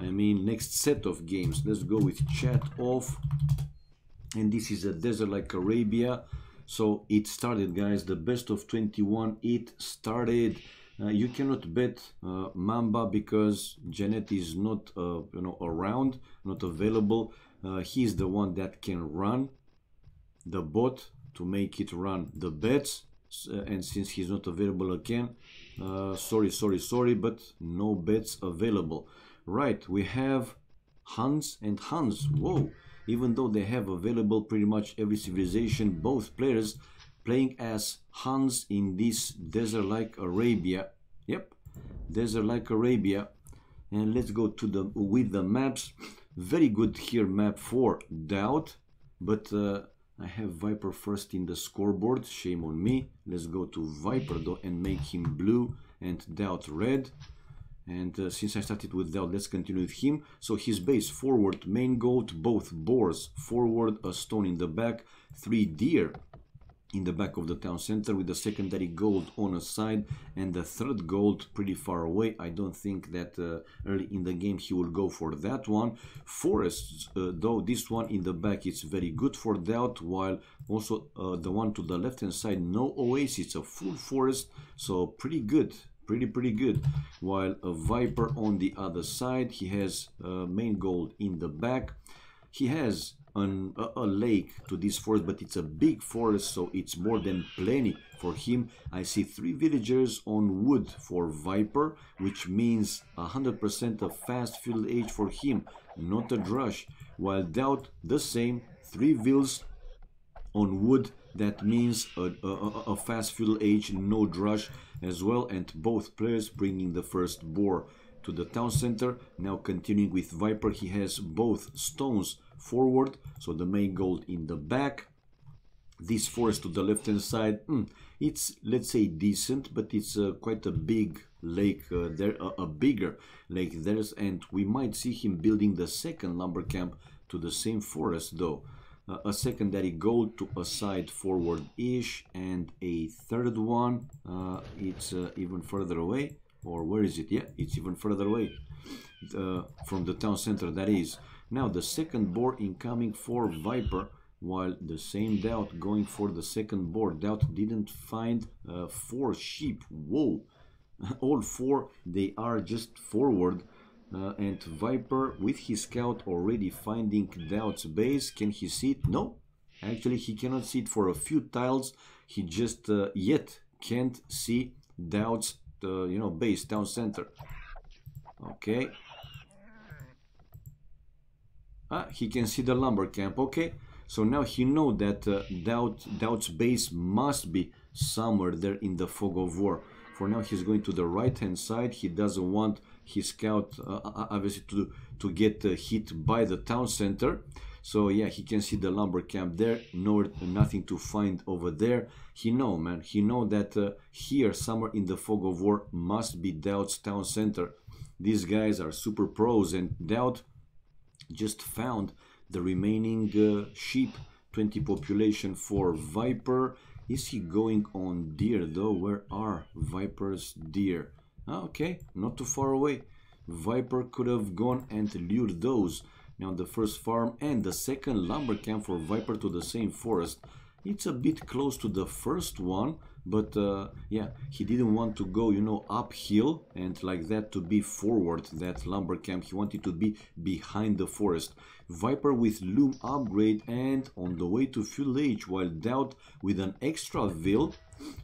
I mean, next set of games. Let's go with chat off. And this is a desert like Arabia. So it started, guys. The best of 21. It started. You cannot bet Mamba because Janet is not, around, not available. He's the one that can run the bot to make it run the bets. And since he's not available again, sorry, but no bets available. Right, we have Hans and Hans. Whoa, even though they have available pretty much every civilization, both players playing as Hans in this desert like Arabia. Yep, desert like Arabia. And let's go to with the maps. Very good here map for DauT, but I have Viper first in the scoreboard. Shame on me. Let's go to Viper though and make him blue and DauT red. And since I started with DauT, let's continue with him. So his base forward, main gold, both boars forward, a stone in the back, 3 deer in the back of the town center with the secondary gold on a side and the third gold pretty far away. I don't think that early in the game he will go for that one. Forests, though, this one in the back is very good for DauT, while also the one to the left hand side, no oasis, a full forest, so pretty good. Pretty good. While a Viper on the other side, he has main gold in the back. He has a lake to this forest, but it's a big forest, so it's more than plenty for him. I see 3 villagers on wood for Viper, which means 100% of fast field age for him, not a drush. While DauT, the same, 3 vills on wood, that means a fast field age, no drush as well. And both players bringing the first boar to the town center. Now continuing with Viper, he has both stones forward, so the main gold in the back. This forest to the left hand side, it's, let's say, decent, but it's quite a big lake there, a bigger lake there, and we might see him building the second lumber camp to the same forest though. A secondary gold to a side forward-ish, and a third one, it's even further away, or where is it? Yeah, it's even further away from the town center, that is. Now the second boar incoming for Viper, while the same DauT going for the second boar. DauT didn't find 4 sheep. Whoa, all 4, they are just forward. And Viper with his scout already finding DauT's base. Can he see it? No, actually he cannot see it for a few tiles. He just yet can't see DauT's base, town center. Okay. He can see the lumber camp. Okay, so now he know that DauT's base must be somewhere there in the fog of war. For now he's going to the right hand side. He doesn't want his scout obviously to get hit by the town center. So yeah, he can see the lumber camp there. Nothing to find over there. He know, man, he know that here somewhere in the fog of war must be DauT's town center. These guys are super pros, and DauT just found the remaining sheep. 20 population for Viper. Is he going on deer though? Where are Viper's deer? Okay, not too far away. Viper could have gone and lured those. Now the first farm and the second lumber camp for Viper to the same forest. It's a bit close to the first one, but yeah, he didn't want to go, uphill and like that to be forward, that lumber camp. He wanted to be behind the forest. Viper with loom upgrade and on the way to full age, while DauT with an extra vill.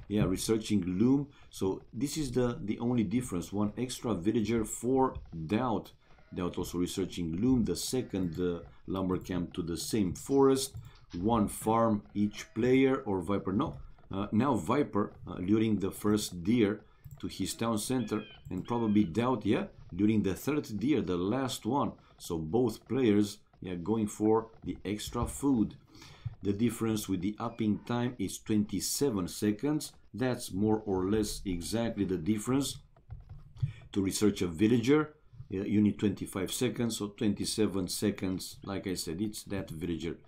Yeah, researching loom. So this is the only difference. 1 extra villager for DauT. DauT also researching loom, the second lumber camp to the same forest. 1 farm each player, or Viper, no. Now Viper luring the first deer to his town center, and probably DauT, yeah, luring the third deer, the last one. So both players, yeah, going for the extra food. The difference with the upping time is 27 seconds. That's more or less exactly the difference. To research a villager, you need 25 seconds, so 27 seconds, like I said, it's that villager.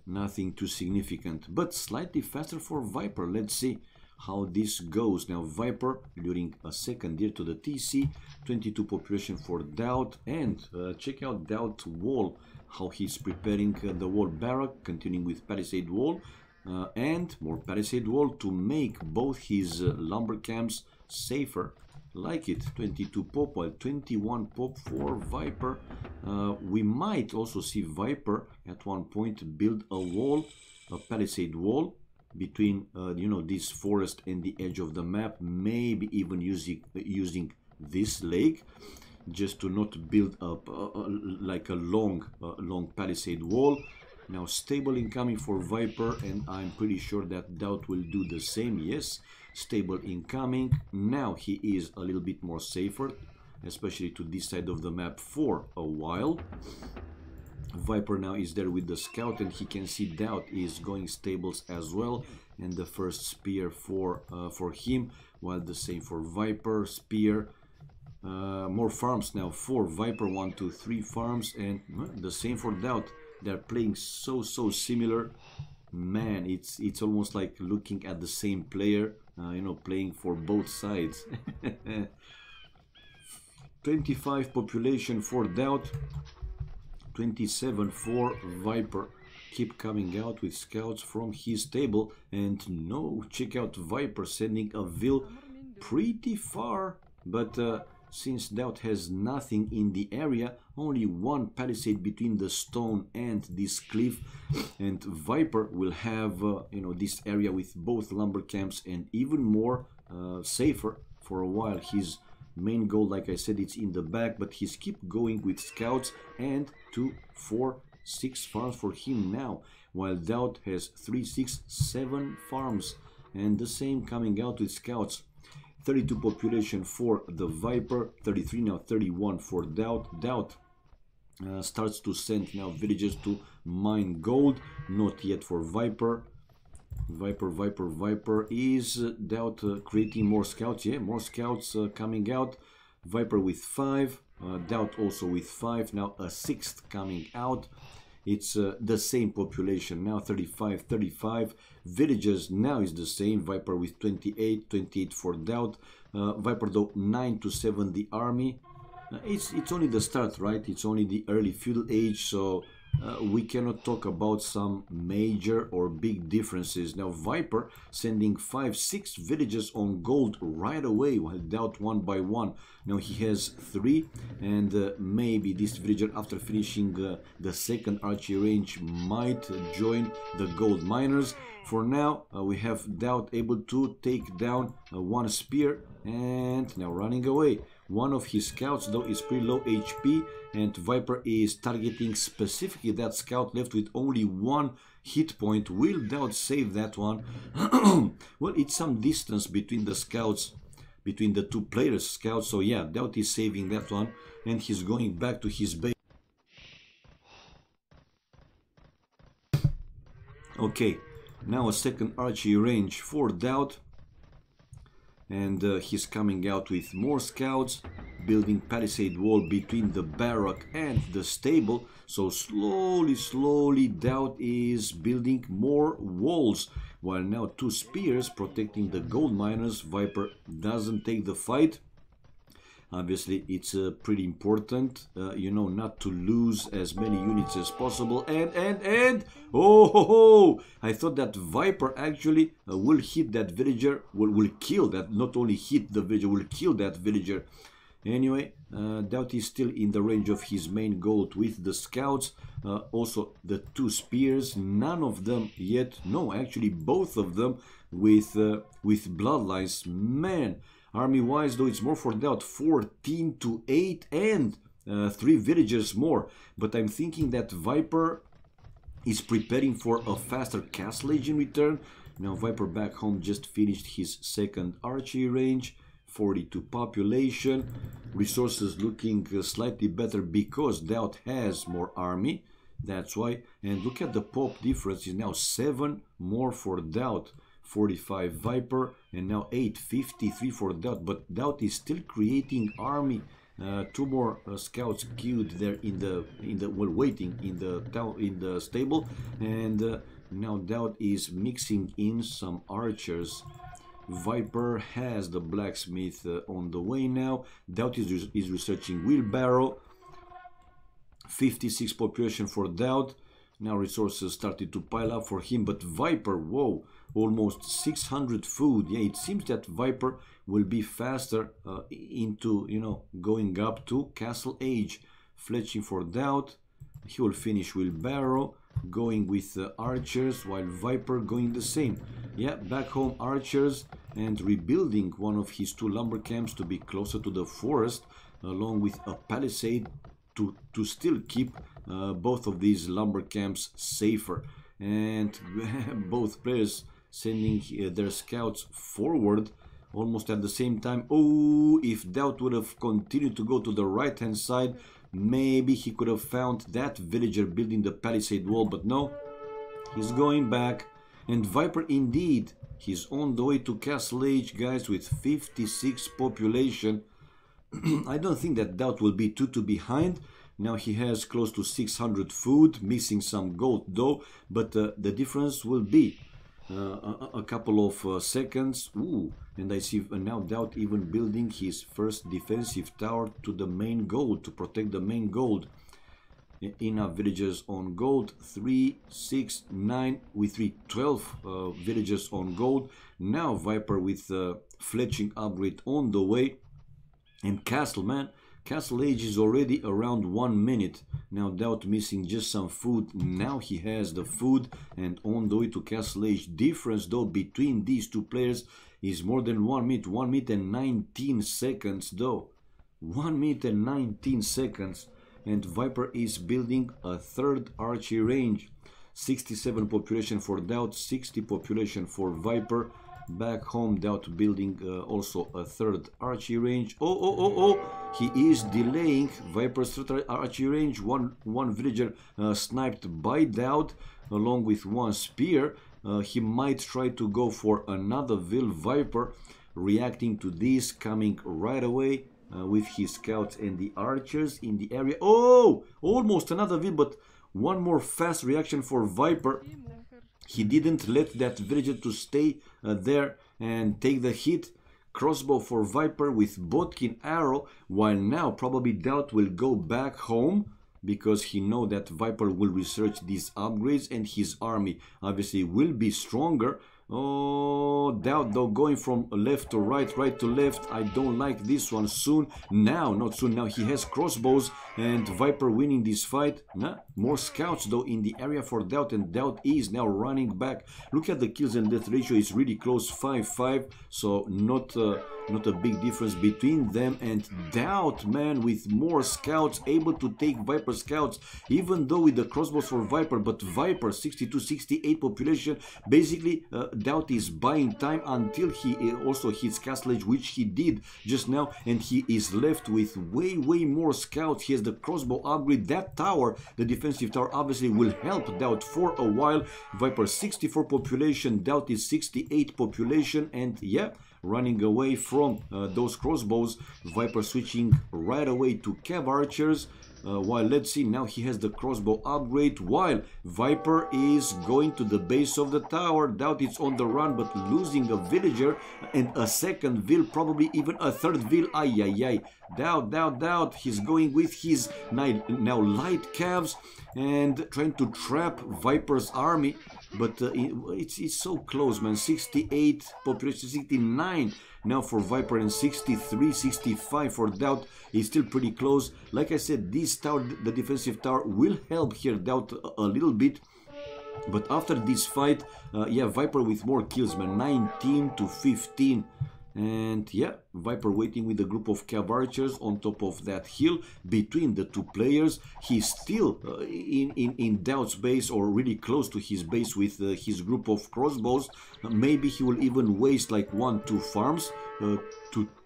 Nothing too significant, but slightly faster for Viper. Let's see how this goes. Now Viper luring a second deer to the TC, 22 population for DauT, and check out DauT wall, how he's preparing the wall barrack, continuing with palisade wall, and more palisade wall to make both his lumber camps safer. Like it, 22 pop, while 21 pop for Viper. We might also see Viper at one point build a wall, a palisade wall between you know, this forest and the edge of the map, maybe even using this lake, just to not build up like a long palisade wall. Now stable incoming for Viper, and I'm pretty sure that DauT will do the same. Yes, stable incoming. Now he is a little bit more safer, especially to this side of the map for a while. Viper now is there with the scout, and he can see DauT is going stables as well, and the first spear for him, while the same for Viper, spear. More farms now for Viper, 1, 2, 3 farms, and the same for DauT. They're playing so similar. Man, it's almost like looking at the same player, you know, playing for both sides. 25 population for DauT, 27 for Viper. Keep coming out with scouts from his table, and no, check out Viper sending a Vil pretty far, but since DauT has nothing in the area, only one palisade between the stone and this cliff, and Viper will have you know, this area with both lumber camps and even more safer for a while. His main goal, like I said, it's in the back, but he's keep going with scouts, and 2, 4, 6 farms for him now, while DauT has 3, 6, 7 farms, and the same coming out with scouts. 32 population for the Viper, 33 now, 31 for DauT. DauT starts to send now villagers to mine gold, not yet for Viper. Viper is DauT creating more scouts. Yeah, more scouts coming out. Viper with 5, DauT also with 5, now a 6th coming out. It's the same population now, 35 villages now is the same. Viper with 28 for DauT. Viper though 9 to 7 the army. It's only the start, right? It's only the early feudal age, so we cannot talk about some major or big differences. Now Viper sending 5, 6 villages on gold right away, while DauT 1 by 1. Now he has 3, and maybe this villager, after finishing the second archery range, might join the gold miners. For now, we have DauT able to take down 1 spear, and now running away. One of his scouts though is pretty low HP, and Viper is targeting specifically that scout left with only 1 hit point. Will DauT save that one? Well, it's some distance between the scouts, between the two players' scouts, so yeah, DauT is saving that one, and he's going back to his base. Okay, now a second archery range for DauT, and he's coming out with more scouts, building palisade wall between the barrack and the stable. So slowly DauT is building more walls, while now 2 spears protecting the gold miners. Viper doesn't take the fight. Obviously it's pretty important, you know, not to lose as many units as possible. And oh, I thought that Viper actually will hit that villager, will kill that, not only hit the villager, will kill that villager. Anyway, DauT is still in the range of his main goal with the scouts. Also the 2 spears, none of them yet, no, actually both of them with bloodlines. Man, army wise though, it's more for DauT, 14 to 8 and 3 villagers more. But I'm thinking that Viper is preparing for a faster castle age in return. Now Viper back home just finished his second archery range, 42 population, resources looking slightly better because DauT has more army, that's why. And look at the pop difference, is now 7 more for DauT, 45 Viper, and now 853 for DauT. But DauT is still creating army. 2 more scouts queued there in the well, waiting in the stable, and now DauT is mixing in some archers. Viper has the blacksmith on the way now. DauT is researching wheelbarrow. 56 population for DauT. Now resources started to pile up for him, but Viper, whoa, almost 600 food. Yeah, it seems that Viper will be faster into, you know, going up to Castle Age. Fletching for DauT. He will finish wheelbarrow, going with archers, while Viper going the same. Yeah, back home archers, and rebuilding one of his 2 lumber camps to be closer to the forest, along with a palisade to still keep both of these lumber camps safer. And both players sending their scouts forward almost at the same time. Oh, if DauT would have continued to go to the right hand side, maybe he could have found that villager building the palisade wall, but no, he's going back. And Viper, indeed, he's on the way to Castle Age, guys, with 56 population. I don't think that DauT will be too behind. Now he has close to 600 food, missing some gold though, but the difference will be a couple of seconds. Ooh, and I see now DauT even building his first defensive tower to the main gold, to protect the main gold. Enough villagers on gold. 3, 6, 9, with 12 villagers on gold. Now Viper with fletching upgrade on the way. And Castle, man, Castle Age is already around 1 minute. Now DauT missing just some food. Now he has the food and on the way to Castle Age. Difference though between these two players is more than 1 minute. 1 minute and 19 seconds though. 1 minute and 19 seconds. And Viper is building a 3rd archery range. 67 population for DauT, 60 population for Viper. Back home, DauT building also a 3rd archery range. Oh, he is delaying Viper's 3rd archery range. One villager sniped by DauT along with 1 spear. He might try to go for another Viper, reacting to this, coming right away with his scouts and the archers in the area. Oh, almost another Vil, but one more fast reaction for Viper. He didn't let that villager to stay there and take the hit. Crossbow for Viper with Bodkin arrow, while now probably DauT will go back home because he know that Viper will research these upgrades and his army obviously will be stronger. Oh, DauT though going from left to right, right to left. I don't like this one. Soon, now, not soon, now he has crossbows and Viper winning this fight. Nah, more scouts though in the area for DauT, and DauT is now running back. Look at the kills and death ratio is really close, 5-5, so not a big difference between them. And DauT, man, with more scouts, able to take Viper scouts, even though with the crossbows for Viper, but Viper 62-68 population. Basically DauT is buying time until he also hits Castle Age, which he did just now, and he is left with way more scouts. He has the crossbow upgrade. That tower, the defensive tower, obviously will help DauT for a while. Viper 64 population, DauT is 68 population, and yeah, running away from those crossbows. Viper switching right away to cav archers. While let's see, now he has the crossbow upgrade, while Viper is going to the base of the tower. DauT is on the run, but losing a villager and a 2nd vil, probably even a 3rd vil. Ay. DauT, he's going with his now light calves and trying to trap Viper's army, but it's so close, man. 68 population, 69 now for Viper, and 63, 65 for DauT. Is still pretty close. Like I said, this tower, the defensive tower, will help here DauT a little bit. But after this fight, yeah, Viper with more kills, man, 19-15. And yeah, Viper waiting with a group of cav archers on top of that hill between the two players. He's still in DauT's base, or really close to his base, with his group of crossbows. Maybe he will even waste like 1-2 farms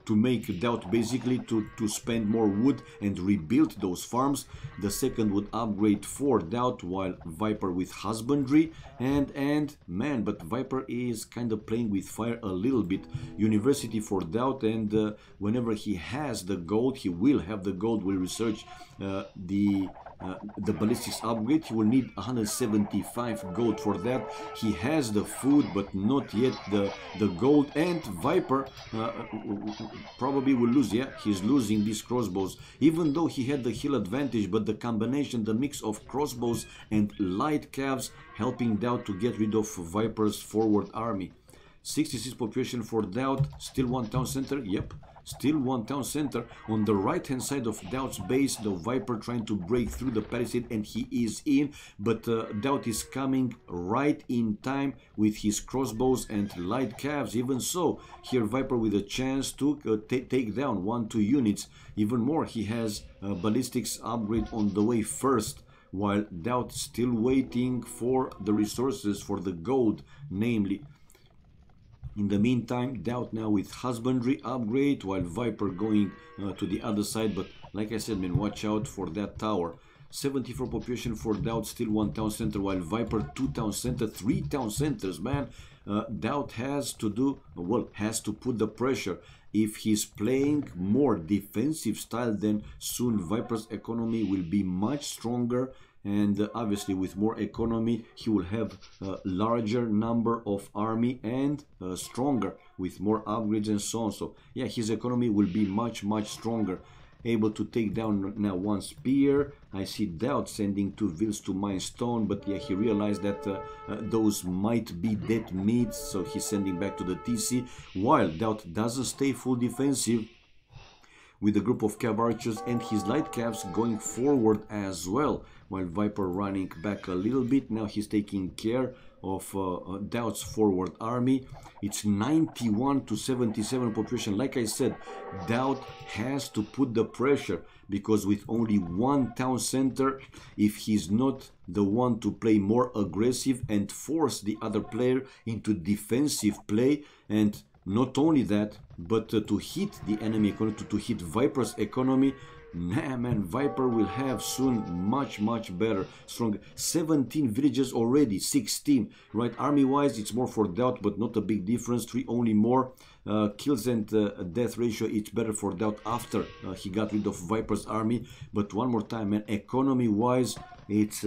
to make DauT basically to spend more wood and rebuild those farms. The 2nd would upgrade for DauT, while Viper with husbandry. And man, but Viper is kind of playing with fire a little bit. University for DauT, and whenever he has the gold, he will have the gold, will research the the ballistics upgrade. He will need 175 gold for that. He has the food, but not yet the gold. And Viper probably will lose. Yeah, he's losing these crossbows, even though he had the heal advantage. But the combination, the mix of crossbows and light calves, helping DauT to get rid of Viper's forward army. 66 population for DauT, still one town center. Yep, still one town center. On the right hand side of DauT's base, the Viper trying to break through the palisade, and he is in, but DauT is coming right in time with his crossbows and light calves. Even so, here Viper with a chance to take down 1-2 units. Even more, he has ballistics upgrade on the way first, while DauT still waiting for the resources, for the gold namely. In the meantime, DauT now with husbandry upgrade, while Viper going to the other side. But like I said, man, watch out for that tower. 74 population for DauT, still one town center, while Viper 2 town center, 3 town centers, man. DauT has to do, well, has to put the pressure. If he's playing more defensive style, then soon Viper's economy will be much stronger. And obviously with more economy, he will have a larger number of army and stronger with more upgrades and so on. So yeah, his economy will be much stronger. Able to take down now one spear. I see DauT sending 2 vills to mine stone, but yeah, he realized that those might be dead meat, so he's sending back to the TC, while DauT doesn't stay full defensive with a group of cav archers and his light calves going forward as well, while Viper running back a little bit. Now he's taking care of DauT's forward army. It's 91 to 77 population. Like I said, DauT has to put the pressure, because with only one town center, if he's not the one to play more aggressive and force the other player into defensive play, and not only that, but to hit the enemy economy, to hit Viper's economy, nah, man, Viper will have soon much better, stronger. 17 villages already, 16, right? Army wise, it's more for DauT, but not a big difference. 3 only more. Kills and death ratio, it's better for DauT after he got rid of Viper's army. But one more time, man, economy wise, it's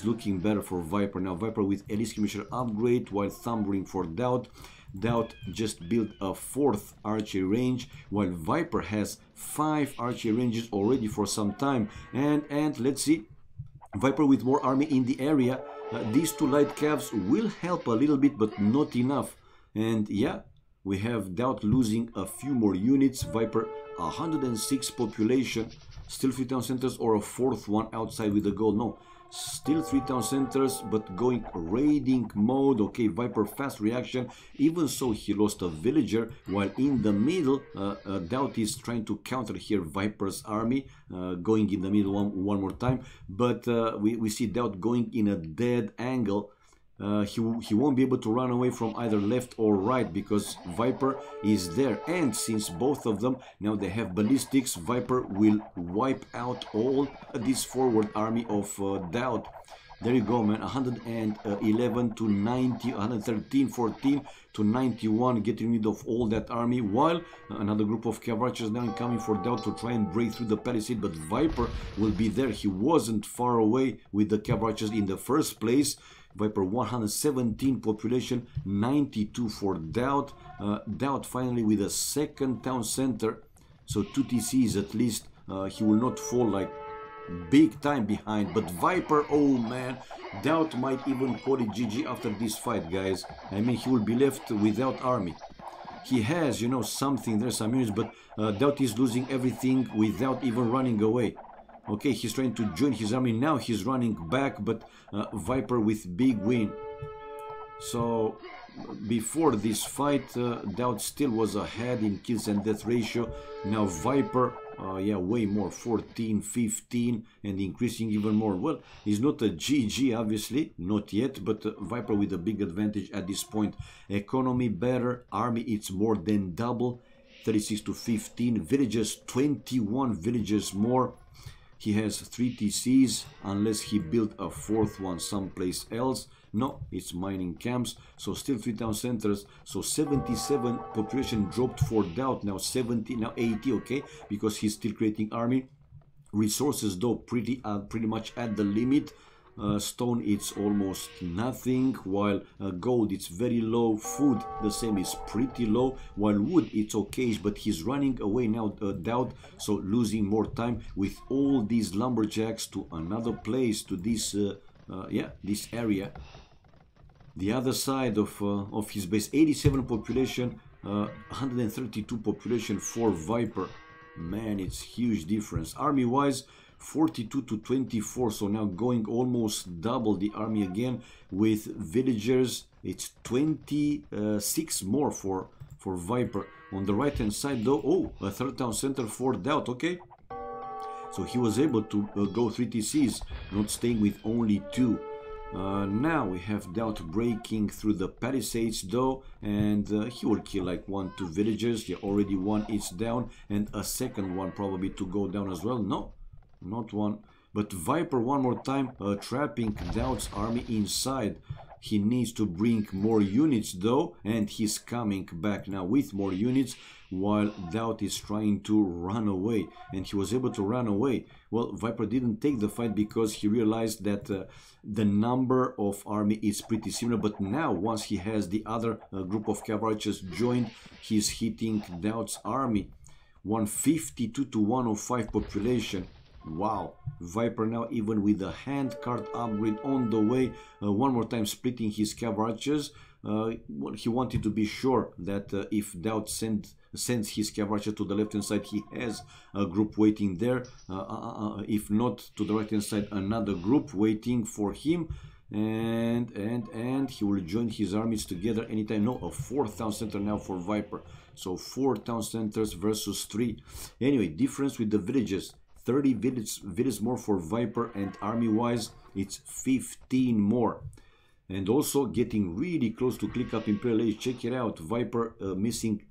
looking better for Viper. Now Viper with Elite Skirmisher upgrade, while Thumbring for DauT. DauT just built a 4th archery range, while Viper has 5 archery ranges already for some time. And let's see, Viper with more army in the area. These 2 light calves will help a little bit, but not enough. And yeah, we have DauT losing a few more units. Viper 106 population, still 3 town centers, or a 4th one outside with the gold. No, still 3 town centers, but going raiding mode. Okay, Viper fast reaction. Even so, he lost a villager, while in the middle DauT is trying to counter here Viper's army, going in the middle one more time. But we see DauT going in a dead angle. He won't be able to run away from either left or right, because Viper is there. And since both of them now they have ballistics, Viper will wipe out all this forward army of DauT. There you go, man. 111 to 90, 113, 14 to 91, getting rid of all that army, while another group of cav archers now coming for DauT to try and break through the palisade. But Viper will be there. He wasn't far away with the cav archers in the first place. Viper 117 population, 92 for DauT. DauT finally with a 2nd town center, so 2 TCs at least. He will not fall like big time behind. But Viper, oh man, DauT might even call it GG after this fight, guys. I mean, he will be left without army. He has, you know, something there, some units, but DauT is losing everything without even running away. Okay, he's trying to join his army. Now he's running back, but Viper with big win. So before this fight, DauT still was ahead in kills and death ratio. Now Viper, yeah, way more, 14, 15, and increasing even more. Well, he's not a GG, obviously, not yet, but Viper with a big advantage at this point. Economy better, army it's more than double, 36 to 15, villages, 21 villages more. He has 3 TCs, unless he built a 4th one someplace else. No, it's mining camps, so still 3 town centers. So 77 population dropped for DauT, now 70, now 80, okay, because he's still creating army. Resources though pretty much at the limit. Stone it's almost nothing, while gold it's very low. Food the same, is pretty low, while wood it's okay, but he's running away now, DauT, so losing more time with all these lumberjacks to another place, to this yeah, this area. The other side of his base, 87 population, 132 population for Viper. Man, it's huge difference. Army wise, 42 to 24, so now going almost double the army again. With villagers, it's 26 more for Viper. On the right hand side though, oh, a third town center for DauT. Okay, so he was able to go 3 TCs, not staying with only 2. Now we have DauT breaking through the palisades though, and he will kill like 1-2 villagers. Yeah, already one is down, and a second one probably to go down as well. No, not one, but Viper one more time trapping DauT's army inside. He needs to bring more units though, and he's coming back now with more units, while DauT is trying to run away, and he was able to run away. Well, Viper didn't take the fight because he realized that the number of army is pretty similar, but now once he has the other group of cavalry just joined, he's hitting DauT's army. 152 to 105 population. Wow, Viper now even with the handcart upgrade on the way, one more time splitting his cavalry. Well, he wanted to be sure that if DauT sends his cavalry to the left hand side, he has a group waiting there. If not, to the right hand side, another group waiting for him. And he will join his armies together anytime. No, a 4th town center now for Viper. So 4 town centers versus 3. Anyway, difference with the villages. 30 villages more for Viper, and army wise it's 15 more. And also getting really close to click up Imperial Age. Check it out, Viper missing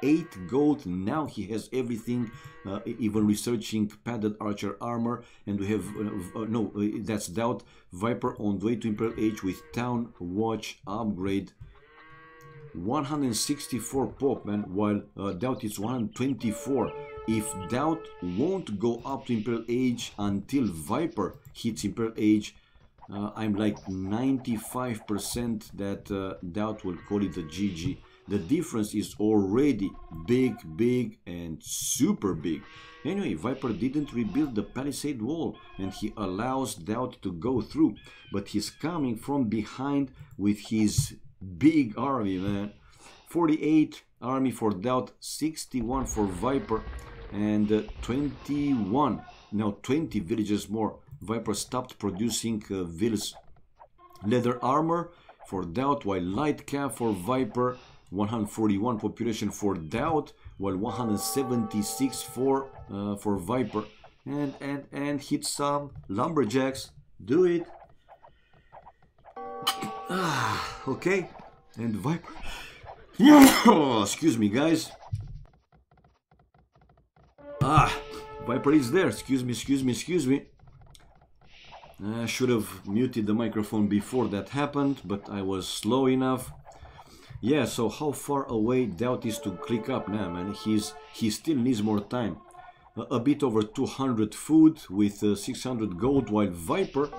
8 gold. Now he has everything, even researching padded archer armor. And we have no, that's DauT. Viper on the way to Imperial Age with town watch upgrade. 164 pop, man, while DauT is 124. If DauT won't go up to Imperial Age until Viper hits Imperial Age, I'm like 95% that DauT will call it a GG. The difference is already big and super big. Anyway, Viper didn't rebuild the palisade wall, and he allows DauT to go through, but he's coming from behind with his big army, man. 48 army for DauT, 61 for Viper, and 21, now 20 villages more. Viper stopped producing villas. Leather armor for DauT, while light cap for Viper. 141 population for DauT, while 176 for Viper. And hit some lumberjacks. Do it. Okay, and Viper. Excuse me, guys. Viper is there. Excuse me. I should have muted the microphone before that happened, but I was slow enough. Yeah, so how far away DauT is to click up now, man? He still needs more time. A bit over 200 food with 600 gold, while Viper,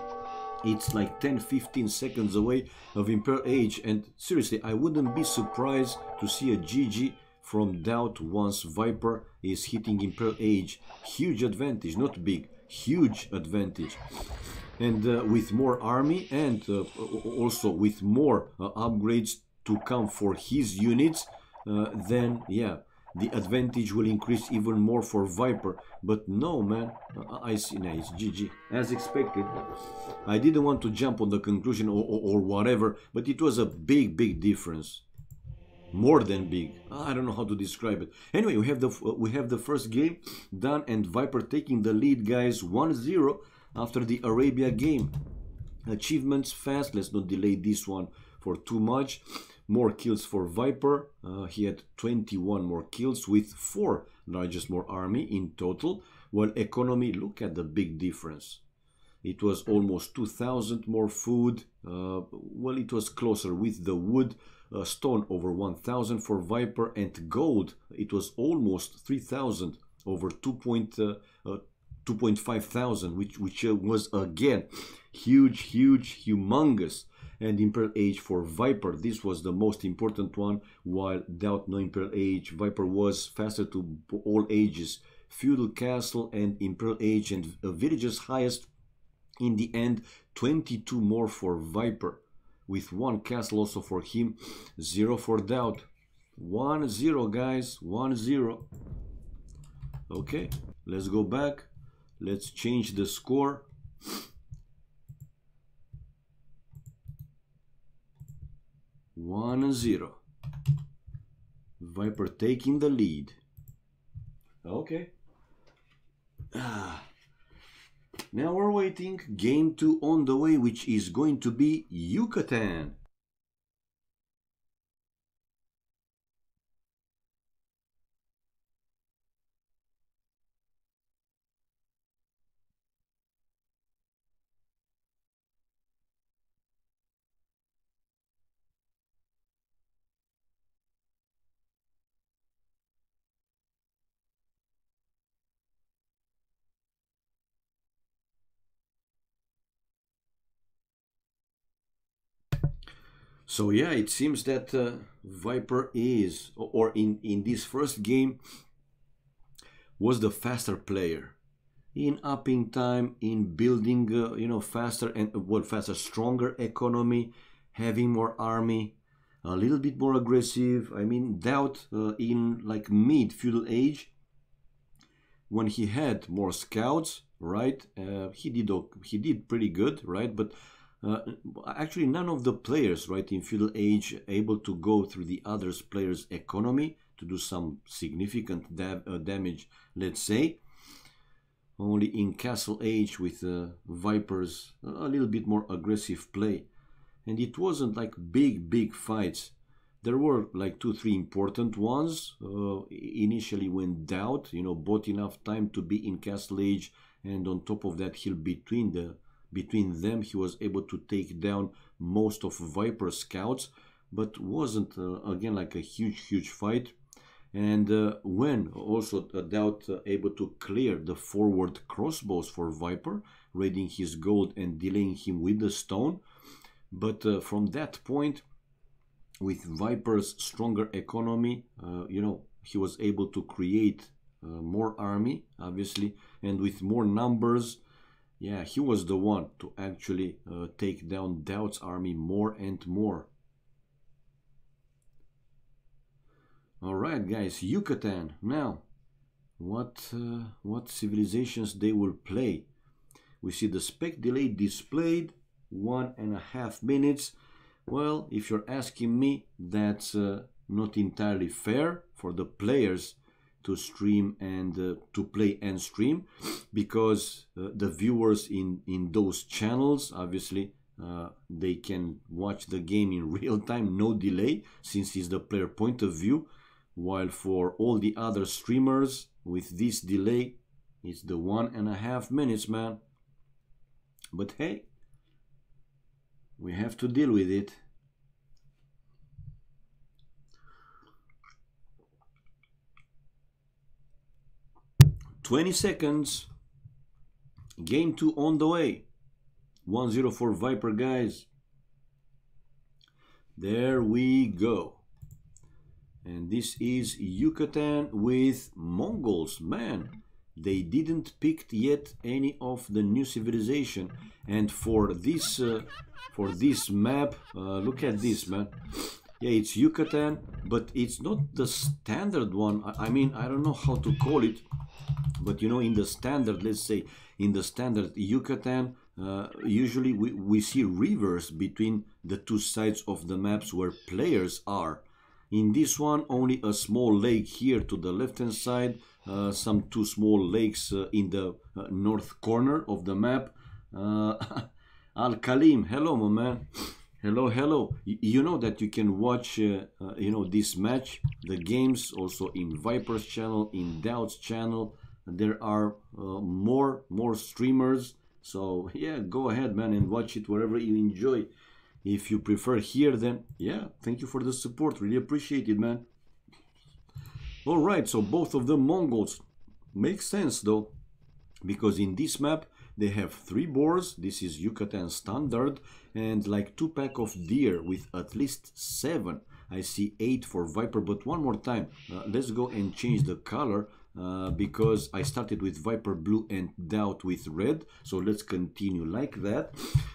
it's like 10-15 seconds away of Imperial Age. And seriously, I wouldn't be surprised to see a GG from DauT once Viper is hitting Imperial Age. Huge advantage, not big, huge advantage. And with more army, and also with more upgrades to come for his units, then yeah, the advantage will increase even more for Viper. But no, man, I see, no, it's GG, as expected. I didn't want to jump on the conclusion or whatever, but it was a big difference. More than big. I don't know how to describe it. Anyway, we have the first game done, and Viper taking the lead, guys, 1-0 after the Arabia game. Achievements fast. Let's not delay this one for too much. More kills for Viper. He had 21 more kills with 4 largest more army in total. While economy, look at the big difference. It was almost 2,000 more food. Well, it was closer with the wood. Stone over 1,000 for Viper, and gold, it was almost 3,000, over 2.5 thousand, which was again huge, humongous. And Imperial Age for Viper, this was the most important one, while DauT no Imperial Age. Viper was faster to all ages, Feudal Castle and Imperial Age, and Village's highest in the end, 22 more for Viper, with 1 castle also for him, 0 for DauT. 1-0 guys, 1-0. Okay, let's go back, let's change the score. One zero. Viper taking the lead. Okay. Now we're waiting. Game 2 on the way, which is going to be Yucatan. So yeah, it seems that Viper is, or in this first game, was the faster player. In upping time, in building, faster and, faster, stronger economy, having more army, a little bit more aggressive. I mean, DauT in like mid-feudal age, when he had more scouts, right, he did pretty good, right, but actually none of the players, right, in feudal age able to go through the other players' economy to do some significant damage, let's say. Only in castle age with Vipers a little bit more aggressive play, and it wasn't like big fights. There were like 2-3 important ones initially when DauT bought enough time to be in castle age, and on top of that, between them he was able to take down most of Viper scouts, but wasn't again like a huge fight. And when also DauT able to clear the forward crossbows for Viper, raiding his gold and delaying him with the stone. But from that point, with Viper's stronger economy, he was able to create more army, obviously, and with more numbers, yeah, he was the one to actually take down DauT's army more and more. All right, guys, Yucatan. Now, what civilizations they will play? We see the spec delay displayed, 1.5 minutes. Well, if you're asking me, that's not entirely fair for the players to stream and to play and stream, because the viewers in those channels, obviously, they can watch the game in real time, no delay, since it's the player point of view, while for all the other streamers with this delay, it's the 1.5 minutes, man. But hey, we have to deal with it. "20 seconds. Game 2 on the way. 1-0 for Viper, guys. There we go. And this is Yucatan with Mongols. Man, they didn't pick yet any of the new civilization. And for this map, look at this, man. Yeah, it's Yucatan, but it's not the standard one. I mean, I don't know how to call it, but in the standard, let's say, in the standard Yucatan, usually we see rivers between the two sides of the maps where players are. In this one, only a small lake here to the left-hand side, some 2 small lakes in the north corner of the map. Al-Kalim, hello, my man. Hello. You know that you can watch, this match, the games, also in Viper's channel, in DauT's channel. There are more streamers. So, yeah, go ahead, man, and watch it wherever you enjoy. If you prefer here, then, yeah, thank you for the support. Really appreciate it, man. All right, so both of the Mongols. Makes sense, though. because in this map they have 3 boars. This is Yucatan standard, and like 2 pack of deer with at least 7. I see 8 for Viper, but one more time, let's go and change the color, because I started with Viper blue and DauT with red. So let's continue like that.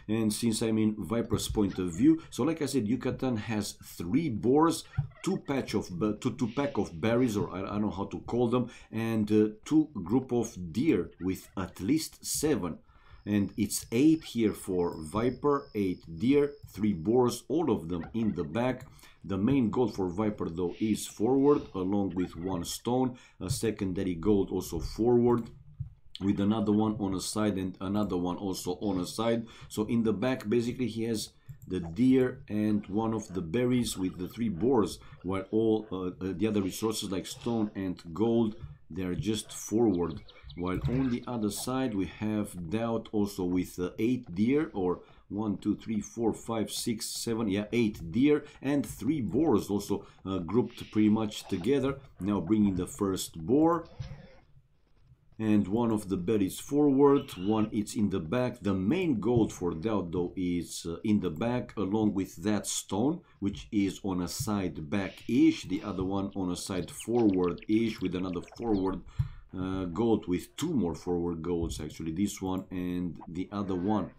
And since I'm in Viper's point of view, so like I said, Yucatan has 3 boars, 2 pack of berries, or I don't know how to call them, and 2 group of deer with at least 7. And it's 8 here for Viper, 8 deer, 3 boars, all of them in the back. The main goal for Viper though is forward, along with 1 stone, a secondary gold also forward, with another one on a side and another one also on a side. So in the back basically he has the deer and 1 of the berries with the 3 boars, while all the other resources like stone and gold, they are just forward. While on the other side we have DauT also with 8 deer, or 1, 2, 3, 4, 5, 6, 7, yeah, 8 deer and 3 boars also grouped pretty much together. Now bringing the first boar, and 1 of the berries forward, 1 it's in the back. The main gold for DauT though is in the back, along with that stone, which is on a side back-ish, the other one on a side forward-ish, with another forward gold, with 2 more forward golds actually, this one and the other one.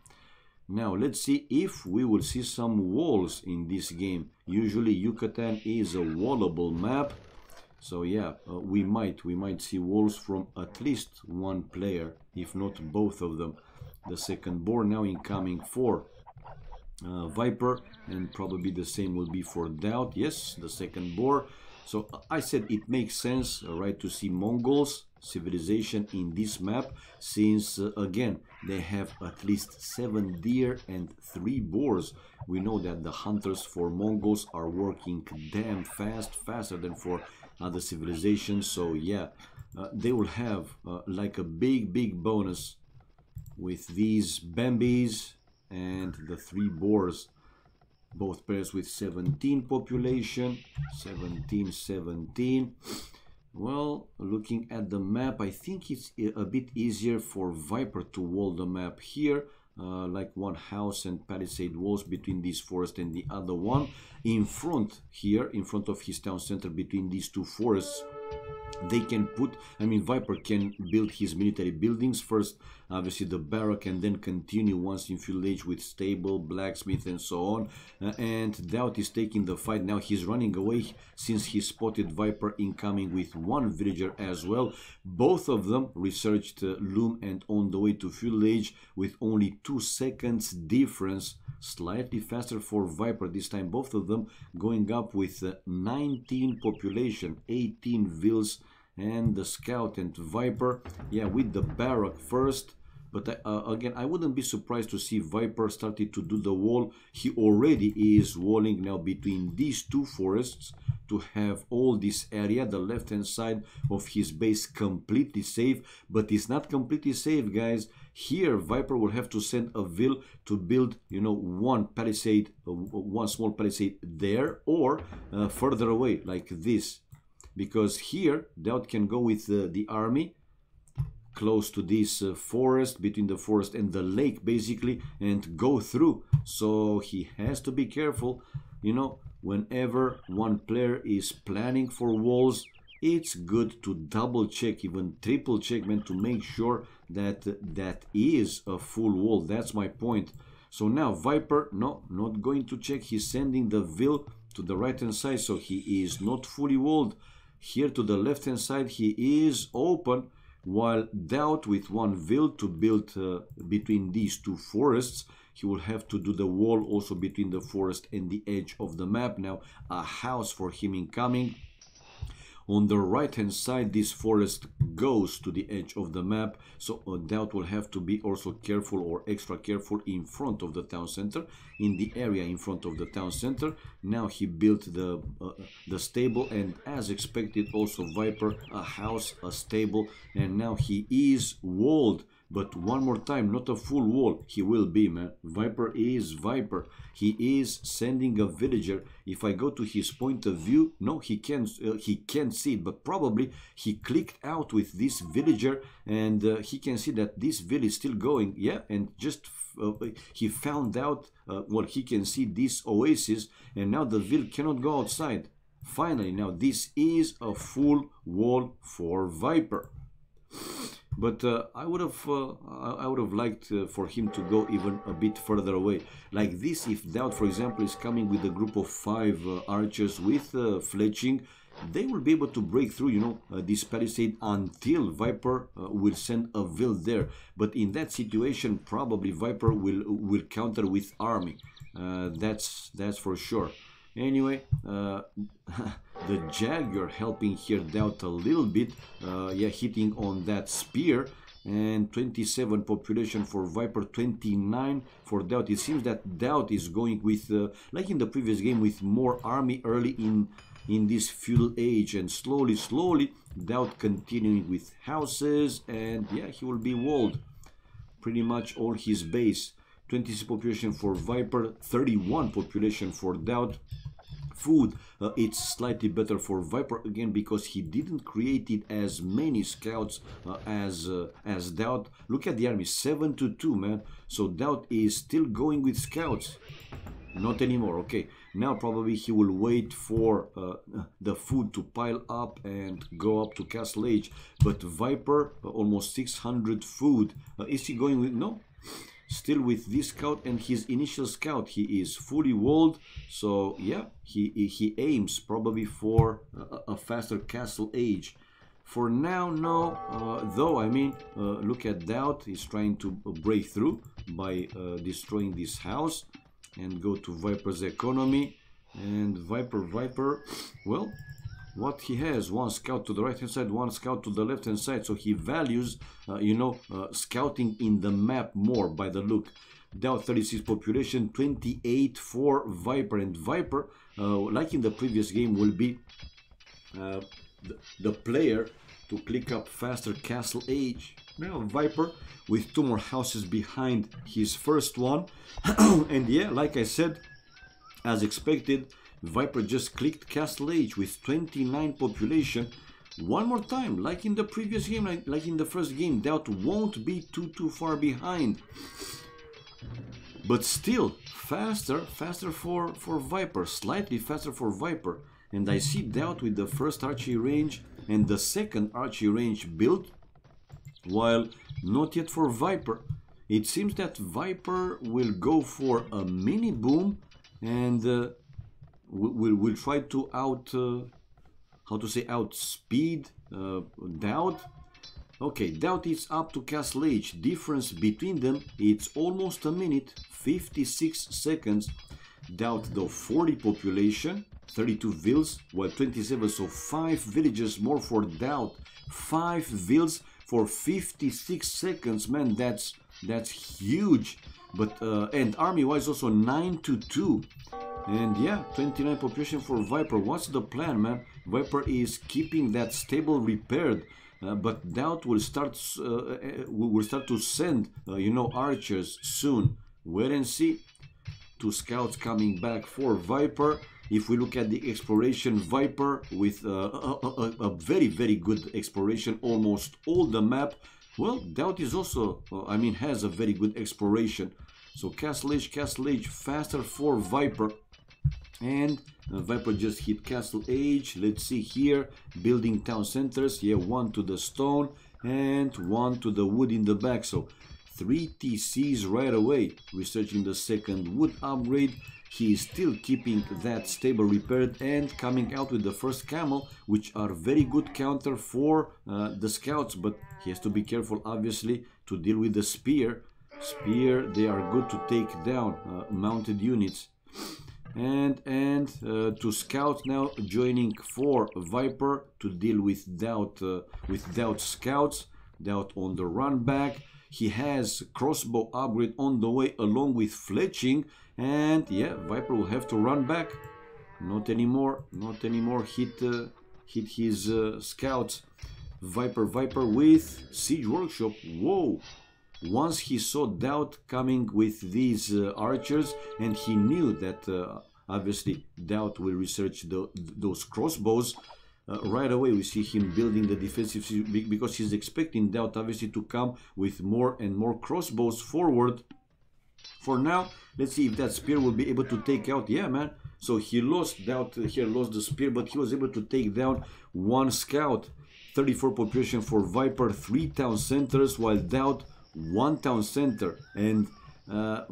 Now let's see if we will see some walls in this game. Usually Yucatan is a wallable map, so yeah, we might see walls from at least 1 player, if not both of them. The second boar now incoming for Viper, and probably the same will be for DauT. Yes, the second boar. So I said it makes sense, right, to see Mongols civilization in this map, since again they have at least 7 deer and 3 boars. We know that the hunters for Mongols are working damn fast, faster than for other civilizations. So yeah, they will have like a big bonus with these Bambis and the 3 boars. Both pairs with 17 population, 17. Well, looking at the map, I think it's a bit easier for Viper to wall the map here, like 1 house and palisade walls between this forest and the other one. In front here, in front of his town center, between these 2 forests, they can put, I mean, Viper can build his military buildings first, obviously the barrack, and then continue once in village with stable, blacksmith and so on. And DauT is taking the fight. Now he's running away since he spotted Viper incoming with 1 villager as well. Both of them researched loom and on the way to village with only 2 seconds difference. Slightly faster for Viper this time, both of them going up with 19 population, 18 vills, and the scout and Viper, yeah, with the barrack first. But again, I wouldn't be surprised to see Viper started to do the wall. He already is walling now between these 2 forests to have all this area, the left hand side of his base, completely safe. But it's not completely safe, guys. Here Viper will have to send a vill to build, you know, 1 palisade, 1 small palisade there, or further away like this, because here DauT can go with the army close to this forest, between the forest and the lake basically, and go through. So he has to be careful, you know, whenever 1 player is planning for walls. It's good to double check, even triple check, man, to make sure that that is a full wall. That's my point. So now Viper, no, not going to check. He's sending the vill to the right hand side, so he is not fully walled. Here to the left hand side he is open, while DauT with 1 vill to build between these 2 forests. He will have to do the wall also between the forest and the edge of the map. Now a house for him incoming. On the right hand side, this forest goes to the edge of the map, so DauT will have to be also careful, or extra careful, in front of the town center, in the area in front of the town center. Now he built the stable, and as expected also Viper, a house, a stable, and now he is walled but one more time, not a full wall. He will be, man. Viper is Viper. He is sending a villager. If I go to his point of view, no, he can't see it, but probably he clicked out with this villager, and he can see that this village is still going. Yeah, and just he found out, well, he can see this oasis, and now the village cannot go outside. Finally, now this is a full wall for Viper. But I would have liked for him to go even a bit further away. Like this, if DauT, for example, is coming with a group of 5 archers with fletching, they will be able to break through, you know, this palisade until Viper will send a vil there. But in that situation, probably Viper will counter with army. That's for sure. Anyway, the Jaguar helping here DauT a little bit, yeah, hitting on that spear, and 27 population for Viper, 29 for DauT. It seems that DauT is going with, like in the previous game, with more army early in this feudal age, and slowly DauT continuing with houses, and yeah, he will be walled pretty much all his base. 26 population for Viper, 31 population for DauT. Food, it's slightly better for Viper again because he didn't create it as many scouts as DauT. Look at the army, 7-2, man. So DauT is still going with scouts. Not anymore. Okay, now probably he will wait for the food to pile up and go up to Castle Age. But Viper, almost 600 food. Is he going with... No. Still with this scout and his initial scout, he is fully walled. So yeah, he aims probably for a faster Castle Age. For now, no. Though, I mean, look at DauT. He's trying to break through by destroying this house and go to Viper's economy. And Viper, well, what he has, 1 scout to the right hand side, 1 scout to the left hand side, so he values you know, scouting in the map more by the look. DauT 36 population, 28 for Viper, and Viper, like in the previous game, will be the player to click up faster Castle Age. Now Viper with 2 more houses behind his first one. And yeah, like I said, as expected, Viper just clicked Castle Age with 29 population. One more time, like in the previous game, like in the first game, DauT won't be too far behind. But still, faster for Viper, slightly faster for Viper. And I see DauT with the first archery range and the second archery range built, while not yet for Viper. It seems that Viper will go for a mini boom, and we'll try to outspeed DauT. Okay, DauT is up to Castle Age. Difference between them, it's almost a minute, 56 seconds. DauT though 40 population, 32 vils, while 27, so 5 villages more for DauT. 5 vils for 56 seconds, man, that's huge. But and army wise also 9-2. And yeah, 29 population for Viper. What's the plan, man? Viper is keeping that stable repaired, but DauT will start to send you know, archers soon. Wait and see. 2 scouts coming back for Viper. If we look at the exploration, Viper with a very good exploration, almost all the map. Well, DauT is also, I mean, has a very good exploration. So Castle Age faster for Viper. And Viper just hit Castle Age. Let's see here, building town centers. Yeah, 1 to the stone and 1 to the wood in the back. So 3 TCs right away. Researching the second wood upgrade. He is still keeping that stable repaired and coming out with the first camel, which are very good counter for the scouts. But he has to be careful, obviously, to deal with the spear. They are good to take down mounted units. And to scout now, joining for Viper to deal with DauT scouts. DauT on the run back. He has crossbow upgrade on the way along with fletching, and yeah, Viper will have to run back. Not anymore. Hit his scouts. Viper with siege workshop. Whoa, once he saw DauT coming with these archers, and he knew that obviously DauT will research those crossbows, right away we see him building the defensive, because he's expecting DauT obviously to come with more and more crossbows forward. For now, let's see if that spear will be able to take out. Yeah, man. So he lost, DauT here lost the spear, but he was able to take down one scout. 34 population for Viper, 3 town centers, while DauT 1 town center. And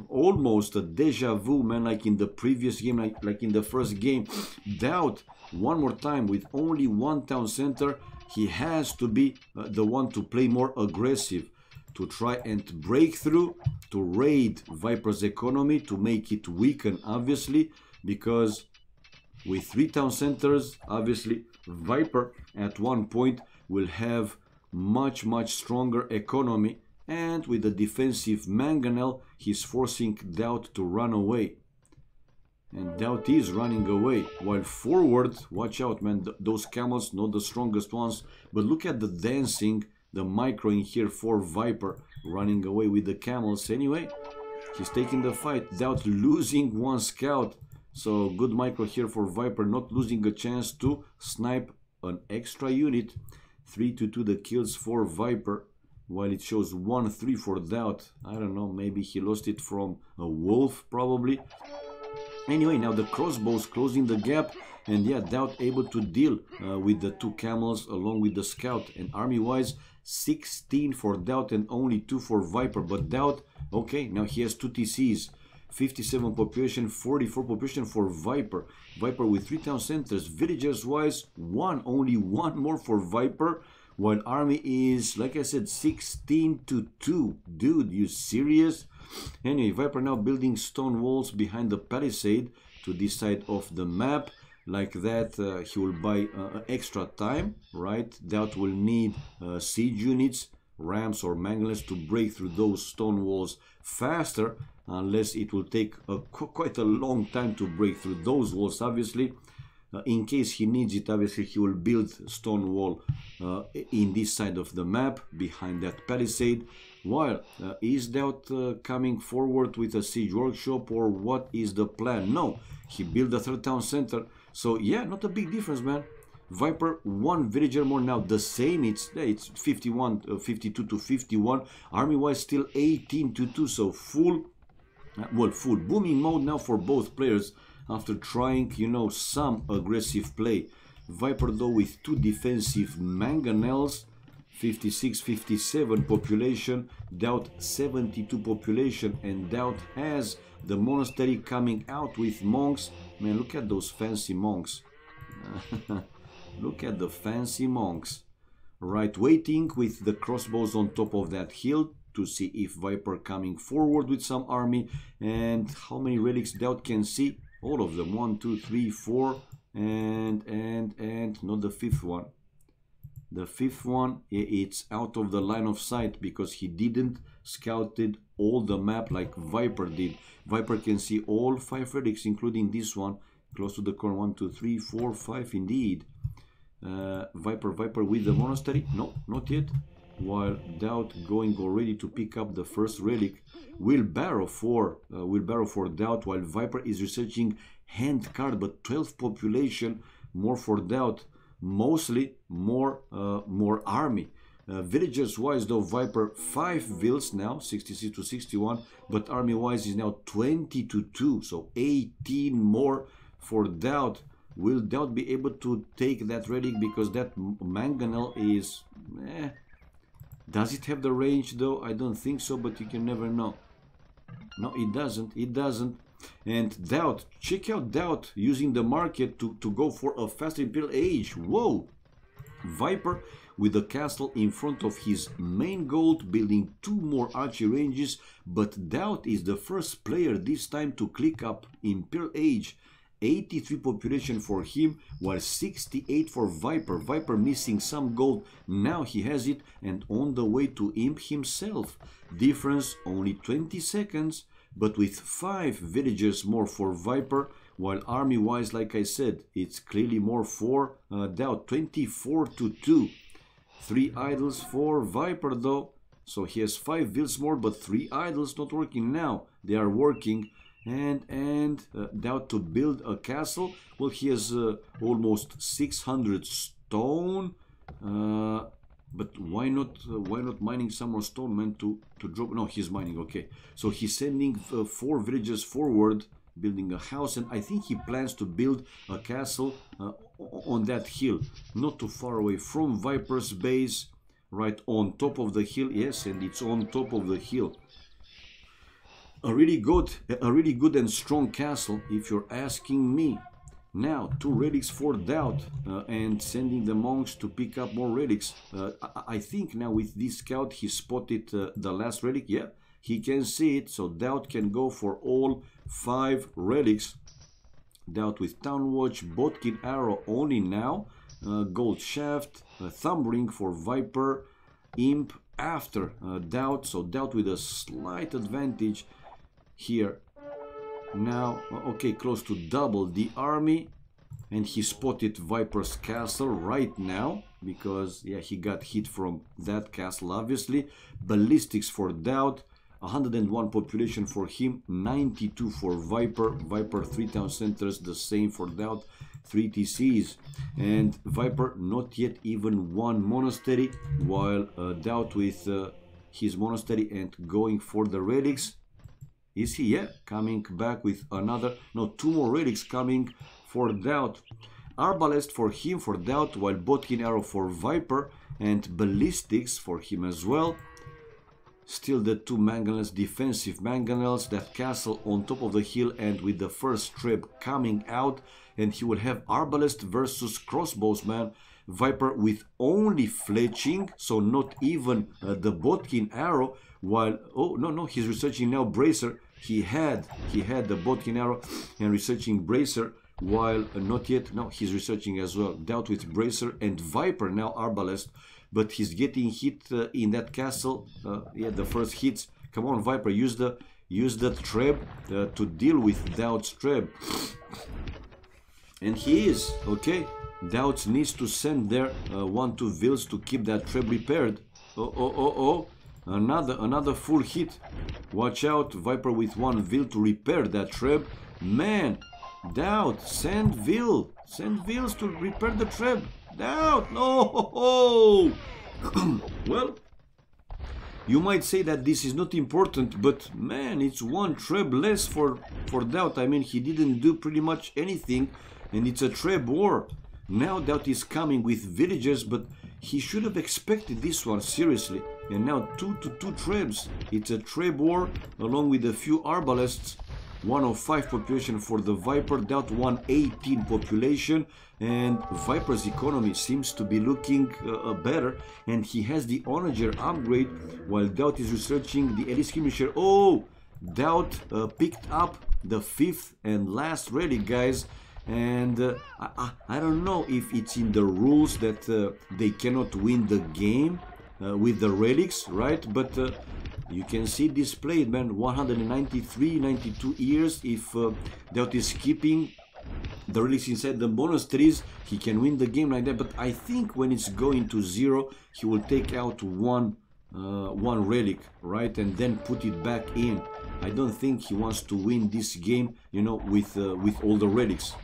almost a deja vu, man, like in the previous game, like in the first game. DauT one more time with only 1 town center. He has to be the one to play more aggressive, to try and break through, to raid Viper's economy, to make it weaken, obviously, because with 3 town centers, obviously, Viper at one point will have much stronger economy, and with the defensive mangonel, he's forcing DauT to run away. And DauT is running away, while forward, watch out, man, those camels, not the strongest ones, but look at the dancing, the micro in here for Viper, running away with the camels. Anyway, he's taking the fight. DauT losing 1 scout, so good micro here for Viper, not losing a chance to snipe an extra unit. 3-2 the kills for Viper, while it shows 1-3 for DauT. I don't know, maybe he lost it from a wolf, probably. Anyway, now the crossbows closing the gap, and yeah, DauT able to deal with the 2 camels along with the scout. And army-wise, 16 for DauT and only 2 for Viper. But DauT, okay, now he has 2 TCs. 57 population, 44 population for Viper. Viper with 3 town centers. Villagers-wise, only 1 more for Viper. While army is, like I said, 16-2. Dude, you serious? Anyway, Viper now building stone walls behind the palisade to this side of the map. Like that, he will buy extra time, right? DauT will need siege units, rams or manglers to break through those stone walls faster, unless it will take quite a long time to break through those walls, obviously. In case he needs it, obviously he will build stone wall in this side of the map behind that palisade. While is DauT coming forward with a siege workshop, or what is the plan? No, he built a 3rd town center, so yeah, not a big difference, man. Viper 1 villager more now, the same, it's 52-51. Army wise still 18-2, so full booming mode now for both players, after trying, you know, some aggressive play. Viper though with 2 defensive mangonels, 56-57 population, DauT 72 population, and DauT has the monastery coming out with monks. Man, look at those fancy monks. Look at the fancy monks. Right, waiting with the crossbows on top of that hill to see if Viper coming forward with some army. And how many relics DauT can see? All of them. 1, 2, 3, 4, and not the 5th one. The 5th one, it's out of the line of sight because he didn't scouted all the map like Viper did. Viper can see all 5 relics, including this one, close to the corner. 1, 2, 3, 4, 5, indeed. Viper with the monastery? No, not yet. While DauT going already to pick up the first relic. Wheelbarrow for DauT, while Viper is researching hand card, but 12 population more for DauT. Mostly more army. Villagers wise though, Viper 5 vills now, 66-61, but army wise is now 20-2, so 18 more for DauT. Will DauT be able to take that relic, because that mangonel is does it have the range though? I don't think so, but you can never know. No, it doesn't. And DauT, check out DauT using the market to go for a fast Imperial Age. Whoa! Viper with the castle in front of his main gold, building 2 more archery ranges, but DauT is the first player this time to click up Imperial Age. 83 population for him, while 68 for Viper. Viper missing some gold, now he has it, and on the way to imp himself. Difference only 20 seconds, but with 5 villagers more for Viper, while army wise, like I said, it's clearly more for DauT. 24-2. 3 idols for Viper though, So he has 5 vills more, but 3 idols not working now. They are working. And DauT to build a castle. Well, he has almost 600 stone. But why not mining some more stone, man, to drop? No, he's mining. Okay, so he's sending 4 villages forward, building a house, and I think he plans to build a castle on that hill, not too far away from Viper's base, right on top of the hill. Yes, and it's on top of the hill. A really good and strong castle, if you're asking me. Now, 2 relics for DauT, and sending the monks to pick up more relics. I think now with this scout he spotted the last relic. Yeah, he can see it, so DauT can go for all 5 relics. DauT with Town Watch, Botkin Arrow only now, Gold Shaft, Thumb Ring for Viper, Imp after DauT, so DauT with a slight advantage here. Now, okay, close to double the army, and he spotted Viper's castle right now, because, yeah, he got hit from that castle, obviously. Ballistics for DauT, 101 population for him, 92 for Viper. Viper 3 town centers, the same for DauT, 3 TCs. And Viper not yet even 1 monastery, while DauT with his monastery and going for the relics. Is he? Yeah, coming back with another, no, 2 more relics coming for DauT. Arbalest for him, for DauT, while Botkin Arrow for Viper, and Ballistics for him as well. Still the 2 mangonels, defensive mangonels, that castle on top of the hill, and with the first trip coming out, and he will have Arbalest versus crossbows, man. Viper with only fletching, so not even the Botkin Arrow, while, oh, no, he's researching now Bracer. He had the Botkin Arrow and researching Bracer, while not yet, no, he's researching as well. DauT with Bracer and Viper now Arbalest, but he's getting hit in that castle. Yeah, the first hits. Come on, Viper, use the Treb to deal with DauT's Treb. And he is, okay. DauT needs to send their 1-2 vills to keep that Treb repaired. Oh. Another full hit. Watch out, Viper with 1 vill to repair that Treb. Man, DauT, send vills to repair the Treb. DauT, no. Well, you might say that this is not important, but man, it's 1 Treb less for DauT. I mean, he didn't do pretty much anything, and it's a Treb war. Now DauT is coming with villagers, but he should have expected this one, seriously. And now 2 Trebs. It's a Treb war, along with a few Arbalests. 105 population for the Viper, DauT 118 population, and Viper's economy seems to be looking better, and he has the Onager upgrade, while DauT is researching the Elite Skirmisher. Oh, DauT picked up the 5th and last relic, guys. And I don't know if it's in the rules that they cannot win the game with the relics, right? But you can see displayed, man, 193, 92 years. If DauT is keeping the relics inside the monasteries, he can win the game like that. But I think when it's going to 0, he will take out one relic, right, and then put it back in. I don't think he wants to win this game, you know, with all the relics,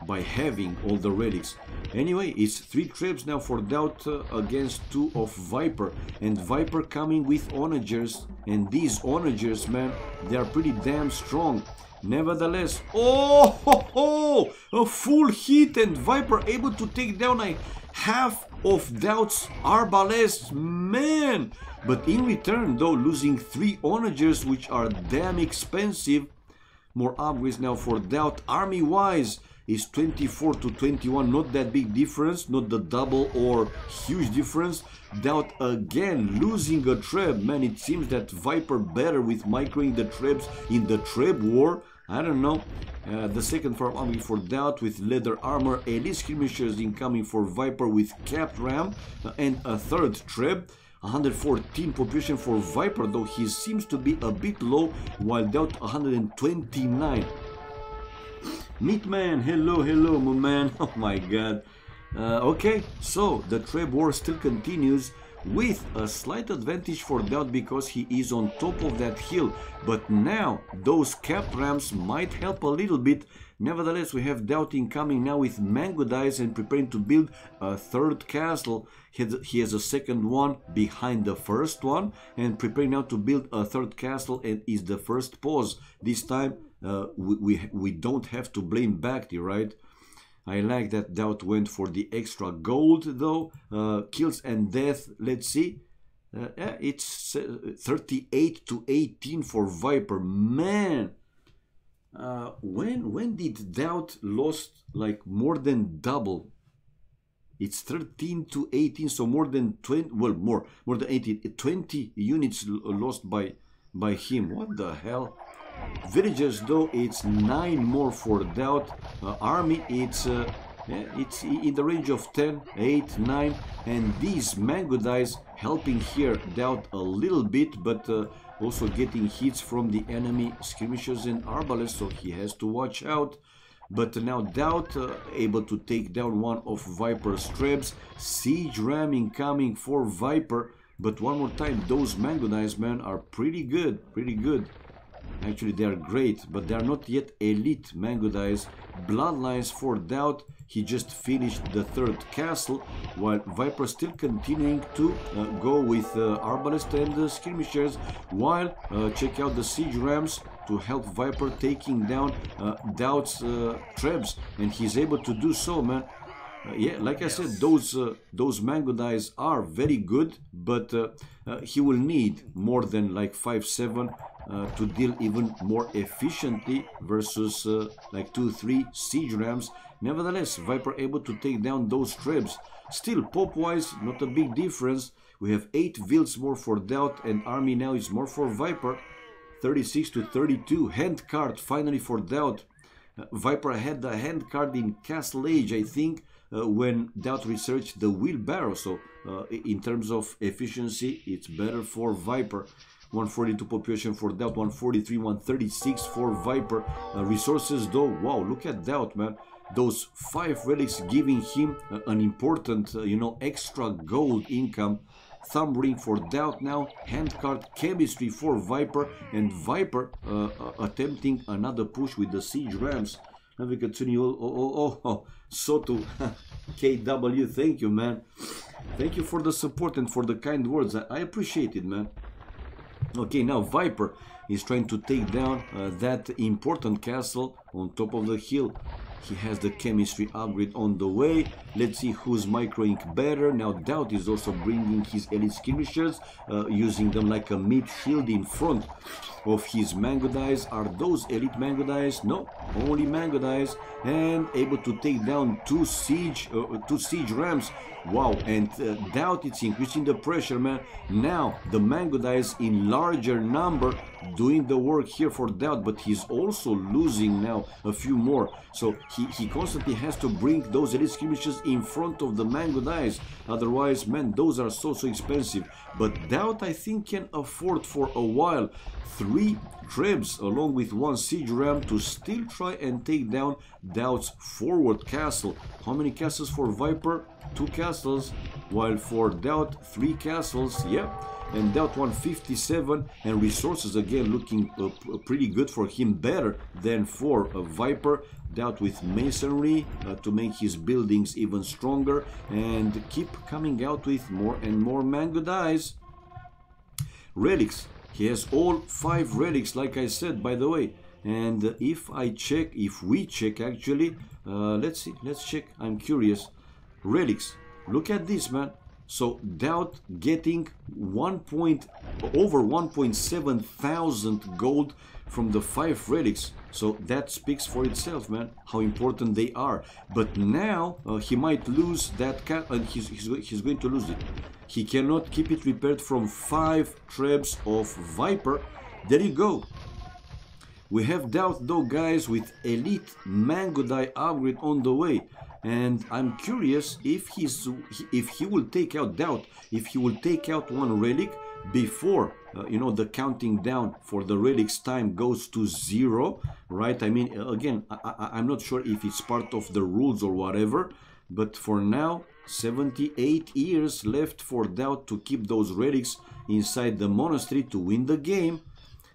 by having all the relics. Anyway, it's 3 Trebs now for DauT against 2 of Viper, and Viper coming with Onagers, and these Onagers, man, they are pretty damn strong. Nevertheless, oh, a full hit, and Viper able to take down a half of DauT's Arbalest, man. But in return, though, losing 3 Onagers, which are damn expensive. More upgrades now for DauT. Army-wise, is 24 to 21, not that big difference, not the double or huge difference. DauT again losing a Treb. Man, it seems that Viper better with microing the Trebs in the Treb war. I don't know. The second farm army for DauT with leather armor, Elite Skirmishers incoming for Viper with capped ram, and a 3rd Treb. 114 population for Viper, though he seems to be a bit low, while DauT 129. Meatman, hello, my man. Oh my god. Okay, so the Treb war still continues. with a slight advantage for DauT because he is on top of that hill. But now those cap ramps might help a little bit. Nevertheless, we have DauT incoming now with mango dice and preparing to build a third castle. He has a second one behind the first one and preparing now to build a third castle, and is the first pause. This time we don't have to blame Bacti, right? I like that DauT went for the extra gold though. Kills and death, let's see. It's 38 to 18 for Viper. Man, when did DauT lost like more than double? It's 13 to 18, so more than 20, well, more than 18, 20 units lost by him. What the hell? Villagers though, it's 9 more for DauT. Army, it's in the range of 10, 8, 9, and these mango dice helping here DauT a little bit, but also getting hits from the enemy skirmishers and arbalists, so he has to watch out. But now DauT able to take down one of Viper's trebs. Siege ram incoming for Viper. But one more time, those mango dice, man, are pretty good, Actually, they are great, but they are not yet elite mango dice. Bloodlines for DauT. He just finished the third castle, while Viper still continuing to go with arbalest and skirmishers, while check out the siege rams to help Viper taking down DauT's trebs, and he's able to do so, man. Yeah, like I said, those mango dice are very good, but he will need more than like 5-7 to deal even more efficiently versus like 2-3 siege rams. Nevertheless, Viper able to take down those trebs. Still, pop-wise, not a big difference. We have 8 vills more for DauT, and army now is more for Viper. 36 to 32. Hand card finally for DauT. Viper had the hand card in Castle Age, I think, when DauT researched the wheelbarrow. So in terms of efficiency, it's better for Viper. 142 population for DauT, 143, 136 for Viper. Resources though, wow, look at DauT, man. Those 5 relics giving him an important, extra gold income. Thumb ring for DauT now, hand card chemistry for Viper, and Viper attempting another push with the siege rams. Now we continue. Soto KW, thank you, man. Thank you for the support and for the kind words. I appreciate it, man. Okay, now Viper is trying to take down that important castle on top of the hill. He has the chemistry upgrade on the way. Let's see who's microing better. Now DauT is also bringing his elite skirmishers, using them like a mid shield in front of his mango dice. Are those elite mango dice? No, only mango dice, and able to take down two siege rams. Wow, and DauT, it's increasing the pressure, man. Now the mango dice in larger number doing the work here for DauT, but he's also losing now a few more. So he constantly has to bring those elite skirmishers in front of the mango dice. Otherwise, man, those are so expensive. But DauT, I think, can afford for a while 3 trebs along with 1 siege ram to still try and take down DauT's forward castle. How many castles for Viper? 2 castles, while for DauT 3 castles. Yeah, and DauT 157, and resources again looking pretty good for him, better than for Viper. DauT with masonry to make his buildings even stronger, and keep coming out with more and more mango dice. Relics, he has all 5 relics, like I said, by the way. And if we check actually, let's see, let's check, I'm curious. Relics, look at this, man. So DauT getting over 1.7 thousand gold from the 5 relics. So that speaks for itself, man, how important they are. But now he might lose that and he's going to lose it. He cannot keep it repaired from 5 trebs of Viper. There you go. We have DauT though, guys, with elite mango die upgrade on the way. And I'm curious if he will take out DauT, if he will take out 1 relic before the counting down for the relics time goes to 0, right? I mean, again, I'm not sure if it's part of the rules or whatever, But for now, 78 years left for DauT to keep those relics inside the monastery to win the game.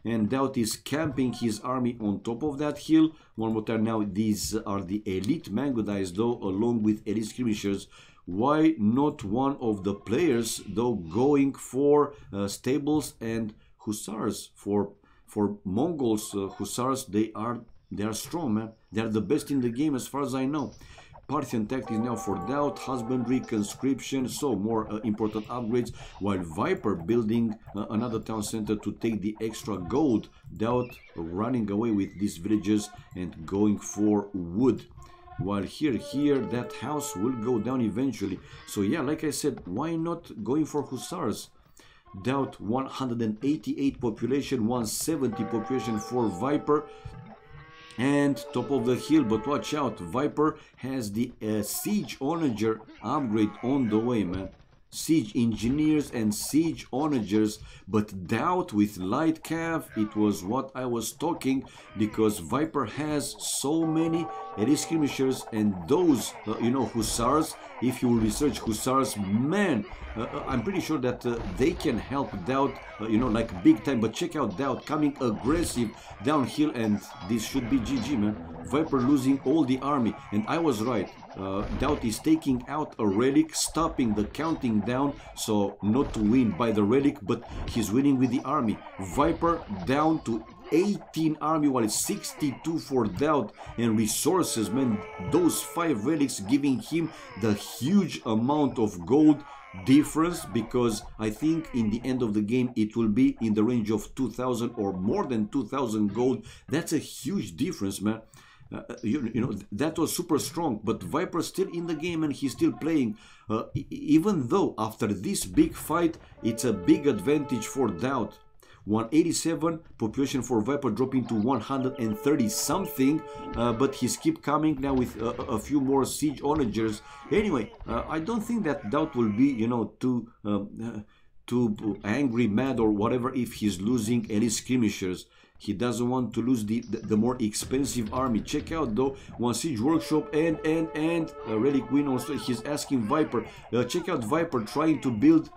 And DauT is camping his army on top of that hill. One more time now, these are the elite Mangudais though, along with elite skirmishers. Why not one of the players though going for stables and hussars? For Mongols, hussars, they are strong, man. They are the best in the game as far as I know. Parthian tactics now for DauT, husbandry, conscription, so more important upgrades, while Viper building another town center to take the extra gold. DauT running away with these villages and going for wood. While here, that house will go down eventually. So yeah, like I said, why not going for hussars? DauT 188 population, 170 population for Viper. And top of the hill, but watch out, Viper has the siege onager upgrade on the way, man. Siege engineers and siege onagers, but DauT with light cav, it was what I was talking, because Viper has so many elite skirmishers and those, you know, hussars. If you research hussars, man, I'm pretty sure that they can help DauT, you know, like big time. But check out DauT coming aggressive downhill, and this should be GG, man. Viper losing all the army, and I was right. DauT is taking out a relic, stopping the counting down, so not to win by the relic, but he's winning with the army. Viper down to 18 army, while it's 62 for DauT. And resources, man, those 5 relics giving him the huge amount of gold difference, because I think in the end of the game it will be in the range of 2,000 or more than 2,000 gold. That's a huge difference, man. You know, that was super strong, but Viper still in the game and he's still playing, even though after this big fight it's a big advantage for DauT. 187 population for Viper dropping to 130 something, but he's keep coming now with a few more siege onagers. Anyway, I don't think that DauT will be, you know, too angry, mad or whatever if he's losing elite skirmishers. He doesn't want to lose the more expensive army. Check out though, one siege workshop and relic win also. He's asking Viper. Check out Viper trying to build,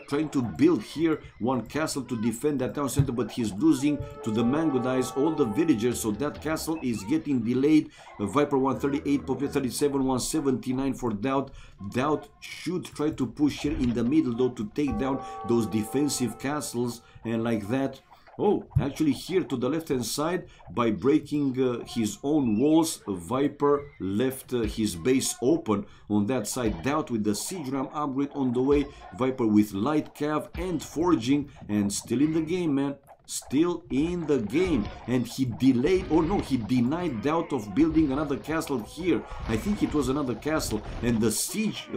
trying to build here one castle to defend that town center, but he's losing to the Mangudais all the villagers, so that castle is getting delayed. Viper 138, Popia 37, 179 for DauT. DauT should try to push here in the middle though to take down those defensive castles, and like that. Oh, actually here to the left hand side, by breaking his own walls, Viper left his base open on that side. DauT with the siege ram upgrade on the way, Viper with light cav and forging, and still in the game, man. Still in the game, and he delayed, or no, he denied DauT of building another castle here. I think it was another castle, and the siege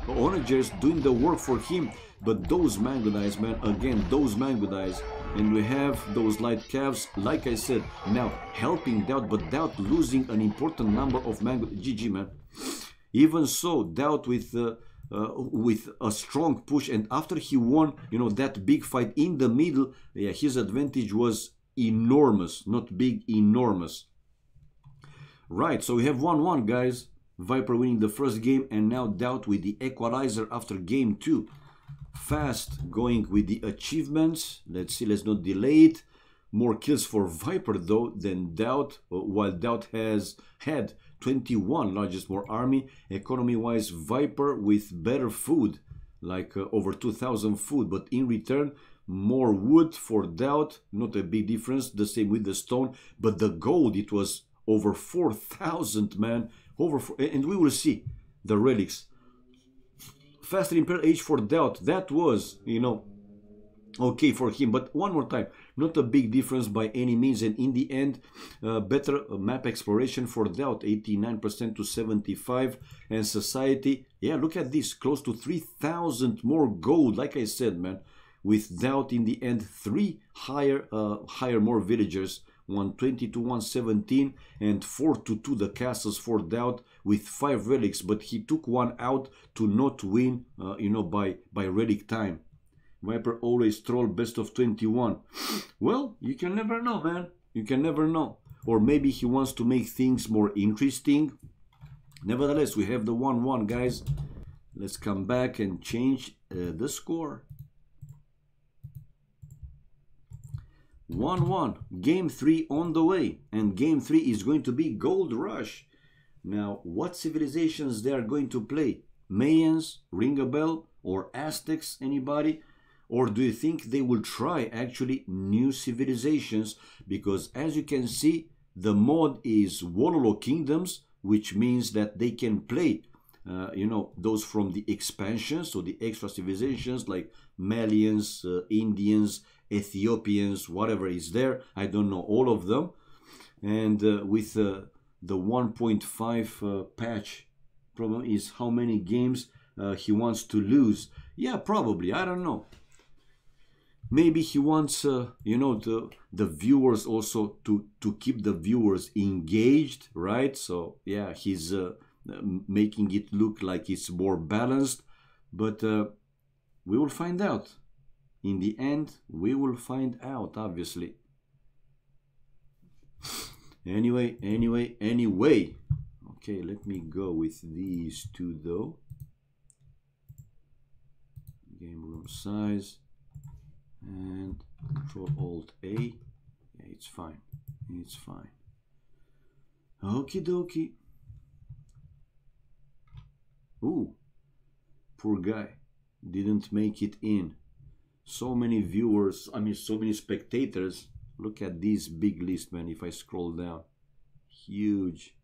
onagers doing the work for him. But those Mangudais, man, again, those Mangudais, and we have those light cavs, like I said, now helping DauT, but DauT losing an important number of Mangudais. GG, man. Even so, DauT with a strong push, and after he won, you know, that big fight in the middle, yeah, his advantage was enormous, not big, enormous. Right, so we have 1-1, guys. Viper winning the first game, and now DauT with the equalizer after game 2. Fast going with the achievements. Let's see, let's not delay it. More kills for Viper though than DauT, while DauT has had 21, largest more army. Economy wise, Viper with better food, like over 2,000 food, but in return more wood for DauT. Not a big difference, the same with the stone, but the gold, it was over 4,000, man. And we will see the relics. Faster Imperial Age for DauT, that was, you know, okay for him, but one more time, not a big difference by any means. And in the end, better map exploration for DauT, 89% to 75%. And society, yeah, look at this, close to 3,000 more gold, like I said, man. With DauT in the end, 3 higher more villagers, 120 to 117, and 4 to 2 the castles for DauT with 5 relics, but he took one out to not win, you know, by relic time. Viper always troll best of 21. Well, you can never know, man. You can never know. Or maybe he wants to make things more interesting. Nevertheless, we have the 1-1, guys. Let's come back and change the score. 1-1. Game 3 on the way. And game 3 is going to be Gold Rush. Now, what civilizations they are going to play? Mayans, ring a bell, or Aztecs, anybody? Or do you think they will try actually new civilizations? Because as you can see, the mod is Wololo Kingdoms, which means that they can play, you know, those from the expansion, so the extra civilizations like Malians, Indians, Ethiopians, whatever is there. I don't know all of them. And with the 1.5 patch, problem is how many games he wants to lose. Yeah, probably, I don't know. Maybe he wants, you know, the viewers also to keep the viewers engaged, right? So yeah, he's making it look like it's more balanced, but we will find out. In the end, we will find out, obviously. Anyway. Okay, let me go with these two though. Game room size. And Control-Alt-A. Yeah, it's fine. It's fine. Okie dokie. Ooh, poor guy. Didn't make it in. So many viewers, I mean, so many spectators. Look at this big list, man. If I scroll down. Huge.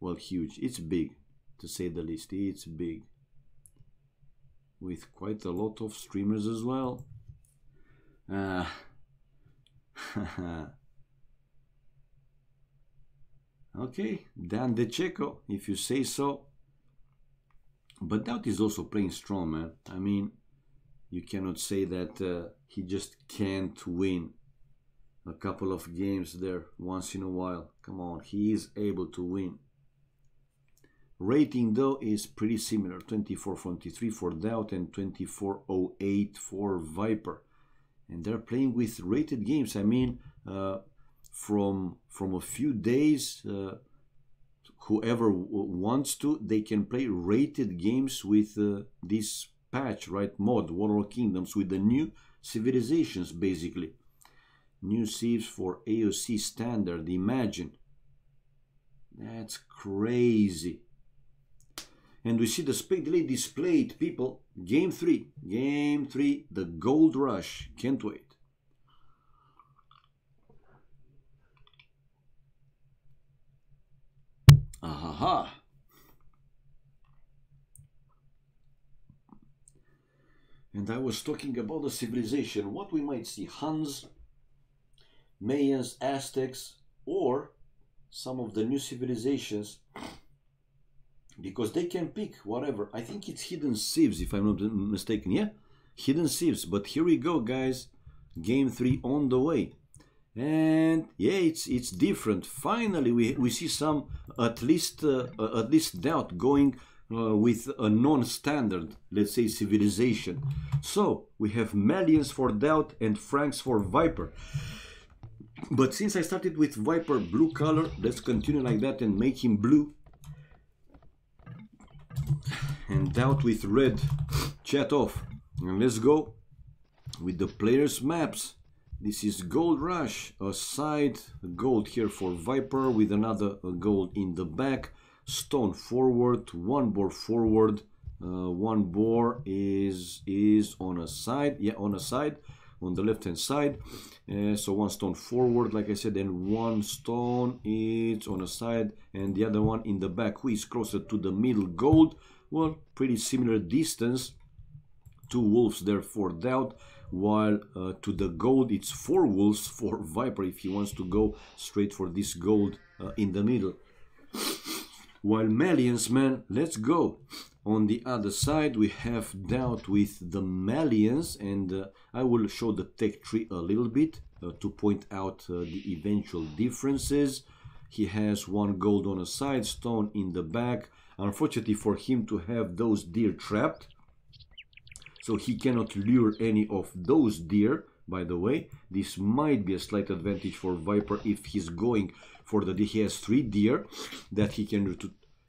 Well, huge. It's big, to say the least. It's big. With quite a lot of streamers as well. Okay, Dan DeCeco, if you say so. But DauT is also playing strong, man. I mean, you cannot say that he just can't win a couple of games there once in a while. Come on, he is able to win. Rating though is pretty similar, 2443 for DauT and 2408 for Viper. And they're playing with rated games. I mean, from a few days, whoever wants to, they can play rated games with this patch, right? Mod, Warlord Kingdoms, with the new civilizations, basically. New civs for AOC standard, imagine. That's crazy. And we see the speed delay displayed, people. Game 3, the Gold Rush. Can't wait. Ahaha. And I was talking about the civilization. What we might see, Huns, Mayans, Aztecs, or some of the new civilizations. Because they can pick whatever. I think it's hidden civs, if I'm not mistaken. Yeah, hidden civs. But here we go, guys. Game 3 on the way. And yeah, it's different. Finally, we see some at least DauT going with a non-standard, let's say, civilization. So we have Malians for DauT and Franks for Viper. But since I started with Viper blue color, let's continue like that and make him blue. And DauT with red. Chat off. And let's go with the players' maps. This is Gold Rush. A side gold here for Viper with another gold in the back. Stone forward. One boar forward. One boar is on a side. Yeah, on a side. On the left hand side. So one stone forward, like I said, and one stone is on a side and the other one in the back. Who is closer to the middle gold? Well, pretty similar distance. Two wolves there for DauT, while to the gold it's 4 wolves for Viper if he wants to go straight for this gold in the middle. While Malians, man, let's go. On the other side we have DauT with the Malians, and I will show the tech tree a little bit to point out the eventual differences. He has one gold on a side, stone in the back. Unfortunately for him to have those deer trapped, so he cannot lure any of those deer. By the way, this might be a slight advantage for Viper if he's going for the deer. He has 3 deer that he can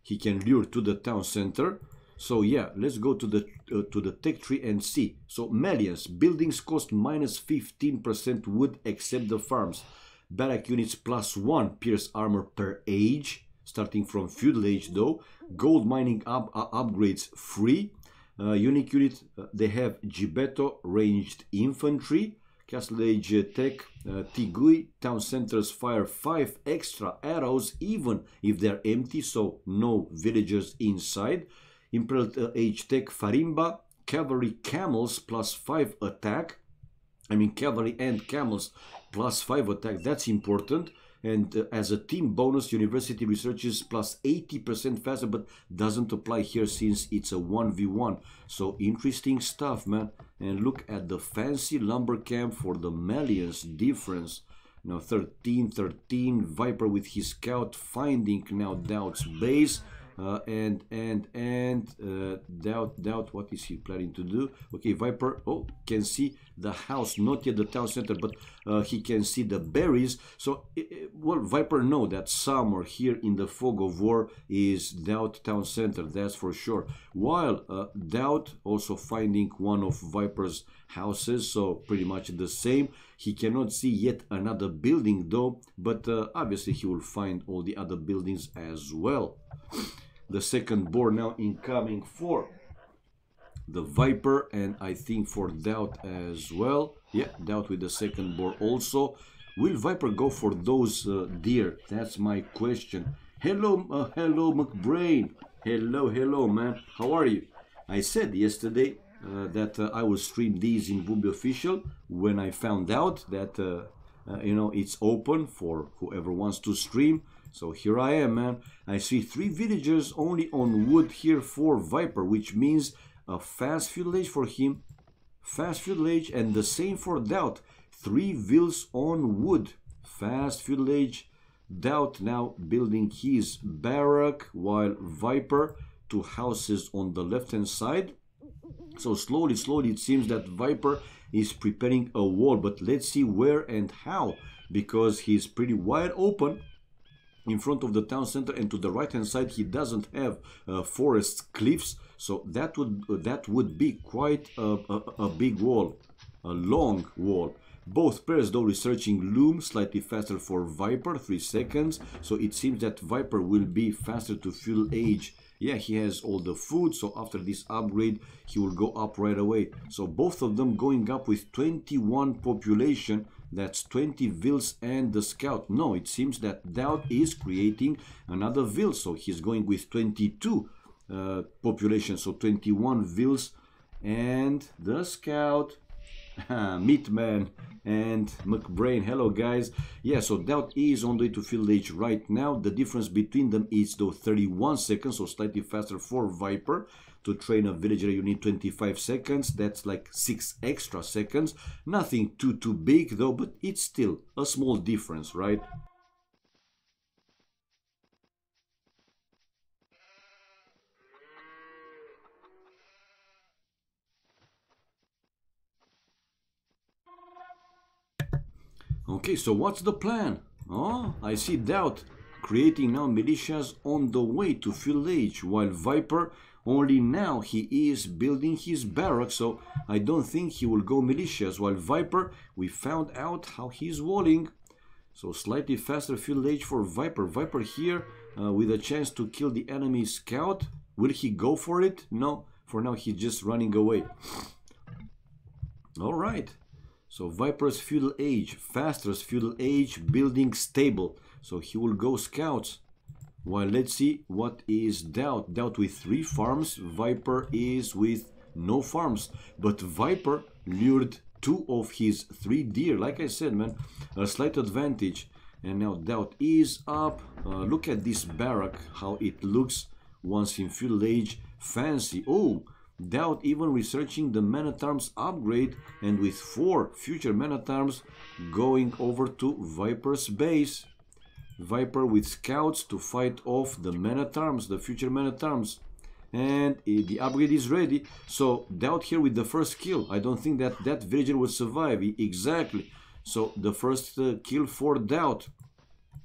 he can lure to the town center. So yeah, let's go to the tech tree and see. So Melians, buildings cost minus 15% wood except the farms. Barrack units +1 pierce armor per age, starting from feudal age though. Gold mining upgrades free. Unique unit, they have Gibeto ranged infantry. Castle age tech, Tigui, town centers fire 5 extra arrows even if they're empty, so no villagers inside. Imperial age tech, Farimba, cavalry camels +5 attack. I mean cavalry and camels +5 attack, that's important. And as a team bonus, university researches +80% faster, but doesn't apply here since it's a 1v1. So interesting stuff, man. And look at the fancy lumber camp for the Melians difference. Now 13, Viper with his scout finding now DauT's base. DauT, what is he planning to do? Okay, Viper, oh, can see the house, not yet the town center, but he can see the berries. So, well, Viper know that somewhere here in the fog of war is DauT town center, that's for sure. While DauT also finding one of Viper's houses, so pretty much the same. He cannot see yet another building though, but obviously he will find all the other buildings as well. The second boar now incoming for the Viper, and I think for DauT as well. Yeah, DauT with the second boar also. Will Viper go for those deer? That's my question. Hello, hello McBrain. Hello, man. How are you? I said yesterday that I will stream these in Booby Official when I found out that you know, it's open for whoever wants to stream. So here I am, man. I see 3 villagers only on wood here for Viper, which means a fast feudal age for him. Fast feudal age, and the same for DauT. 3 vills on wood. Fast feudal age. DauT now building his barrack, while Viper 2 houses on the left hand side. So slowly it seems that Viper is preparing a wall, but let's see where and how, because he's pretty wide open in front of the town center, and to the right hand side he doesn't have forest cliffs, so that would be quite a big wall, a long wall. Both pairs though researching loom, slightly faster for Viper, 3 seconds, so it seems that Viper will be faster to feudal age. Yeah, he has all the food, so after this upgrade he will go up right away. So both of them going up with 21 population. That's 20 vills and the scout. No, it seems that DauT is creating another vill, so he's going with 22 population, so 21 vills and the scout. Meatman and McBrain, hello guys. Yeah, so DauT is on the way to feudal age right now. The difference between them is though 31 seconds, so slightly faster for Viper. To train a villager you need 25 seconds, that's like 6 extra seconds. Nothing too big though, but it's still a small difference, right? Okay, so what's the plan? Oh, I see DauT creating now militias on the way to feudal age, while Viper only now he is building his barracks, so I don't think he will go militias. While Viper, we found out how he's walling, so slightly faster feudal age for Viper. Viper here with a chance to kill the enemy scout. Will he go for it? No, for now he's just running away. All right. So Viper's feudal age, Faster's feudal age, building stable. So he will go scouts. While let's see what is DauT. DauT with 3 farms, Viper is with no farms. But Viper lured 2 of his 3 deer. Like I said, man, a slight advantage. And now DauT is up. Look at this barrack, how it looks once in feudal age. Fancy. Oh, DauT even researching the man-at-arms upgrade, and with 4 future man-at-arms going over to Viper's base. Viper with scouts to fight off the man-at-arms, the future man-at-arms. And the upgrade is ready. So DauT here with the first kill. I don't think that that villager will survive. Exactly. So the first kill for DauT.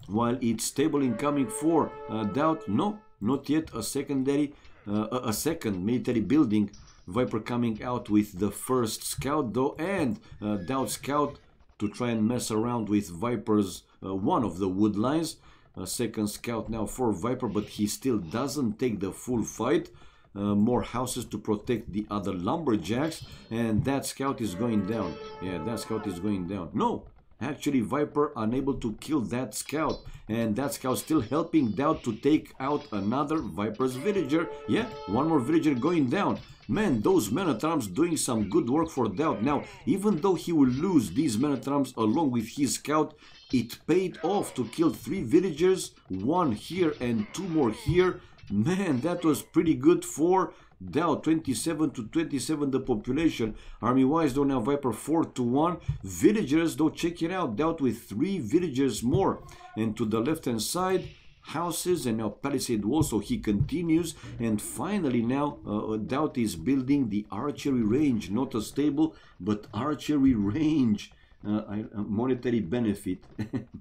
While it's stable incoming for DauT. No, not yet. A secondary, a second military building. Viper coming out with the first scout though, and DauT scout to try and mess around with Viper's one of the wood lines. A second scout now for Viper, but he still doesn't take the full fight. More houses to protect the other lumberjacks, and that scout is going down. Yeah, that scout is going down. No, actually Viper unable to kill that scout, and that scout still helping DauT to take out another Viper's villager. Yeah, one more villager going down. Man, those men-at-arms doing some good work for DauT. Now, even though he will lose these men-at-arms along with his scout, it paid off to kill 3 villagers, 1 here and 2 more here. Man, that was pretty good for DauT. 27 to 27 the population. Army-wise though, now Viper 4 to 1. Villagers though, check it out. DauT with 3 villagers more. And to the left-hand side, houses and now palisade wall, so he continues. And finally now DauT is building the archery range, not a stable but archery range. Monetary benefit.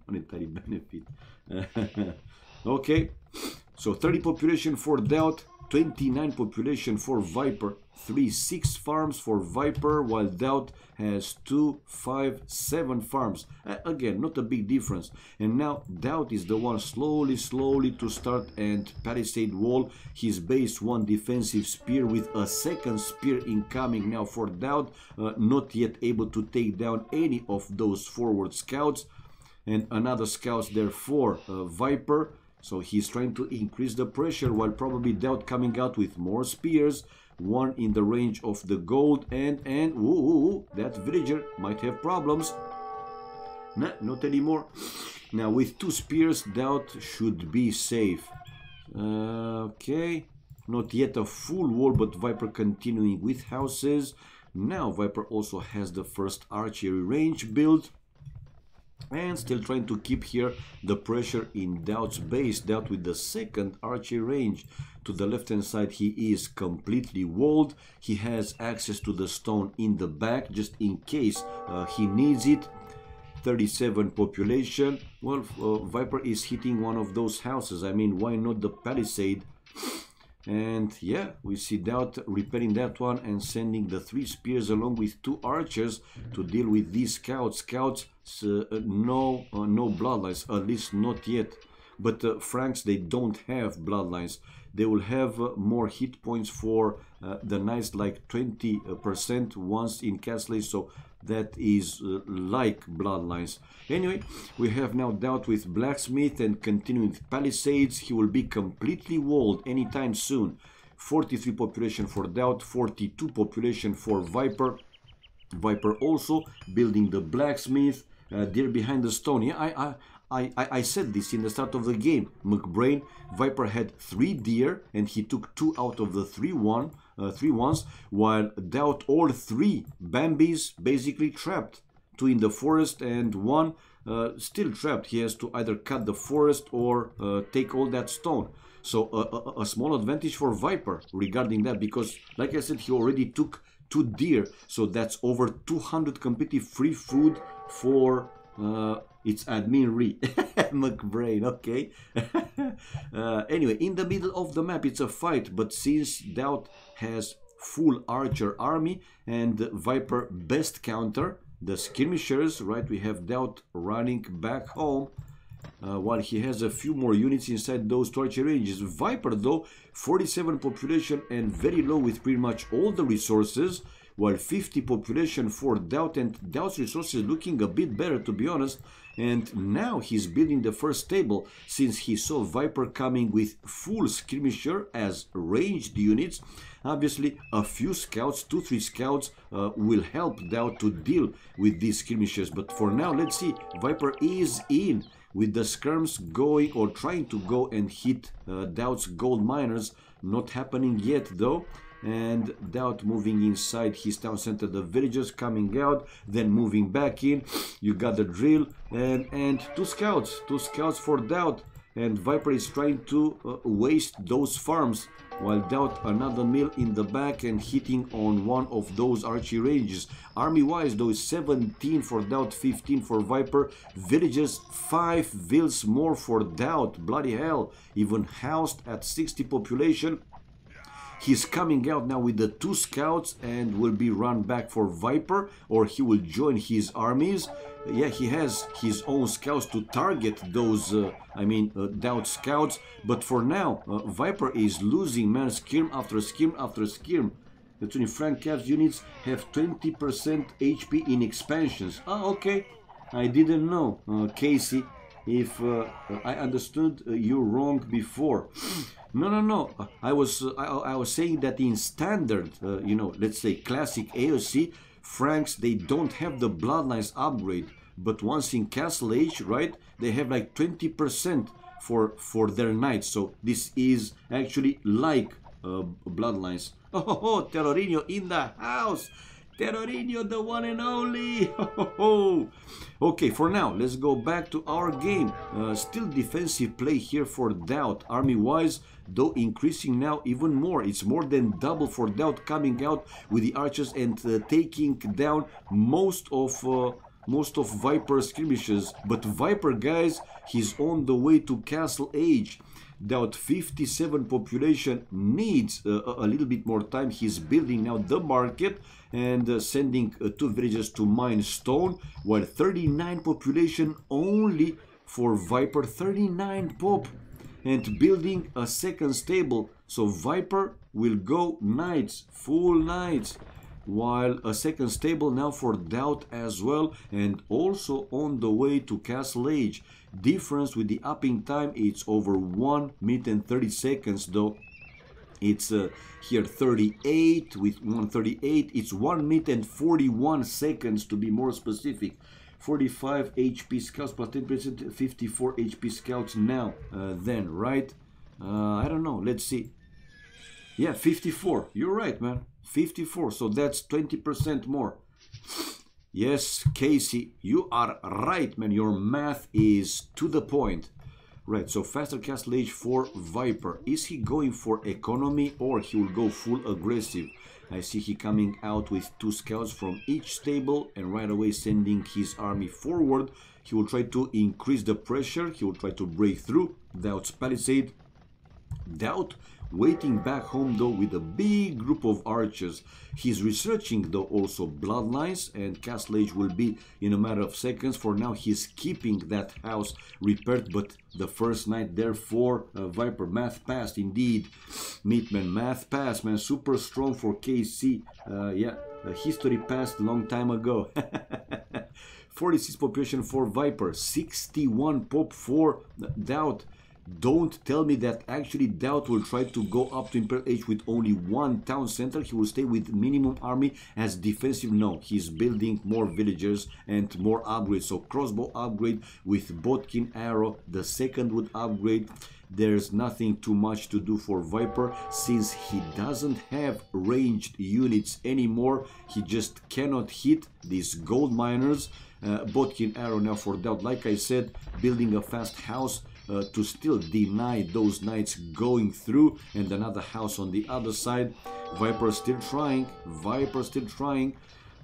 Monetary benefit. Okay, so 30 population for DauT, 29 population for Viper, 6 farms for Viper, while DauT has 2, 5, 7 farms. Again, not a big difference. And now DauT is the one slowly to start and palisade wall his base 1 defensive spear with a second spear incoming now for DauT. Not yet able to take down any of those forward scouts. And another scouts there for Viper. So he's trying to increase the pressure while probably DauT coming out with more spears. 1 in the range of the gold, and ooh, that villager might have problems. Nah, not anymore. Now with 2 spears, DauT should be safe. Okay, not yet a full wall, but Viper continuing with houses. Now Viper also has the first archery range built. And still trying to keep here the pressure in DauT's base. DauT with the second archery range. To the left hand side he is completely walled. He has access to the stone in the back just in case he needs it. 37 population. Well, Viper is hitting one of those houses. I mean, why not the palisade? And yeah, we see DauT repairing that one and sending the 3 spears along with 2 archers to deal with these scouts. Scouts, no bloodlines, at least not yet. But Franks, they don't have bloodlines. They will have more hit points for the knights, like 20% once in castle, so that is like bloodlines. Anyway, we have now DauT with blacksmith and continuing with palisades. He will be completely walled anytime soon. 43 population for DauT, 42 population for Viper. Viper also building the blacksmith. Deer behind the stone. Yeah, I said this in the start of the game. McBrain, Viper had 3 deer and he took 2 out of the 3 ones, while DauT all 3 Bambis basically trapped. 2 in the forest and 1 still trapped. He has to either cut the forest or take all that stone. So a small advantage for Viper regarding that, because like I said, he already took 2 deer, so that's over 200 completely free food for it's admin re McBrain. Okay. Anyway, in the middle of the map it's a fight, but since DauT has full archer army and Viper best counter the skirmishers, right, we have DauT running back home while he has a few more units inside those torture ranges. Viper though, 47 population and very low with pretty much all the resources, while 50 population for DauT, and DauT's resources looking a bit better, to be honest. And now he's building the first stable since he saw Viper coming with full skirmisher as ranged units. Obviously a few scouts, 2-3 scouts will help DauT to deal with these skirmishers, but for now let's see. Viper is in with the skirms going or trying to go and hit DauT's gold miners. Not happening yet though. And DauT moving inside his town center, the villagers coming out, then moving back in. You got the drill and 2 scouts for DauT. and Viper is trying to waste those farms, while DauT another mill in the back and hitting on one of those archery ranges. Army wise though, 17 for DauT, 15 for Viper. Villages 5 vills more for DauT, bloody hell, even housed at 60 population. He's coming out now with the 2 scouts and will be run back for Viper, or he will join his armies. Yeah, he has his own scouts to target those, DauT scouts. But for now, Viper is losing, man, skirm after skirm after skirm. The 20 Frank Cavs units have 20% HP in expansions. Ah, okay. I didn't know, Casey. If I understood you wrong before. No. I was saying that in standard, let's say classic AOC, Franks, they don't have the bloodlines upgrade. But once in Castle Age, right, they have like 20% for their knights. So this is actually like bloodlines. Oh, Terrorinho in the house. Terrorinho, the one and only. Okay, for now, let's go back to our game. Still defensive play here for DauT. Army-wise, though increasing now even more. It's more than double for DauT, coming out with the archers and taking down most of Viper skirmishes. But Viper, guys, he's on the way to Castle Age. DauT 57 population needs a little bit more time. He's building now the market and sending 2 villages to mine stone, while 39 population only for Viper, 39 pop, and building a second stable. So Viper will go knights, full knights, while a second stable now for DauT as well, and also on the way to Castle Age. Difference with the upping time, it's over 1 minute and 30 seconds though. It's here 38 with 138. It's 1 minute and 41 seconds to be more specific. 45 HP scouts plus 10%, 54 HP scouts now. Then, right? I don't know. Let's see. Yeah, 54. You're right, man. 54. So that's 20% more. Yes, Casey, you are right, man. Your math is to the point. Right, so faster Castle Age for Viper. Is he going for economy or he will go full aggressive? I see he coming out with 2 scouts from each stable and right away sending his army forward. He will try to increase the pressure. He will try to break through DauT's palisade. DauT waiting back home though with a big group of archers. He's researching though also bloodlines, and Castle Age will be in a matter of seconds. For now he's keeping that house repaired, but the first night therefore Viper. Math passed indeed. Meatman, math passed, man. Super strong for KC. Yeah, history passed a long time ago. 46 population for Viper, 61 pop for DauT. Don't tell me that actually DauT will try to go up to Imperial Age with only 1 town center. He will stay with minimum army as defensive. No, he's building more villagers and more upgrades. So crossbow upgrade with Bodkin arrow. The second would upgrade. There's nothing too much to do for Viper since he doesn't have ranged units anymore. He just cannot hit these gold miners. Bodkin arrow now for DauT. Like I said, building a fast house to still deny those knights going through, and another house on the other side. Viper still trying. Viper still trying.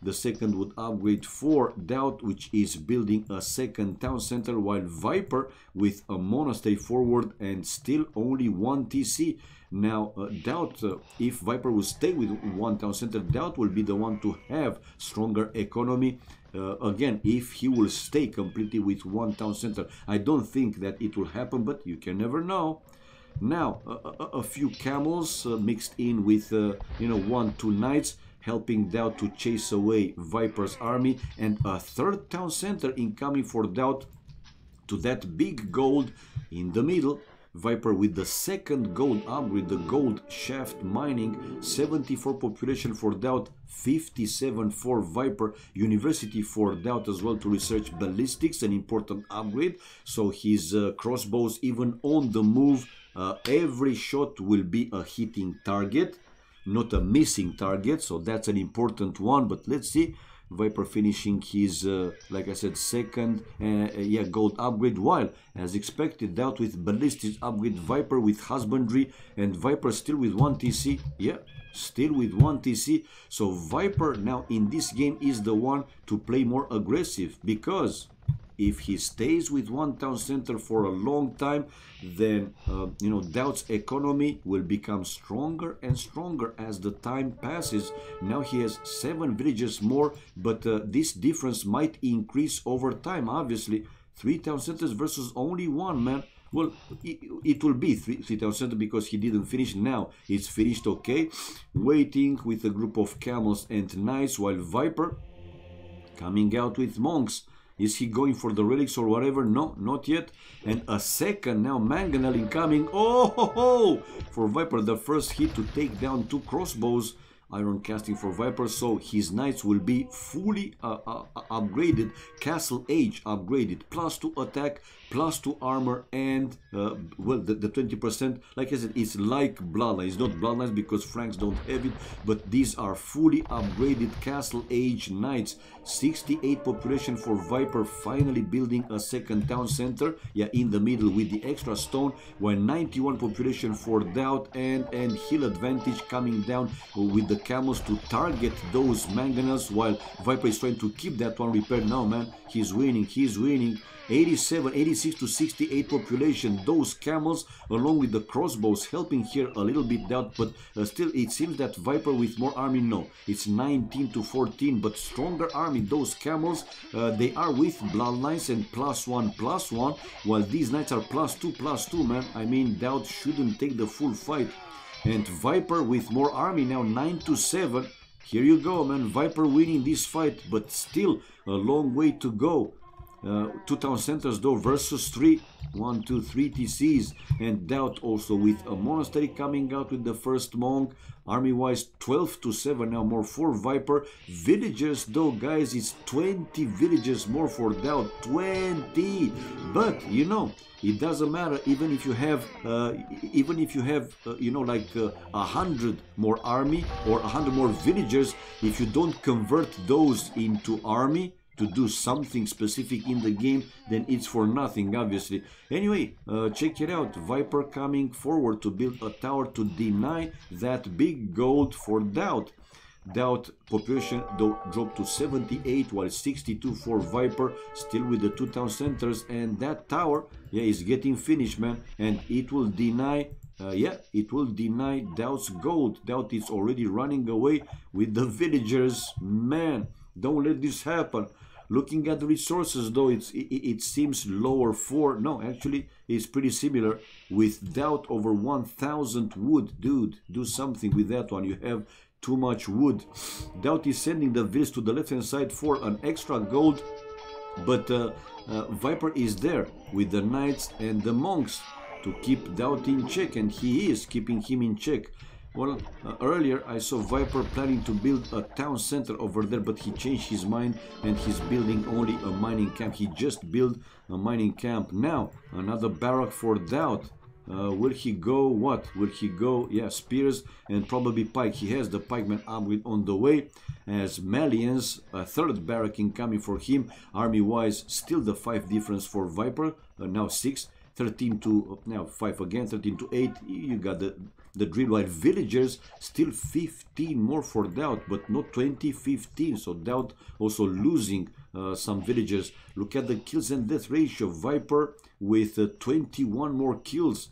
The second would upgrade for DauT, which is building a second town center, while Viper with a monastery forward and still only 1 TC. Now DauT, if Viper will stay with 1 town center, DauT will be the one to have stronger economy. Again, if he will stay completely with 1 town center. I don't think that it will happen, but you can never know. Now a few camels mixed in with 1-2 knights, helping DauT to chase away Viper's army, and a 3rd town center incoming for DauT to that big gold in the middle. Viper with the 2nd gold upgrade, the gold shaft mining. 74 population for DauT, 57 for Viper. University for DauT as well to research ballistics, an important upgrade. So his crossbows, even on the move, every shot will be a hitting target, not a missing target. So that's an important one. But let's see. Viper finishing his, like I said, second yeah, gold upgrade, while, as expected, DauT with ballistics upgrade, Viper with husbandry, and Viper still with 1 TC. Yeah, still with 1 TC. So Viper now in this game is the one to play more aggressive, because if he stays with one town center for a long time, then you know, DauT's economy will become stronger and stronger as the time passes. Now he has 7 villages more, but this difference might increase over time. Obviously, 3 town centers versus only 1, man. Well, it will be 3 town center because he didn't finish. Now it's finished, okay. Waiting with a group of camels and knights, while Viper coming out with monks. Is he going for the relics or whatever? No, not yet. And a second now mangonel incoming. Oh ho ho! For Viper, the first hit to take down 2 crossbows. Iron casting for Viper, so his knights will be fully upgraded, castle age upgraded, +2 attack, +2 armor, and well, the 20%, like I said, it's like bloodlines. It's not bloodlines because Franks don't have it, but these are fully upgraded castle age knights. 68 population for Viper, finally building a second town center, yeah, in the middle with the extra stone, while 91 population for DauT, and hill advantage coming down with the camels to target those mangonels, while Viper is trying to keep that one repaired. Now, man, he's winning. 87, 86 to 68 population. Those camels along with the crossbows helping here a little bit DauT, but still it seems that Viper with more army, no, it's 19 to 14, but stronger army. Those camels, they are with bloodlines and +1/+1, while these knights are +2/+2, man. I mean, DauT shouldn't take the full fight. And Viper with more army now, 9 to 7. Here you go, man. Viper winning this fight, but still a long way to go. 2 town centers though versus 3. 1, 2, 3 TCs, and DauT also with a monastery coming out with the first monk. Army wise 12 to 7 now more for Viper. Villagers though, guys, it's 20 villages more for DauT, 20. But you know, it doesn't matter even if you have you know, like 100 more army or 100 more villagers. If you don't convert those into army to do something specific in the game, then it's for nothing, obviously. Anyway, check it out. Viper coming forward to build a tower to deny that big gold for DauT. DauT population though dropped to 78, while 62 for Viper, still with the 2 town centers, and that tower, yeah, is getting finished, man, and it will deny yeah, it will deny DauT's gold. DauT is already running away with the villagers, man. Don't let this happen. Looking at the resources though, it seems lower for, no, actually it's pretty similar with DauT over 1000 wood. Dude, do something with that one. You have too much wood. DauT is sending the village to the left hand side for an extra gold, but Viper is there with the knights and the monks to keep DauT in check, and he is keeping him in check. Well, earlier I saw Viper planning to build a town center over there, but he changed his mind and he's building only a mining camp. He just built a mining camp. Now, another barrack for DauT. Will he go, what? Will he go, yeah, spears and probably pike. He has the pikeman upgrade on the way. As Malians, a third barrack incoming for him. Army-wise, still the 5 difference for Viper, now 6. 13 to, now 5 again, 13 to 8. You got the drill, while villagers still 15 more for DauT, but not 20, 15. So DauT also losing some villagers. Look at the kills and death ratio. Viper with 21 more kills.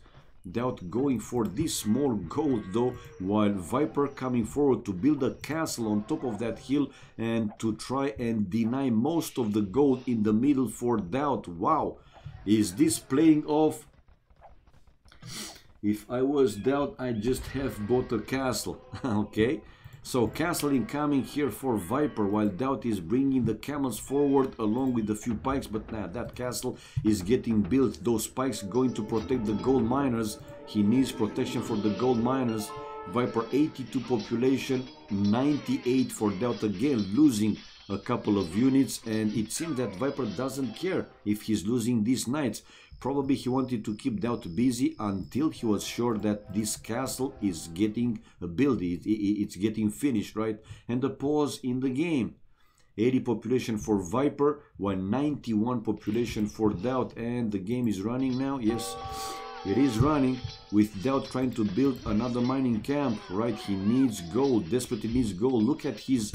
DauT going for this small gold though, while Viper coming forward to build a castle on top of that hill and to try and deny most of the gold in the middle for DauT. Wow, is this playing off? If I was DauT, I just have bought a castle. Okay, so castle incoming here for Viper, while DauT is bringing the camels forward along with a few pikes, but nah, that castle is getting built. Those pikes going to protect the gold miners. He needs protection for the gold miners. Viper 82 population, 98 for DauT, again losing a couple of units, and it seems that Viper doesn't care if he's losing these knights. Probably he wanted to keep DauT busy until he was sure that this castle is getting built, it's getting finished, right? And the pause in the game. 80 population for Viper, 191 population for DauT, and the game is running now. Yes, it is running, with DauT trying to build another mining camp, right? He needs gold, desperately needs gold. Look at his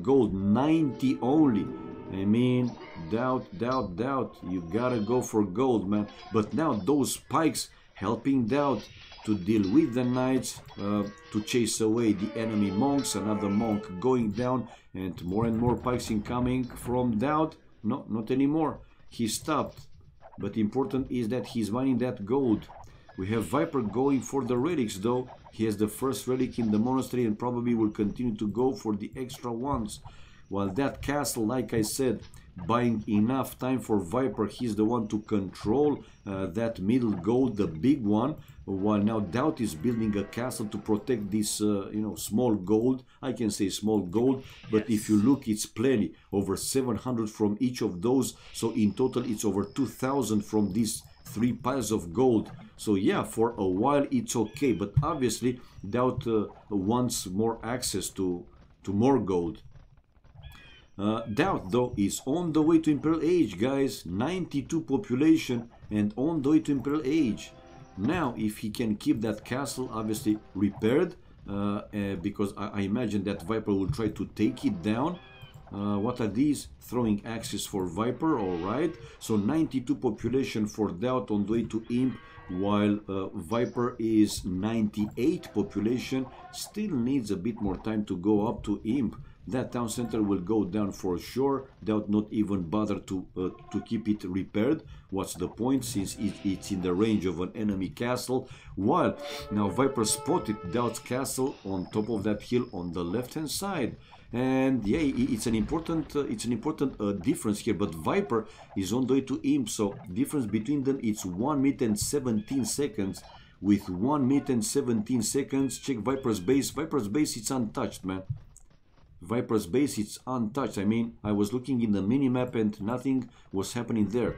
gold, 90 only. I mean, DauT, you gotta go for gold, man. But now those spikes helping DauT to deal with the knights, to chase away the enemy monks. Another monk going down, and more pikes incoming from DauT. No, not anymore. He stopped. But important is that he's mining that gold. We have Viper going for the relics though. He has the first relic in the monastery and probably will continue to go for the extra ones. While that castle, like I said, buying enough time for Viper. He's the one to control that middle gold, the big one. While now DauT is building a castle to protect this, small gold. I can say small gold, but if you look, it's plenty. Over 700 from each of those. So in total, it's over 2,000 from these 3 piles of gold. So yeah, for a while it's okay. But obviously, DauT wants more access to more gold. DauT though is on the way to Imperial Age, guys. 92 population and on the way to Imperial Age. Now, if he can keep that castle obviously repaired, because I imagine that Viper will try to take it down. What are these? Throwing axes for Viper, alright. So 92 population for DauT on the way to Imp, while Viper is 98 population. Still needs a bit more time to go up to Imp. That town center will go down for sure. DauT not even bother to keep it repaired. What's the point, since it's in the range of an enemy castle? While now Viper spotted DauT's castle on top of that hill on the left hand side. And yeah, it's an important difference here. But Viper is on the way to Imp, so difference between them, it's 1 minute and 17 seconds. With 1 minute and 17 seconds, check Viper's base. Viper's base, it's untouched, man. Viper's base, it's untouched. I mean, I was looking in the minimap and nothing was happening there.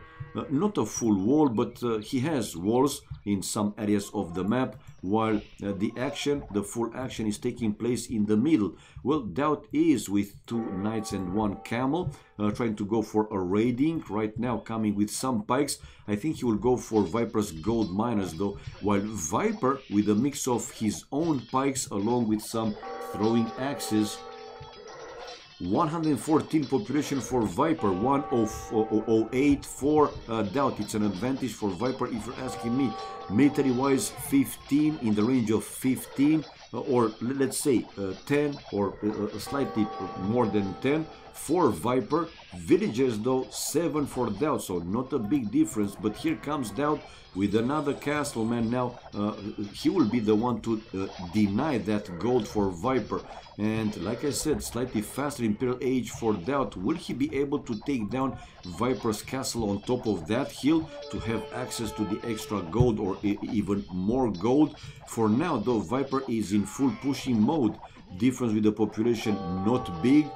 Not a full wall, but he has walls in some areas of the map, while the full action is taking place in the middle. Well, DauT is with 2 knights and 1 camel, trying to go for a raiding right now, coming with some pikes. I think he will go for Viper's gold miners though, while Viper with a mix of his own pikes along with some throwing axes. 114 population for Viper, 108 for DauT. It's an advantage for Viper if you're asking me. Military wise, 15, in the range of 15, or let's say 10, or slightly more than 10 for Viper. Villagers though, 7 for DauT, so not a big difference. But here comes DauT with another castle, man. Now he will be the one to deny that gold for Viper. And like I said, slightly faster Imperial Age for DauT. Will he be able to take down Viper's castle on top of that hill to have access to the extra gold or even more gold? For now though, Viper is in full pushing mode. Difference with the population not big.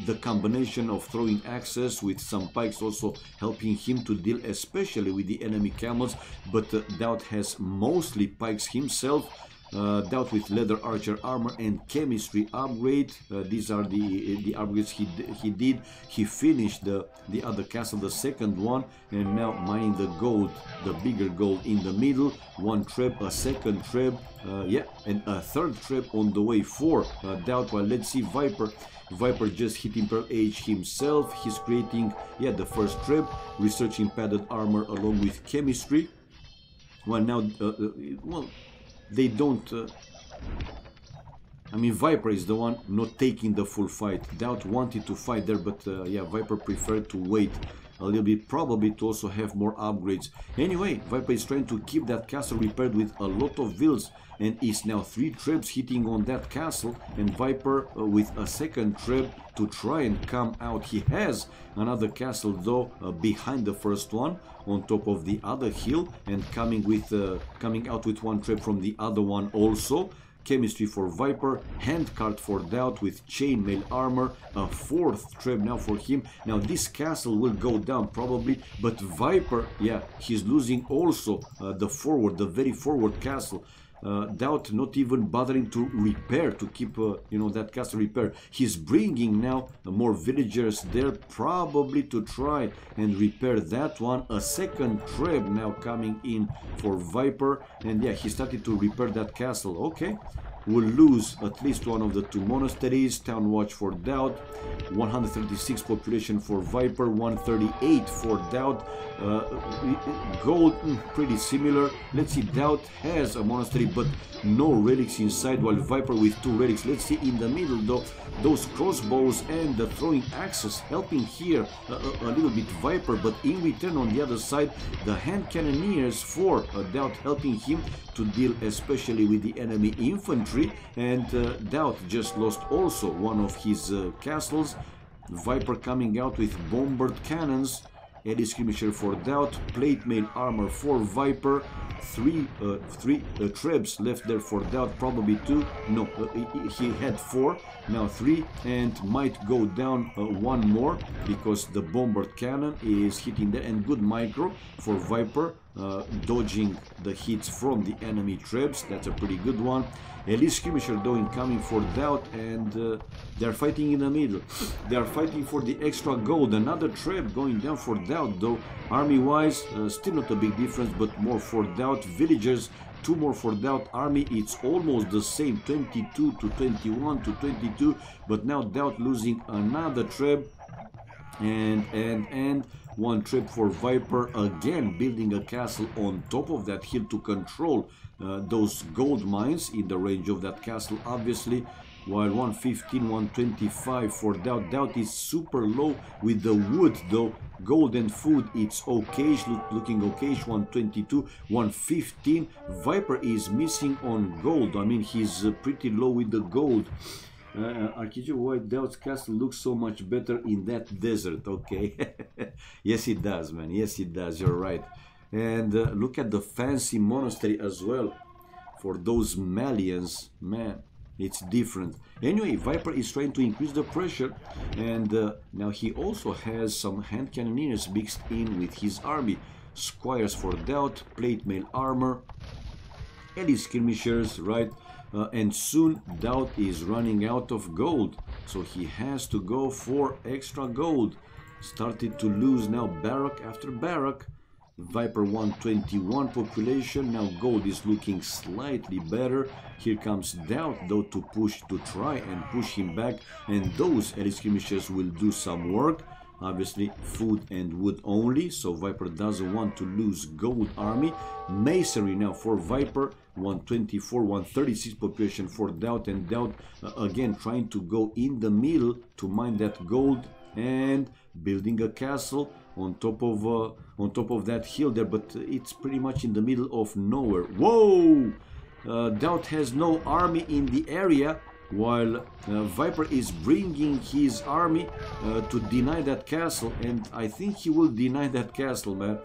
The combination of throwing axes with some pikes also helping him to deal especially with the enemy camels. But DauT has mostly pikes himself. DauT with leather archer armor and chemistry upgrade. These are the upgrades he did. He finished the other castle, the second one, and now mining the gold, the bigger gold in the middle. 1 trap, a second trap, yeah, and a third trap on the way for DauT. Well, let's see Viper. Viper just hit Imperial Age himself. He's creating, yeah, the first trap, researching padded armor along with chemistry. Well, now, well, they don't. I mean, Viper is the one not taking the full fight. DauT wanted to fight there, but yeah, Viper preferred to wait a little bit, probably to also have more upgrades. Anyway, Viper is trying to keep that castle repaired with a lot of vills, and is now 3 traps hitting on that castle, and Viper with a second trap to try and come out. He has another castle though behind the first one on top of the other hill, and coming out with 1 trap from the other one also. Chemistry for Viper, handcart for DauT with chainmail armor, a 4th trap now for him. Now this castle will go down probably, but Viper, yeah, he's losing also the very forward castle. DauT not even bothering to repair, to keep you know, that castle repair. He's bringing now more villagers there, probably to try and repair that one. A second treb now coming in for Viper, and yeah, he started to repair that castle. Okay, will lose at least one of the two monasteries. Town watch for DauT, 136 population for Viper, 138 for DauT. Gold, pretty similar. Let's see, DauT has a monastery but no relics inside, while Viper with 2 relics. Let's see in the middle though, those crossbows and the throwing axes helping here a little bit Viper, but in return on the other side, the hand cannoneers for DauT helping him to deal especially with the enemy infantry. And DauT just lost also one of his castles. Viper coming out with bombard cannons. Elite skirmisher for DauT, plate mail armor for Viper, three trebs left there for DauT, probably 2. No, he had 4, now 3, and might go down 1 more because the bombard cannon is hitting there, and good micro for Viper, dodging the hits from the enemy trebs. That's a pretty good one. Elite skirmisher though incoming for DauT, and they're fighting in the middle. They are fighting for the extra gold. Another treb going down for DauT though. Army wise, still not a big difference, but more for DauT. Villagers, 2 more for DauT. Army, it's almost the same, 22 to 21 to 22, but now DauT losing another treb, and 1 trip for Viper, again building a castle on top of that hill to control those gold mines in the range of that castle, obviously. While 115, 125 for DauT. DauT is super low with the wood though. Gold and food, it's okay, looking okay. 122, 115. Viper is missing on gold. I mean, he's pretty low with the gold. Architecture White DauT's castle looks so much better in that desert. Okay. Yes, it does, man. Yes, it does. You're right. And look at the fancy monastery as well for those Malians. Man, it's different. Anyway, Viper is trying to increase the pressure, and now he also has some hand cannoneers mixed in with his army. Squires for DauT, plate mail armor, elite skirmishers, right? And soon DauT is running out of gold, so he has to go for extra gold. Started to lose now barrack after barrack. Viper 121 population. Now gold is looking slightly better. Here comes DauT though to try and push him back, and those elite skirmishers will do some work. Obviously food and wood only, so Viper doesn't want to lose gold army. Masonry now for Viper, 124, 136 population for DauT, and DauT again trying to go in the middle to mine that gold and building a castle on top of that hill there, but it's pretty much in the middle of nowhere. Whoa! DauT has no army in the area, while Viper is bringing his army to deny that castle, and I think he will deny that castle, man.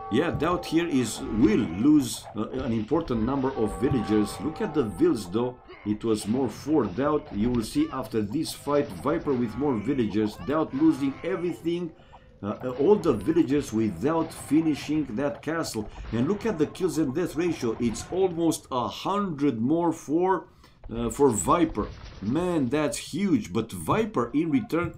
Yeah, DauT here will lose an important number of villagers. Look at the vills though. It was more for DauT. You will see after this fight, Viper with more villagers, DauT losing everything, all the villagers without finishing that castle. And look at the kills and death ratio. It's almost 100 more for Viper. Man, that's huge. But Viper in return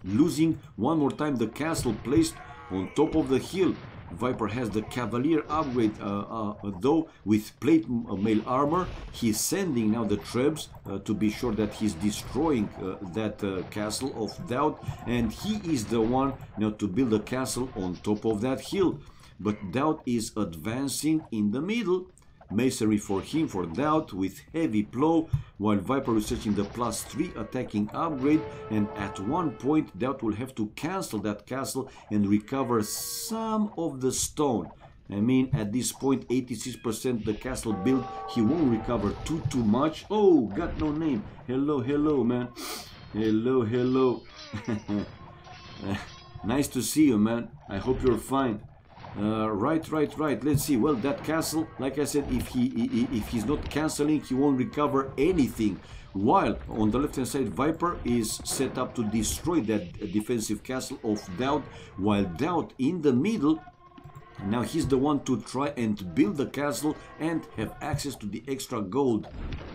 losing one more time the castle placed on top of the hill. Viper has the Cavalier upgrade though with plate mail armor. He's sending now the trebs to be sure that he's destroying that castle of DauT, and he is the one now to build a castle on top of that hill. But DauT is advancing in the middle. Masonry for him, for DauT, with heavy plow, while Viper researching the +3 attacking upgrade, and at one point DauT will have to cancel that castle and recover some of the stone. I mean, at this point 86% the castle built, he won't recover too much. Oh, got no name. Hello man. Hello. Nice to see you, man. I hope you're fine. Right. Let's see. Well, that castle, like I said, if he's not canceling, he won't recover anything. While on the left hand side, Viper is set up to destroy that defensive castle of DauT, while DauT in the middle Now he's the one to try and build the castle and have access to the extra gold.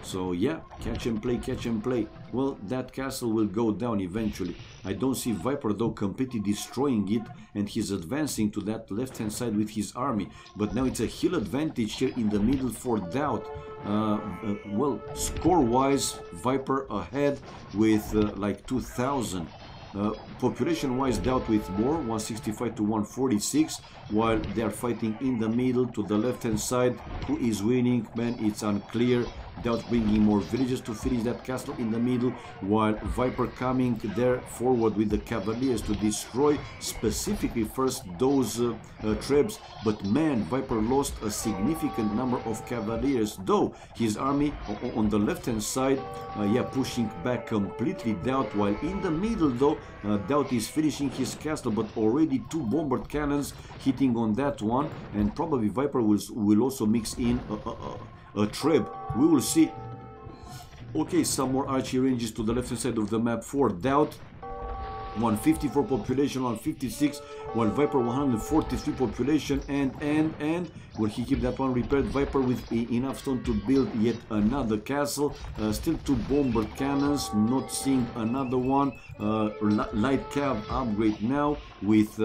So yeah, catch and play, catch and play. Well, that castle will go down eventually. I don't see Viper though completely destroying it, and he's advancing to that left hand side with his army. But now it's a hill advantage here in the middle for DauT. Well, score wise, Viper ahead with like 2000. Population wise, DauT with more, 165 to 146, while they are fighting in the middle to the left hand side. Who is winning? Man, it's unclear. DauT bringing more villages to finish that castle in the middle, while Viper coming there forward with the cavaliers to destroy specifically first those trebs. But man, Viper lost a significant number of cavaliers, though his army on the left hand side, yeah, pushing back completely DauT, while in the middle though, DauT is finishing his castle, but already 2 bombard cannons hitting on that one, and probably Viper will also mix in a treb. We will see. Okay, some more archery ranges to the left hand side of the map for DauT. 154 population, 156, while Viper 143 population, and will he keep that one repaired? Viper with enough stone to build yet another castle. Still 2 bombard cannons, not seeing another one. Light cav upgrade now with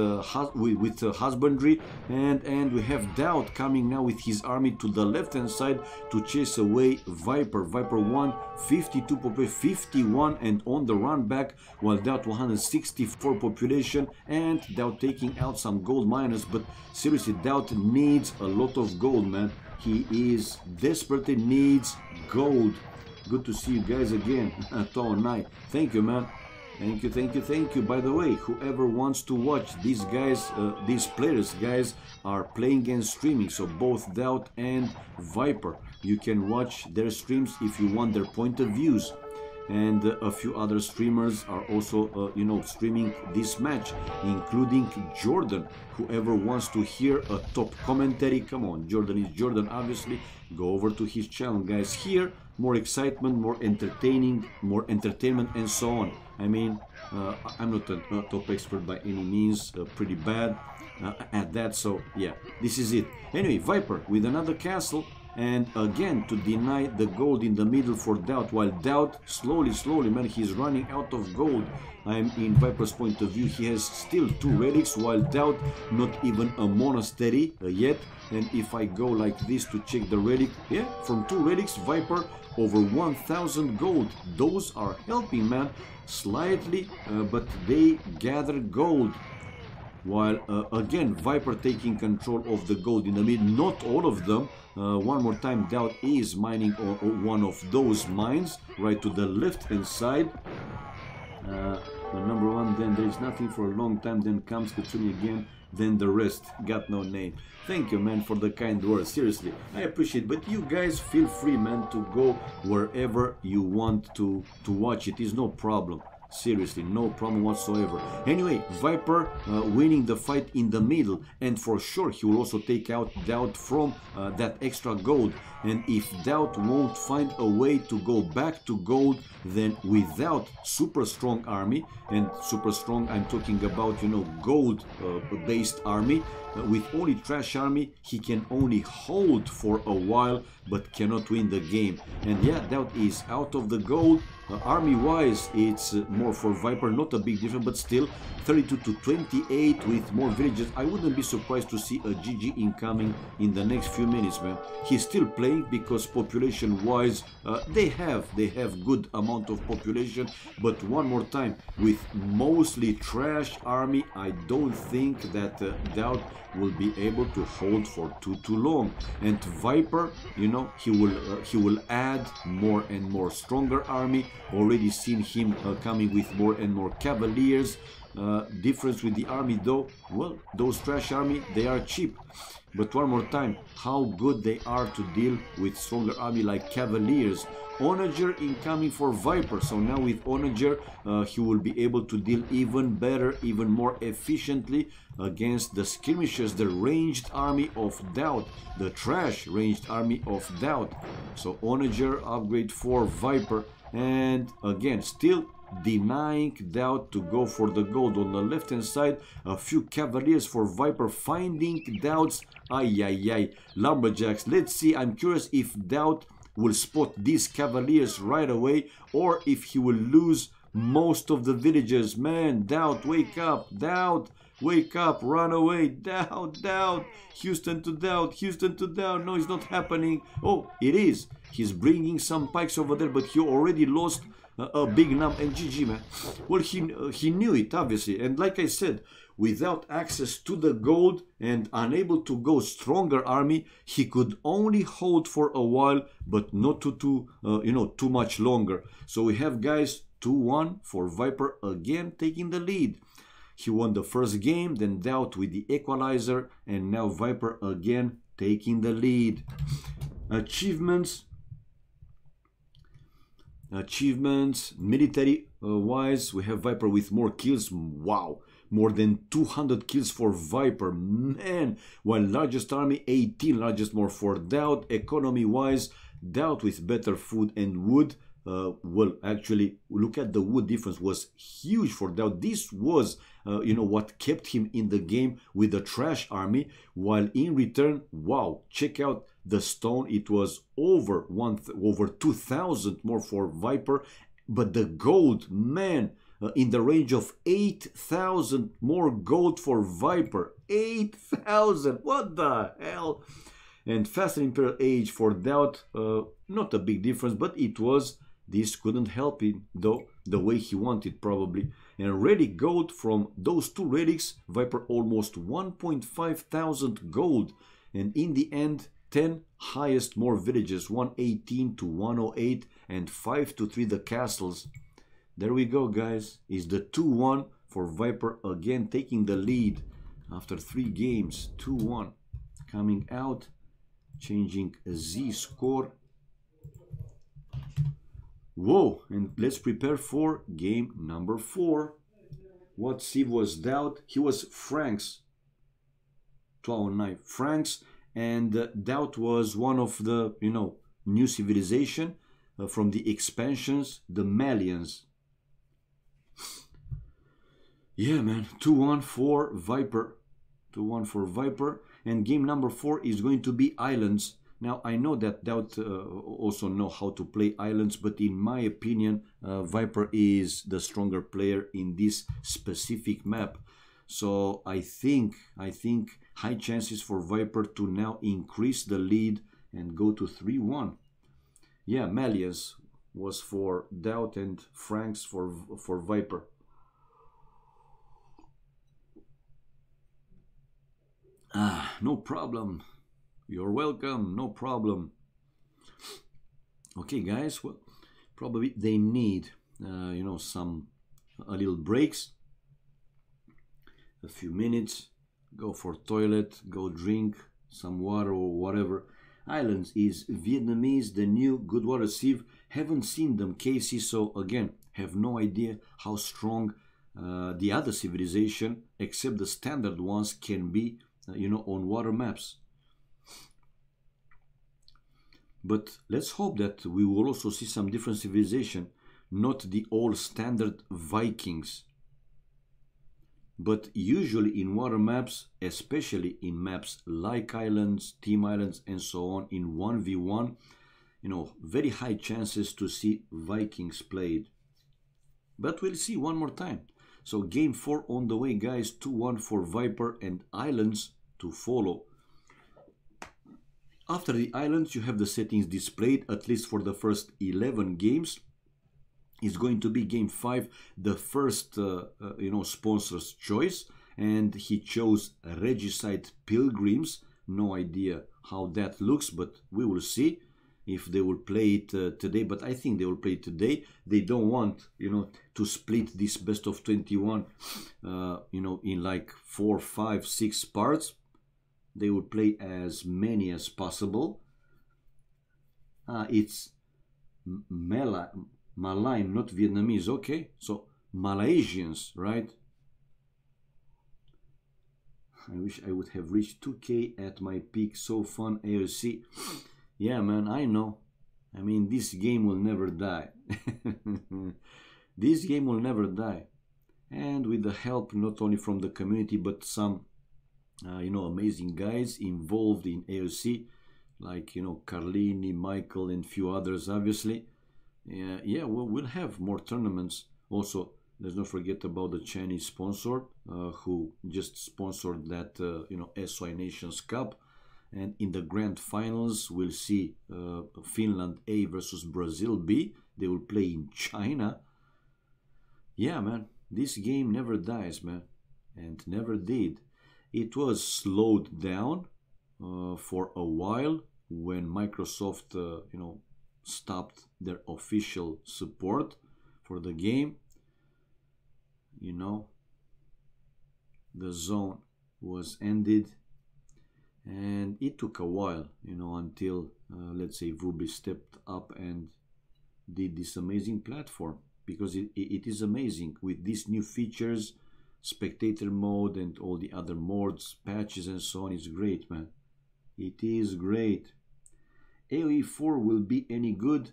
husbandry, and we have DauT coming now with his army to the left hand side to chase away Viper. Viper 152 population, 51 and on the run back, while DauT 164 population, and DauT taking out some gold miners. But seriously, DauT needs a lot of gold, man. He is desperately needs gold. Good to see you guys again. Thank you, man. Thank you, thank you, thank you. By the way, whoever wants to watch these guys, these players, guys, are playing and streaming. So both DauT and Viper, you can watch their streams if you want their point of views. And a few other streamers are also, you know, streaming this match, including Jordan. Whoever wants to hear a top commentary, come on, Jordan is Jordan, obviously. Go over to his channel, guys. Here, more excitement, more entertaining, more entertainment, and so on. I mean, I'm not a top expert by any means, pretty bad at that. So yeah, this is it. Anyway, Viper with another castle. And again, to deny the gold in the middle for DauT, while DauT slowly, man, he's running out of gold. I'm in Viper's point of view, he has still 2 relics, while DauT not even a monastery yet. And if I go like this to check the relic, yeah, from 2 relics, Viper over 1000 gold. Those are helping, man, slightly, but they gather gold. While again, Viper taking control of the gold in the middle, not all of them. One more time, DauT is mining one of those mines right to the left hand side. Number 1, then there is nothing for a long time, then comes Katsumi again, then the rest got no name. Thank you, man, for the kind words. Seriously, I appreciate it. But you guys feel free, man, to go wherever you want to watch it. Is no problem. Seriously, no problem whatsoever. Anyway, Viper winning the fight in the middle, and for sure he will also take out DauT from that extra gold. And if DauT won't find a way to go back to gold, then without super strong army, and super strong I'm talking about, you know, gold based army, with only trash army, he can only hold for a while but cannot win the game. And yeah, DauT is out of the gold. Army wise, it's more for Viper, not a big difference, but still 32 to 28 with more villages. I wouldn't be surprised to see a GG incoming in the next few minutes, man. He's still playing because population wise, they have good amount of population, but one more time, with mostly trash army, I don't think that DauT will be able to hold for too long. And Viper, you know, he will add more and more stronger army. Already seen him coming with more and more cavaliers. Difference with the army though, well, those trash army, they are cheap. But one more time, how good they are to deal with stronger army like cavaliers. Onager incoming for Viper, so now with Onager he will be able to deal even better, even more efficiently against the skirmishers, the ranged army of DauT, the trash ranged army of DauT. So Onager upgrade for Viper, and again still denying DauT to go for the gold. On the left hand side, a few Cavaliers for Viper, finding DauT's Lumberjacks. Let's see, I'm curious if DauT will spot these Cavaliers right away, or if he will lose most of the villagers. Man, DauT, wake up, DauT, wake up, run away, DauT, Houston to DauT, Houston to DauT. No, it's not happening. Oh, it is. He's bringing some pikes over there, but he already lost a big number. And GG, man. Well, he knew it, obviously. And like I said, without access to the gold and unable to go stronger army, he could only hold for a while, but not too much longer. So we have, guys, 2-1 for Viper, again taking the lead. He won the first game, then DauT with the equalizer, and now Viper again taking the lead. Achievements, military wise, we have Viper with more kills. Wow, more than 200 kills for Viper, man. While largest army 18, largest more for DauT. Economy wise, DauT with better food and wood. Well, actually, look at the wood difference, was huge for DauT. This was what kept him in the game with the trash army, while in return, wow, check out the stone. It was over 2,000 more for Viper, but the gold, man, in the range of 8,000 more gold for Viper. 8,000, what the hell? And faster Imperial Age for DauT, not a big difference, but this couldn't help him, though, the way he wanted, probably. And relic gold from those two relics, Viper almost 1,500 gold. And in the end, 10 highest more villages, 118 to 108, and 5 to 3 the castles. There we go, guys. Is the 2-1 for Viper, again taking the lead after 3 games. 2-1 coming out, changing a Z score. Whoa, and let's prepare for game number 4. What civ was DauT? He was Franks. 1209 Franks, and DauT was one of the, new civilization from the expansions, the Malians. Yeah, man, 2-1 for Viper. 2-1 for Viper, and game number 4 is going to be Islands. Now, I know that DauT also know how to play Islands, but in my opinion, Viper is the stronger player in this specific map. So I think high chances for Viper to now increase the lead and go to 3-1. Yeah, Malias was for DauT and Franks for Viper. No problem. You're welcome, no problem. Okay, guys, well, probably they need, a little breaks, a few minutes, go for toilet, go drink some water or whatever. Islands is Vietnamese, the new good water civ. Haven't seen them, Casey, so again, have no idea how strong the other civilization, except the standard ones, can be, on water maps. But let's hope that we will also see some different civilization, not the all standard Vikings. But usually in water maps, especially in maps like Islands, Team Islands, and so on, in 1v1, very high chances to see Vikings played. But we'll see one more time. So game 4 on the way, guys. 2-1 for Viper, and Islands to follow. After the Islands, you have the settings displayed, at least for the first 11 games. It's going to be game 5, the first, sponsor's choice. And he chose Regicide Pilgrims. No idea how that looks, but we will see if they will play it today. But I think they will play it today. They don't want, to split this best of 21, in like 4, 5, 6 parts. They will play as many as possible. It's Malayan, not Vietnamese. Okay, so Malaysians, right? I wish I would have reached 2K at my peak. So fun, AOC. Yeah, man, I know. I mean, this game will never die. This game will never die. And with the help not only from the community but some amazing guys involved in AOC, like Carlini, Michael, and few others, obviously. Yeah, we'll have more tournaments. Also, let's not forget about the Chinese sponsor who just sponsored that SY Nations Cup. And in the grand finals, we'll see Finland A versus Brazil B. They will play in China. Yeah, man, this game never dies, man, and never did. It was slowed down for a while when Microsoft, stopped their official support for the game. The zone was ended, and it took a while, until let's say Vubi stepped up and did this amazing platform, because it is amazing with these new features, spectator mode and all the other modes, patches and so on. It's great, man. It is great. AoE 4 will be any good?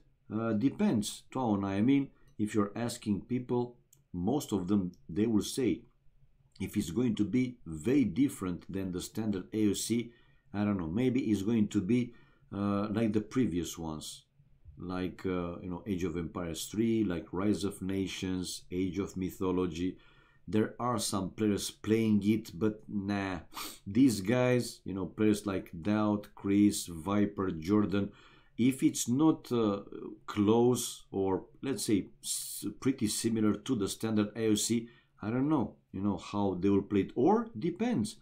Depends, Tuan. I mean, if you're asking people, most of them, they will say, if it's going to be very different than the standard AOC, I don't know, maybe it's going to be like the previous ones, like Age of Empires 3, like Rise of Nations, Age of Mythology. There are some players playing it, but nah, these guys, players like DauT, Chris, Viper, Jordan, if it's not close or let's say pretty similar to the standard AOC, I don't know, how they will play it, or depends,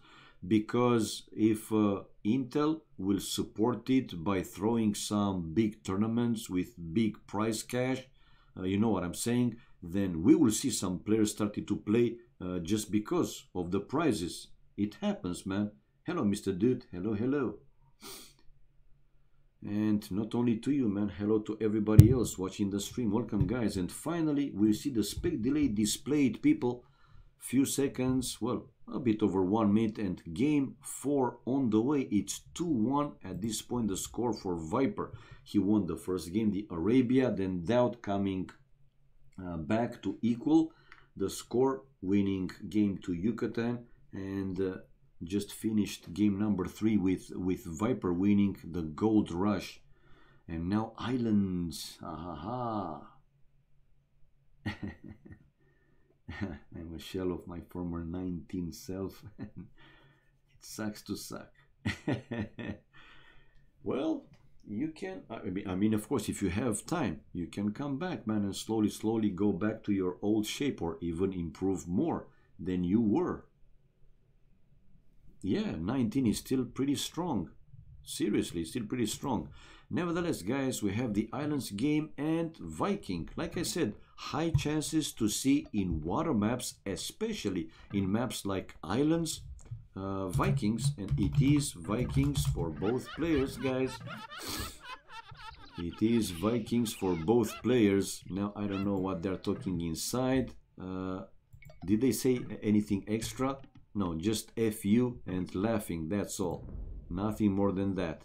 because if Intel will support it by throwing some big tournaments with big prize cash, you know what I'm saying, then we will see some players starting to play just because of the prizes. It happens, man. Hello, Mr. Dude. Hello, hello. And not only to you, man, hello to everybody else watching the stream. Welcome, guys. And finally, we see the spec delay displayed, people. Few seconds, well, a bit over 1 minute, and game 4 on the way. It's 2-1 at this point, the score for Viper. He won the first game, the Arabia, then DauT coming back to equal the score, winning game to Yucatan, and just finished game number 3 with Viper winning the Gold Rush. And now Islands. I'm a shell of my former 19 self. It sucks to suck. Well, you can, I mean, of course, if you have time, you can come back, man, and slowly go back to your old shape, or even improve more than you were. Yeah, 19 is still pretty strong. Seriously, still pretty strong. Nevertheless, guys, we have the Islands game and Viking. Like I said, high chances to see in water maps, especially in maps like Islands, Vikings, and it is Vikings for both players, guys. It is Vikings for both players. Now, I don't know what they're talking inside. Did they say anything extra? No, just FU and laughing, that's all. Nothing more than that.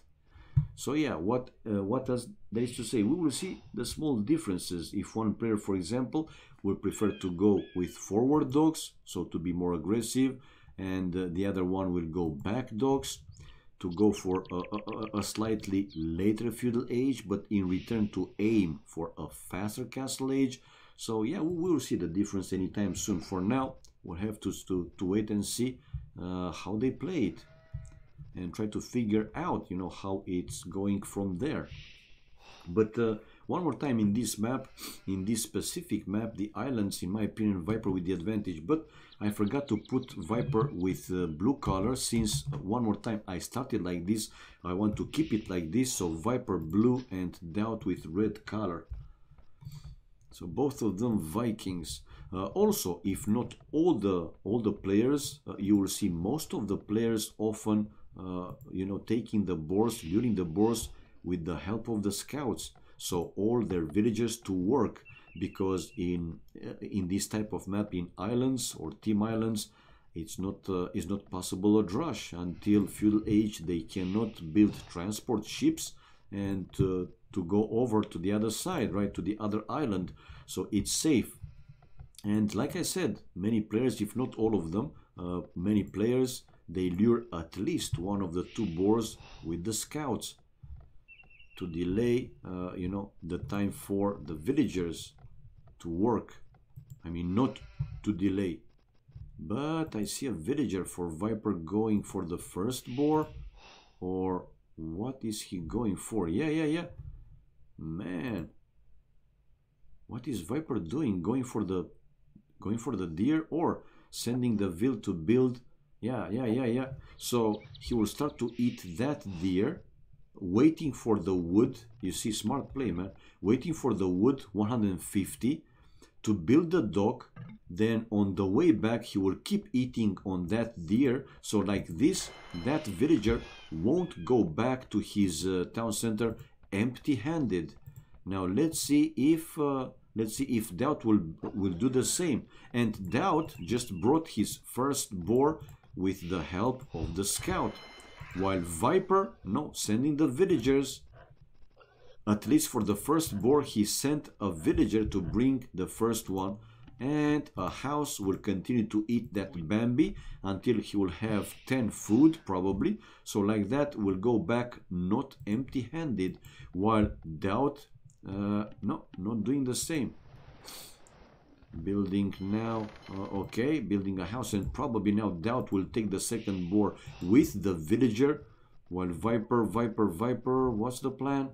So yeah, what does there is to say? We will see the small differences. If one player, for example, will prefer to go with forward dogs, so to be more aggressive, and the other one will go back dogs to go for a slightly later feudal age, but in return to aim for a faster castle age. So yeah, we will see the difference anytime soon. For now, we'll have to wait and see how they play it, and try to figure out, how it's going from there. But one more time, in this map, in this specific map, the Islands, in my opinion, Viper with the advantage. But I forgot to put Viper with blue color, since one more time I started like this. I want to keep it like this, so Viper blue and DauT with red color. So both of them Vikings. Also, if not all the players, you will see most of the players often taking the boards, during the boards, with the help of the scouts, so all their villagers to work, because in this type of map, in Islands or Team Islands, it's not possible a rush until feudal age. They cannot build transport ships and to go over to the other side, right, to the other island. So it's safe And like I said, many players, if not all of them, many players, they lure at least one of the two boars with the scouts to delay, you know, the time for the villagers to work. I mean, not to delay. But I see a villager for Viper going for the first boar. Or what is he going for? Yeah. Man. What is Viper doing? Going for the deer or sending the vil to build? Yeah. So he will start to eat that deer, waiting for the wood. You see, smart play, man. Waiting for the wood, 150, to build the dock. Then on the way back, he will keep eating on that deer. So like this, that villager won't go back to his town center empty-handed. Now let's see if DauT will do the same. And DauT just brought his first boar with the help of the scout, while Viper, no, sending the villagers. At least for the first boar, he sent a villager to bring the first one, and a house will continue to eat that Bambi until he will have 10 food probably. So like that, will go back not empty-handed, while DauT, no, not doing the same. Building now, okay, building a house, and probably now DauT will take the second boar with the villager, while Viper, what's the plan?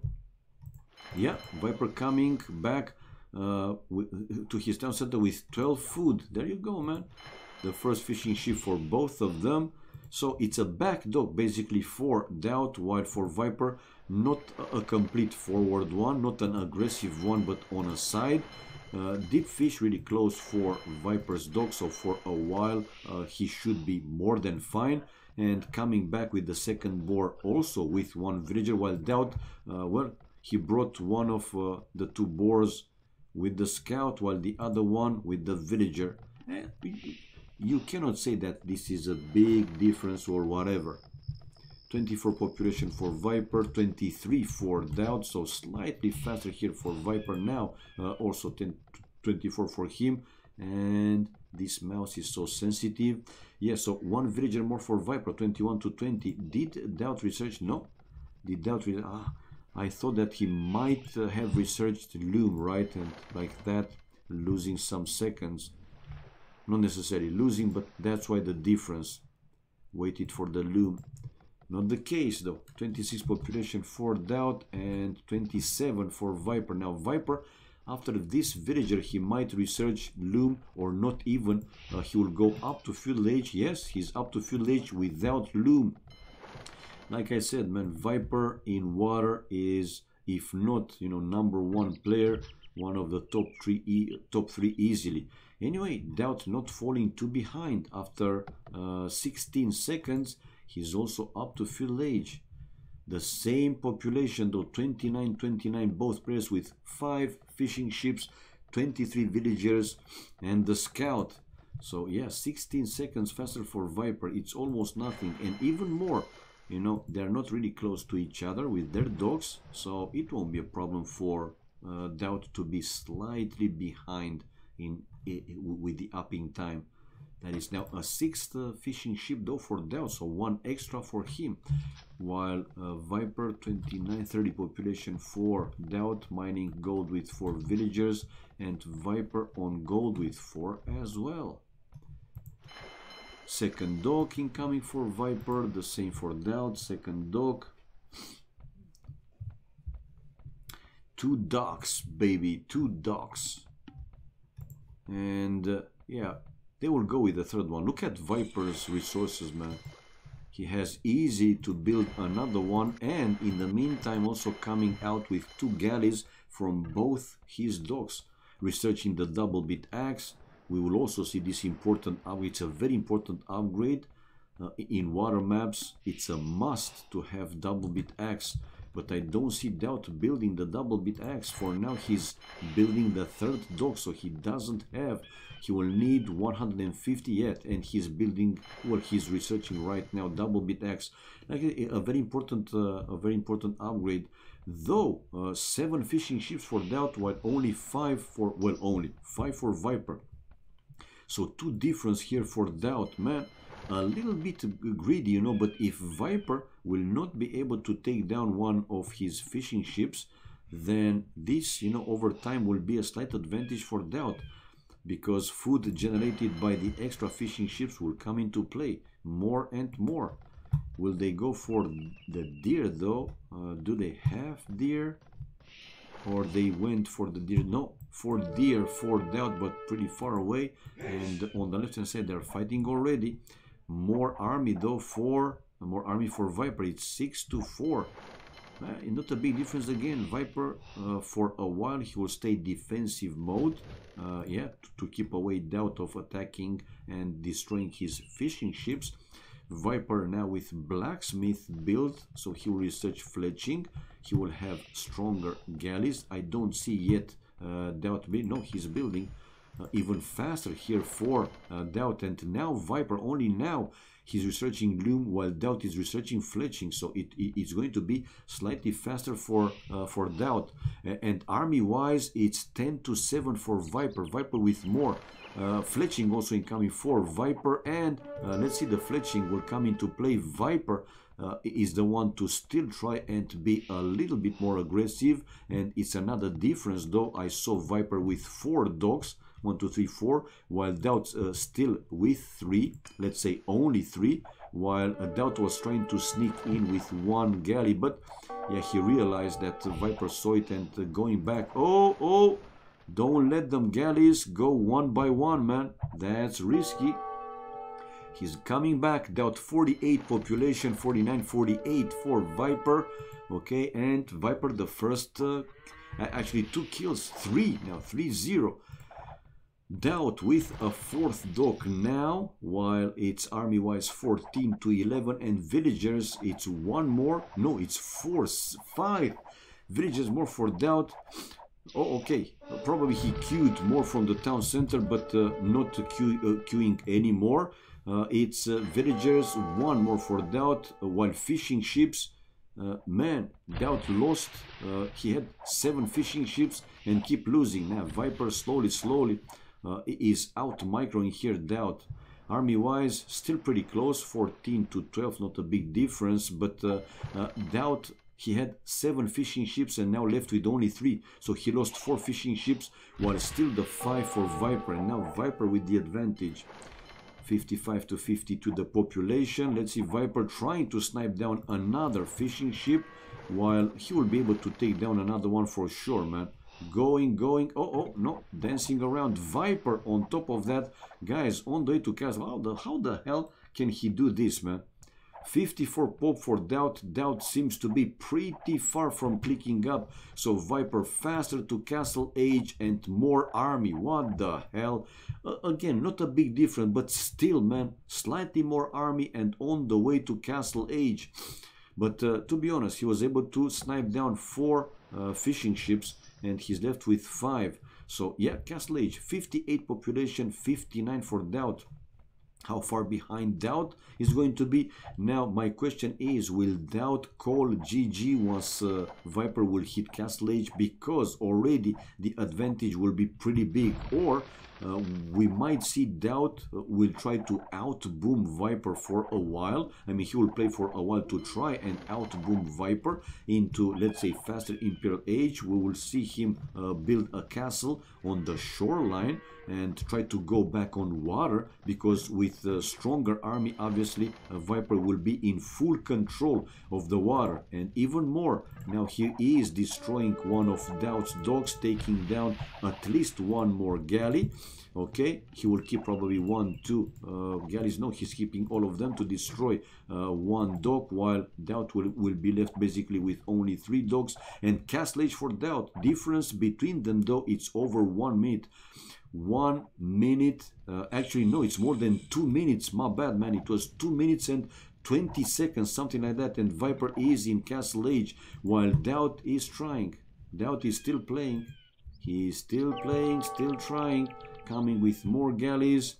Yeah, Viper coming back to his town center with 12 food. There you go, man. The first fishing ship for both of them. So it's a back dock basically for DauT, while for Viper, not a complete forward one, not an aggressive one, but on a side. Deep fish really close for Viper's dock, so for a while he should be more than fine. And coming back with the second boar also with one villager, while DauT, well, he brought one of the two boars with the scout, while the other one with the villager. You cannot say that this is a big difference or whatever. 24 population for Viper, 23 for DauT, so slightly faster here for Viper now. Also 24 for him, and this mouse is so sensitive. Yeah, so one villager more for Viper, 21 to 20. Did DauT research? No. Did DauT I thought that he might have researched loom, right? And like that, losing some seconds. Not necessarily losing, but that's why the difference. Waited for the loom. Not the case though. 26 population for DauT and 27 for Viper. Now Viper, after this villager, he might research loom or not even. He will go up to field age. Yes, he's up to field age without loom. Like I said, man, Viper in water is, if not, you know, #1 player, one of the top three easily. Anyway, DauT not falling too behind after 16 seconds. He's also up to field age. The same population though, 29, both players with 5 fishing ships, 23 villagers, and the scout. So yeah, 16 seconds faster for Viper. It's almost nothing, and even more. You know, they're not really close to each other with their dogs, so it won't be a problem for DauT to be slightly behind with the upping time. That is now a 6th fishing ship though for DauT, so 1 extra for him. While Viper, 29, 30 population for DauT, mining gold with 4 villagers, and Viper on gold with 4 as well. Second dock incoming for Viper, the same for DauT, second dock. 2 docks, baby, 2 docks. And yeah, they will go with the third one. Look at Viper's resources, man. He has easy to build another one, and in the meantime also coming out with 2 galleys from both his docks. Researching the double bit axe. We will also see this important upgrade. It's a very important upgrade. In water maps, it's a must to have double bit axe. But I don't see DauT building the double bit axe. For now, he's building the 3rd dock, so he doesn't have. He will need 150 yet, and he's building. Well, he's researching right now double bit axe, like a very important upgrade. Though 7 fishing ships for DauT, while only 5 for only 5 for Viper. So 2 difference here for DauT, man. A little bit greedy, you know, but if Viper will not be able to take down one of his fishing ships, then this, you know, over time will be a slight advantage for DauT, because food generated by the extra fishing ships will come into play more and more. Will they go for the deer though? Do they have deer? Or they went for the deer? No, for deer, for DauT, but pretty far away. And on the left hand side they're fighting already. More army though for Viper. It's 6-4. Not a big difference again. Viper, for a while he will stay defensive mode, yeah, to keep away DauT of attacking and destroying his fishing ships. Viper now with blacksmith build, so he will research fletching. He will have stronger galleys. I don't see yet DauT build. No, he's building even faster here for DauT. And now Viper, only now he's researching loom while DauT is researching fletching, so it's going to be slightly faster for DauT. And army wise it's 10-7 for Viper. Viper with more fletching also incoming for Viper. And let's see, the fletching will come into play. Viper is the one to still try and be a little bit more aggressive, and it's another difference though. I saw Viper with 4 dogs, 1, 2, 3, 4, while DauT still with 3, let's say only 3, while DauT was trying to sneak in with 1 galley, but yeah, he realized that Viper saw it and going back. Oh, don't let them galleys go one by one, man. That's risky. He's coming back. DauT 48 population, 49, 48 for Viper. Okay, and Viper the first, actually 2 kills, 3 now, 3-0. DauT with a 4th dock now, while it's army-wise 14-11, and villagers it's 1 more. No, it's 5 villagers more for DauT. Oh, okay. Probably he queued more from the town center, but not queuing anymore. It's villagers, 1 more for DauT, while fishing ships, man, DauT lost. He had 7 fishing ships and keep losing. Now Viper slowly is out microing here DauT. Army wise still pretty close, 14-12, not a big difference, but DauT, he had 7 fishing ships and now left with only 3, so he lost 4 fishing ships, while still the 5 for Viper. And now Viper with the advantage, 55-52 the population. Let's see, Viper trying to snipe down another fishing ship, while he will be able to take down another one for sure, man. Going, oh no, dancing around. Viper on top of that, guys, on the way to castle. How the hell can he do this, man? 54 pop for DauT. DauT seems to be pretty far from clicking up, so Viper faster to castle age and more army. What the hell? Again, not a big difference, but still, man, slightly more army and on the way to castle age. But to be honest, he was able to snipe down 4 fishing ships, and he's left with 5. So yeah, castle age, 58 population, 59 for DauT. How far behind DauT is going to be? Now my question is, will DauT call GG once Viper will hit castle age, because already the advantage will be pretty big? Or we might see DauT will try to outboom Viper for a while. I mean, he will play for a while to try and outboom Viper into, let's say, faster Imperial Age. We will see him build a castle on the shoreline and try to go back on water, because with a stronger army, obviously, Viper will be in full control of the water. And even more, now he is destroying one of DauT's dogs, taking down at least 1 more galley. Okay, he will keep probably 1, 2 galleys. No, he's keeping all of them to destroy 1 dog, while DauT will be left basically with only 3 dogs. And castle age for DauT, difference between them though, it's over 1 minute. 1 minute, actually no, it's more than 2 minutes, my bad, man. It was 2 minutes and 20 seconds, something like that, and Viper is in castle age, while DauT is trying. DauT is still playing, he is still playing, still trying, coming with more galleys,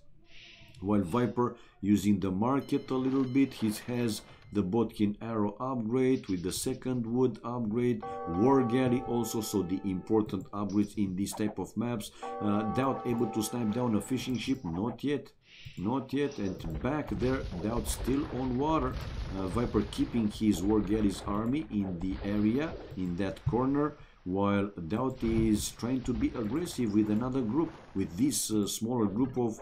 while Viper using the market a little bit. He has the Botkin arrow upgrade with the second wood upgrade, war galley also, so the important upgrades in this type of maps. DauT able to snipe down a fishing ship, not yet. Not yet, and back there, DauT still on water. Viper keeping his war galley's army in the area, in that corner, while DauT is trying to be aggressive with another group, with this smaller group of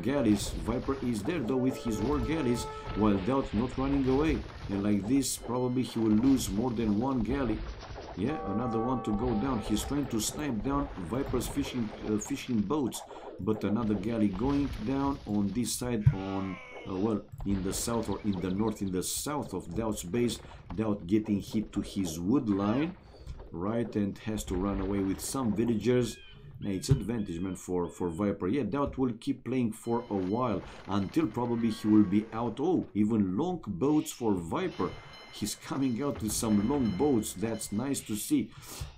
galleys. Viper is there though with his war galleys, while DauT not running away, and like this probably he will lose more than one galley. Yeah, another one to go down. He's trying to snipe down Viper's fishing boats, but another galley going down on this side, on well, in the south or in the north, in the south of DauT's base. DauT getting hit to his wood line, right, and has to run away with some villagers. Yeah, it's advantage, man, for Viper. Yeah, DauT will keep playing for a while until probably he will be out. Oh, even long boats for Viper. He's coming out with some long boats. That's nice to see.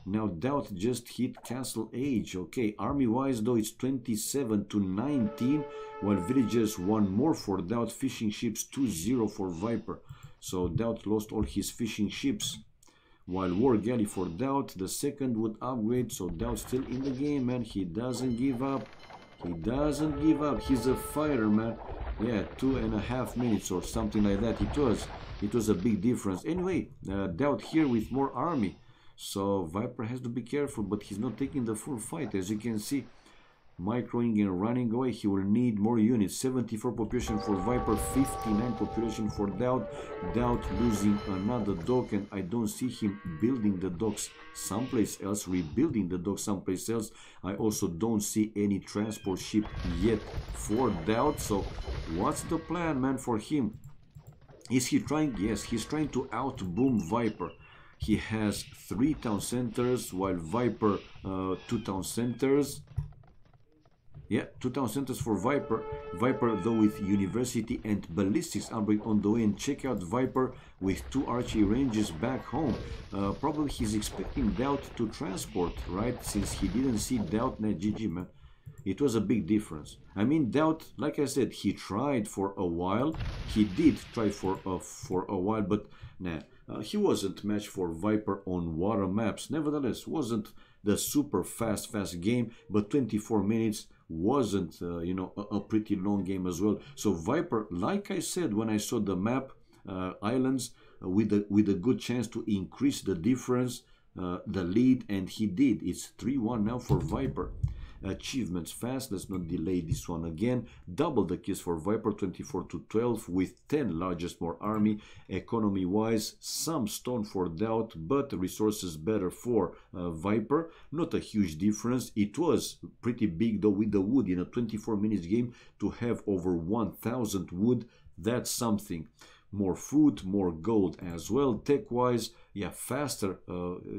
Now DauT just hit Castle Age. Okay, army wise though it's 27 to 19, while villagers one more for DauT. Fishing ships 2-0 for Viper. So DauT lost all his fishing ships, while war galley for DauT, the second would upgrade. So DauT still in the game, man. He doesn't give up. He doesn't give up. He's a fighter, man. Yeah, 2.5 minutes or something like that. It was a big difference. Anyway, DauT here with more army, so Viper has to be careful, but he's not taking the full fight, as you can see. Microing and running away. He will need more units. 74 population for Viper, 59 population for DauT. DauT losing another dock, and I don't see him building the docks someplace else, rebuilding the docks someplace else. I also don't see any transport ship yet for DauT. So what's the plan, man, for him? Is he trying? Yes, he's trying to out-boom Viper. He has 3 town centers, while Viper 2 town centers. Yeah, 2 town centers for Viper. Viper though with university and ballistics upgrade on the way, and check out Viper with 2 archery ranges back home. Probably he's expecting DauT to transport, right? Since he didn't see DauT net. GG, man. It was a big difference. I mean, DauT, like I said, he tried for a while. He did try for a while, but nah, he wasn't matched for Viper on water maps. Nevertheless, wasn't the super fast game, but 24 minutes wasn't, you know, a pretty long game as well. So Viper, like I said when I saw the map, islands with a good chance to increase the difference, the lead, and he did. It's 3-1 now for Viper. Achievements fast, let's not delay this one again. Double the kills for Viper, 24 to 12, with 10 largest more army. Economy wise, some stone for DauT, but resources better for Viper. Not a huge difference. It was pretty big though with the wood in a 24 minutes game. To have over 1000 wood, that's something. More food, more gold as well. Tech wise, yeah, faster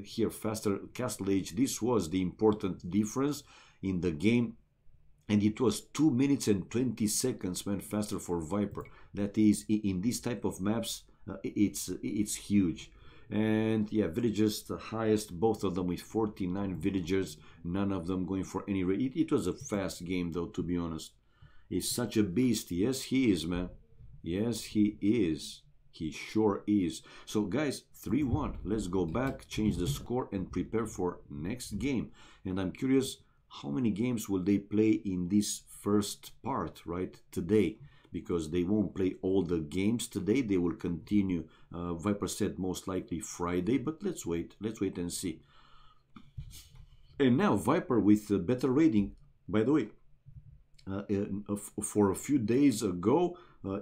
here, faster Castle Age. This was the important difference in the game, and it was 2 minutes and 20 seconds, man, faster for Viper. That is, in this type of maps, it's huge. And yeah, villagers the highest, both of them with 49 villagers, none of them going for any raid. It was a fast game though, to be honest. He's such a beast. Yes, he is, man. Yes, he is. He sure is. So guys, 3-1. Let's go back, change the score, and prepare for next game. And I'm curious, how many games will they play in this first part, right, today? Because they won't play all the games today. They will continue. Viper said most likely Friday, but let's wait and see. And now Viper with better rating. By the way, for a few days ago,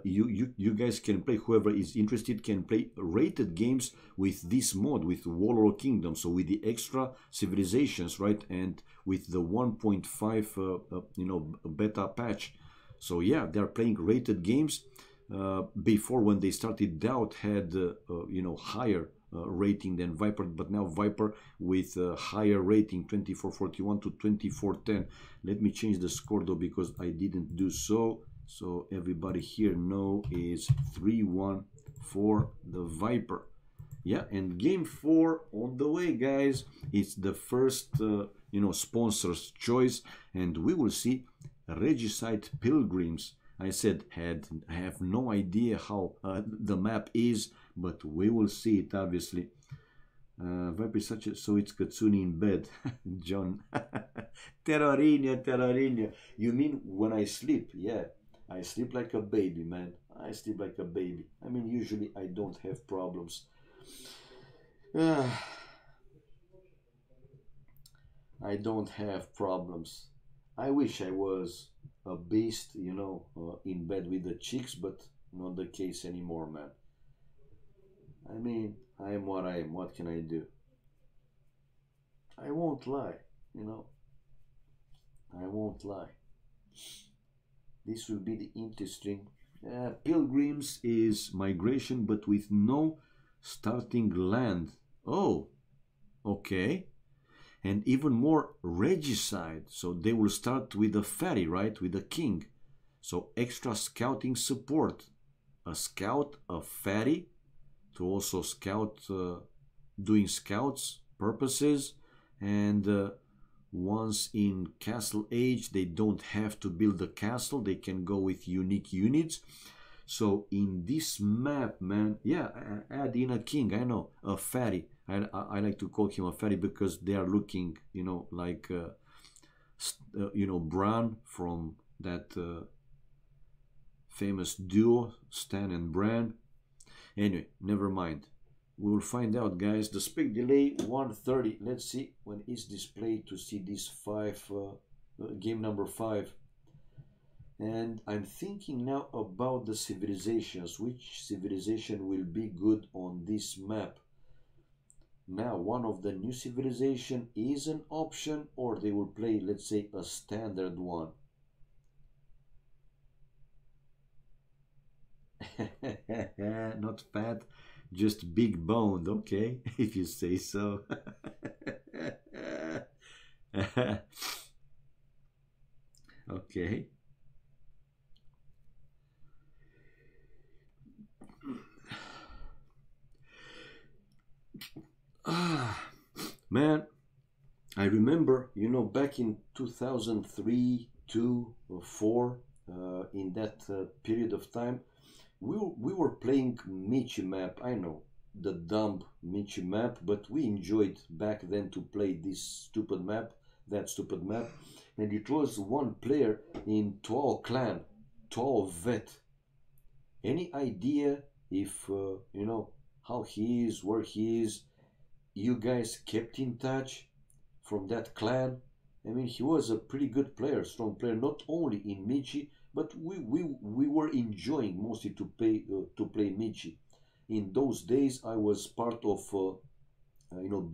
you guys can play, whoever is interested can play rated games with this mod, with Warlord Kingdom, so with the extra civilizations, right, and with the 1.5 you know, beta patch. So yeah, they're playing rated games. Before, when they started, DauT had you know, higher rating than Viper, but now Viper with higher rating, 2441 to 2410. Let me change the score though, because I didn't do so. So everybody here know is 3-1 for the Viper. Yeah, and game 4 on the way, guys. It's the first you know, sponsor's choice, and we will see Regicide Pilgrims. I said, I have no idea how the map is, but we will see it, obviously. Viper is such a... So it's Katsuni in bed. John. Terrorinha. You mean when I sleep? Yeah. I sleep like a baby, man. I sleep like a baby. I mean, usually I don't have problems. I don't have problems. I wish I was a beast, you know, in bed with the chicks, but not the case anymore, man. I mean, I am what I am. What can I do? I won't lie, you know. I won't lie. This will be the interesting. Pilgrims is migration, but with no starting land. Oh, okay. And even more regicide. So they will start with a ferry, right? With a king. So extra scouting support. A scout, a ferry, to also scout, doing scouts purposes. And once in castle age, they don't have to build a castle. They can go with unique units. So in this map, man, yeah, add in a king. I know, a ferry. I like to call him a ferry because they are looking, you know, like, you know, Bran from that famous duo, Stan and Bran. Anyway, never mind. We will find out, guys. The spec delay 1:30. Let's see when it's displayed to see this game number 5. And I'm thinking now about the civilizations. Which civilization will be good on this map? Now, one of the new civilization is an option, or they will play, let's say, a standard one. Not fat, just big boned, okay, if you say so. Okay. Man, I remember, you know, back in 2003, 2 or 4, in that period of time, we were playing Michi map. I know, the dumb Michi map, but we enjoyed back then to play this stupid map, that stupid map. And it was one player in DauT clan, DauT vet. Any idea if, you know, how he is, where he is? You guys kept in touch from that clan? I mean, he was a pretty good player, strong player, not only in Michi, but we were enjoying mostly to play Michi. In those days, I was part of you know,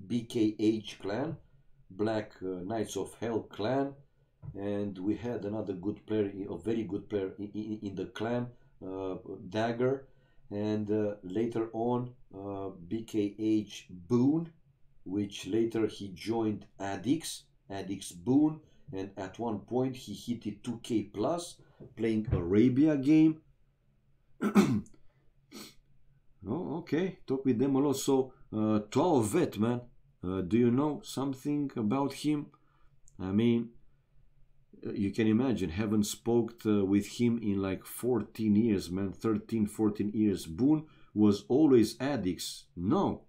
BKH clan, Black Knights of Hell clan, and we had another good player, a very good player in the clan, Dagger, and later on BKH Boone, which later he joined Addix Boone, and at one point he hit it 2K plus playing Arabia game. Oh, okay, talk with them a lot. So DauT vet, man, do you know something about him? I mean, you can imagine, haven't spoke with him in like 14 years, man, 13, 14 years. Boone was always Addix. No,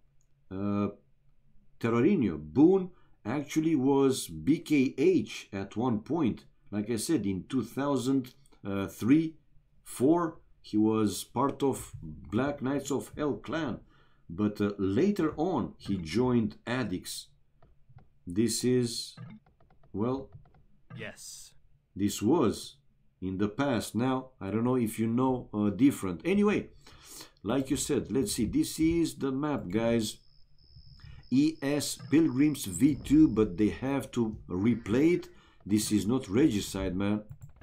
Terrorinho. Boone actually was BKH at one point. Like I said, in 2003, 4, he was part of Black Knights of Hell clan. But later on, he joined Addix. This is, well, yes, this was in the past. Now, I don't know if you know different. Anyway, like you said, let's see. This is the map, guys. ES Pilgrims V2, but they have to replay it. This is not Regicide, man.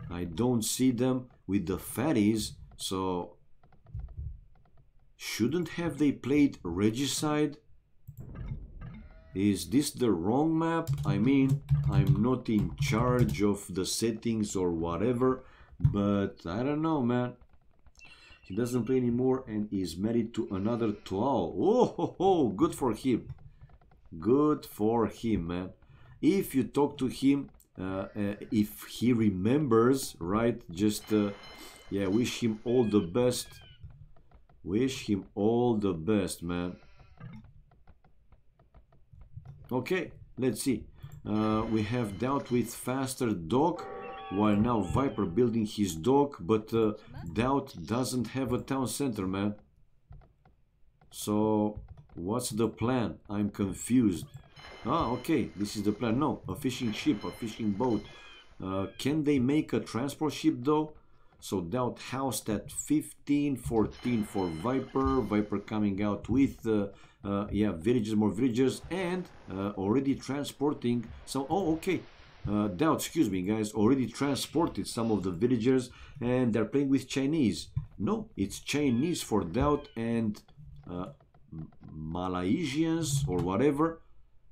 I don't see them with the fatties, so shouldn't have they played Regicide? Is this the wrong map? I mean, I'm not in charge of the settings or whatever, but I don't know, man. He doesn't play anymore and is married to another Tuao. Oh, ho, ho, good for him. Good for him, man. If you talk to him, if he remembers, right? Just yeah, wish him all the best. Wish him all the best, man. Okay, let's see. We have DauT with faster dog, while now Viper building his dog, but DauT doesn't have a town center, man. So what's the plan? I'm confused. Ah, okay, this is the plan. No, a fishing ship, a fishing boat. Can they make a transport ship though? So DauT housed at 15, 14 for Viper. Viper coming out with yeah, villages, more villages, and already transporting. So, oh, okay. DauT, excuse me, guys, already transported some of the villagers, and they're playing with Chinese. No, it's Chinese for DauT and Malaysians or whatever.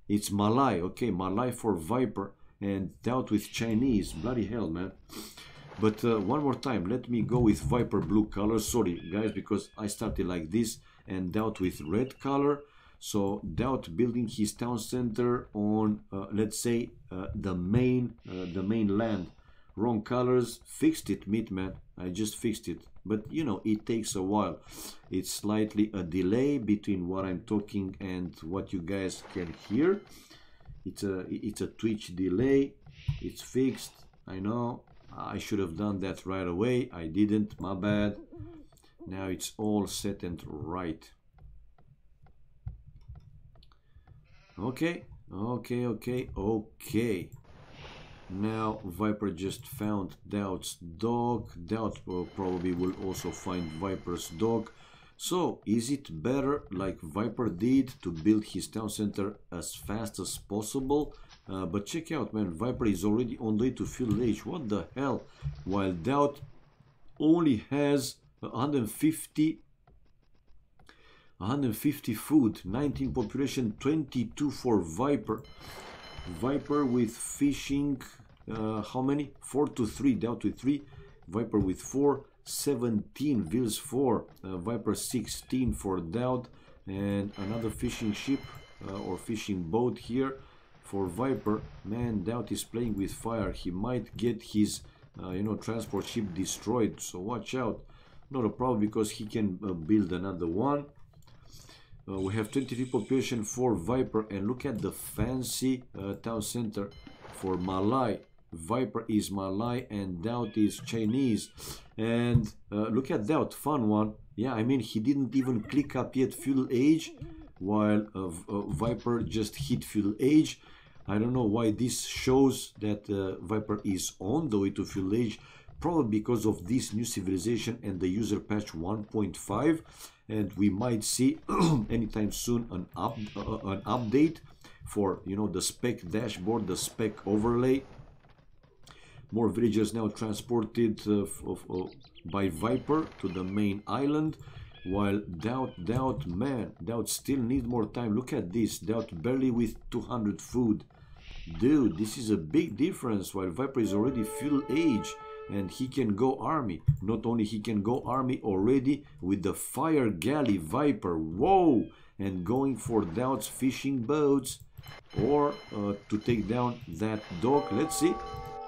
It's Malay, okay, Malay for Viper, and DauT with Chinese. Bloody hell, man. But one more time, let me go with Viper blue color. Sorry, guys, because I started like this, and DauT with red color. So DauT building his town center on, let's say, the main land. Wrong colors. Fixed it, Meatman. I just fixed it. But you know, it takes a while. It's slightly a delay between what I'm talking and what you guys can hear. It's a Twitch delay. It's fixed. I know. I should have done that right away. I didn't. My bad. Now it's all set and right. Okay. Now Viper just found DauT's dog. DauT probably will also find Viper's dog. So is it better, like Viper did, to build his town center as fast as possible? But check out, man, Viper is already on the way to feudal age. What the hell? While DauT only has 150 food, 19 population, 22 for Viper. Viper with fishing, how many? 4 to 3, DauT with 3, Viper with 4, 17, Vils 4, Viper 16 for DauT, and another fishing ship or fishing boat here for Viper. Man, DauT is playing with fire. He might get his you know, transport ship destroyed, so watch out. Not a problem, because he can build another one. We have 23 population for Viper, and look at the fancy town center for Malay. Viper is Malay and DauT is Chinese. And look at DauT, fun one. Yeah, I mean, he didn't even click up yet feudal age, while Viper just hit feudal age. I don't know why this shows that Viper is on the way to feudal age. Probably because of this new civilization and the user patch 1.5, and we might see anytime soon an update for, you know, the spec dashboard, the spec overlay. More villagers now transported by Viper to the main island, while DauT, man, DauT still needs more time. Look at this, DauT barely with 200 food. Dude, this is a big difference, while Viper is already feudal age. And he can go army. Not only he can go army already with the fire galley Viper. Whoa! And going for DauT's fishing boats, or to take down that dog. Let's see.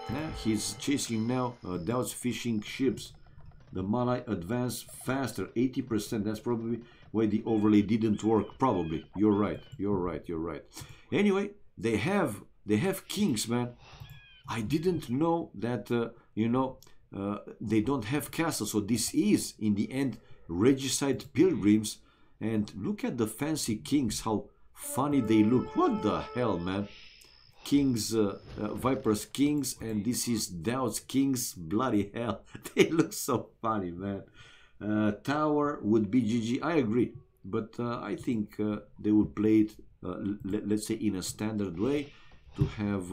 Yeah, he's chasing now DauT's fishing ships. The Malay advance faster, 80%. That's probably why the overlay didn't work. Probably. You're right. Anyway, they have kings, man. I didn't know that, you know, they don't have castles. So this is, in the end, regicide pilgrims. And look at the fancy kings, how funny they look. What the hell, man? Kings, Viper's kings, and this is DauT's kings. Bloody hell. They look so funny, man. Tower would be GG. I agree. But I think they would play it, let's say, in a standard way, to have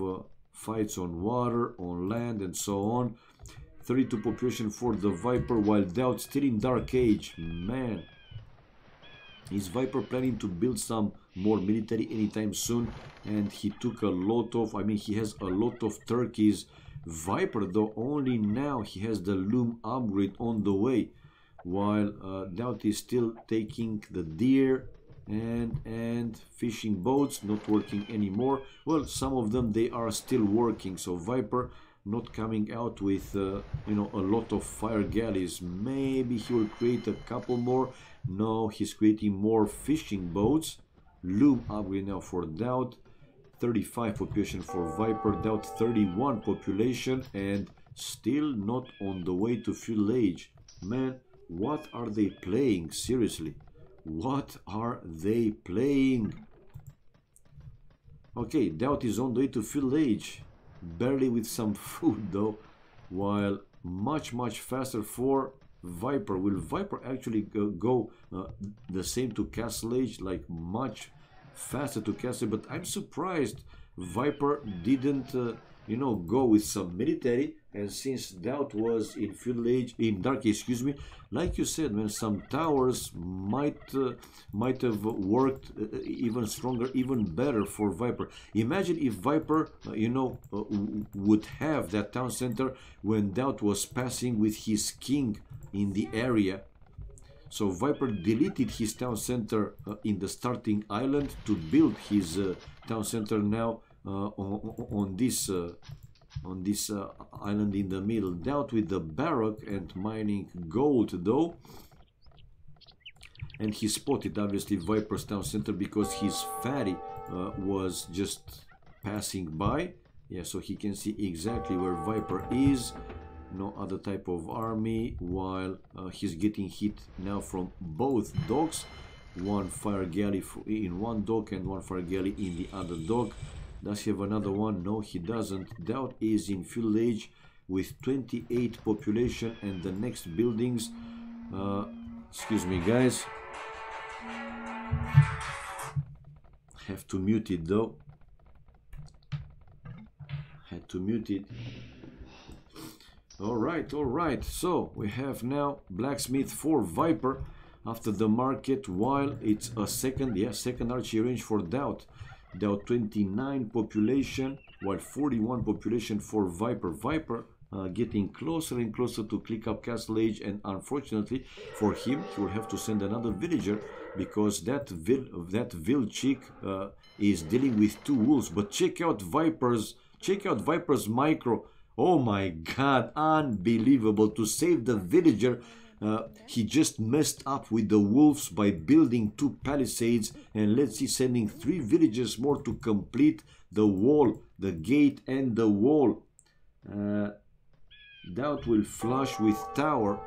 fights on water, on land, and so on. 32 population for the Viper, while DauT still in Dark Age. Man, is Viper planning to build some more military anytime soon? And he took a lot of, I mean, he has a lot of turkeys. Viper, though, only now he has the loom upgrade on the way, while DauT is still taking the deer, and fishing boats not working anymore. Well, some of them, they are still working, so Viper not coming out with you know, a lot of fire galleys. Maybe he will create a couple more. No, he's creating more fishing boats. Loom upgrade now for DauT. 35 population for Viper. DauT 31 population, and still not on the way to fuel age. Man, what are they playing? Seriously, what are they playing? Okay, DauT is on the way to fuel age, barely with some food though, while much faster for Viper. Will Viper actually go the same to castle age, like much faster to castle? But I'm surprised Viper didn't you know, go with some military. And since DauT was in fuel age, in dark age, excuse me, like you said, man, some towers might have worked even stronger, even better for Viper. Imagine if Viper you know, would have that town center when DauT was passing with his king in the area. So Viper deleted his town center in the starting island to build his town center now on this island in the middle. DauT with the barrack and mining gold though. And he spotted obviously Viper's town center because his fatty was just passing by. Yeah, so he can see exactly where Viper is. No other type of army, while he's getting hit now from both docks. One fire galley in one dock and one fire galley in the other dock. Does he have another one? No, he doesn't. DauT is in fuel age with 28 population, and the next buildings, excuse me guys, have to mute it though. Had to mute it. All right, so we have now blacksmith for Viper after the market, while it's a second archery range for DauT. DauT 29 population, while 41 population for Viper. Viper getting closer and closer to click up castle age, and unfortunately for him, he will have to send another villager because that Vil chick is dealing with two wolves. But check out Viper's micro. Oh my god, unbelievable. To save the villager, he just messed up with the wolves by building two palisades, and let's see, sending 3 villagers more to complete the wall, the gate and the wall. DauT will flush with tower.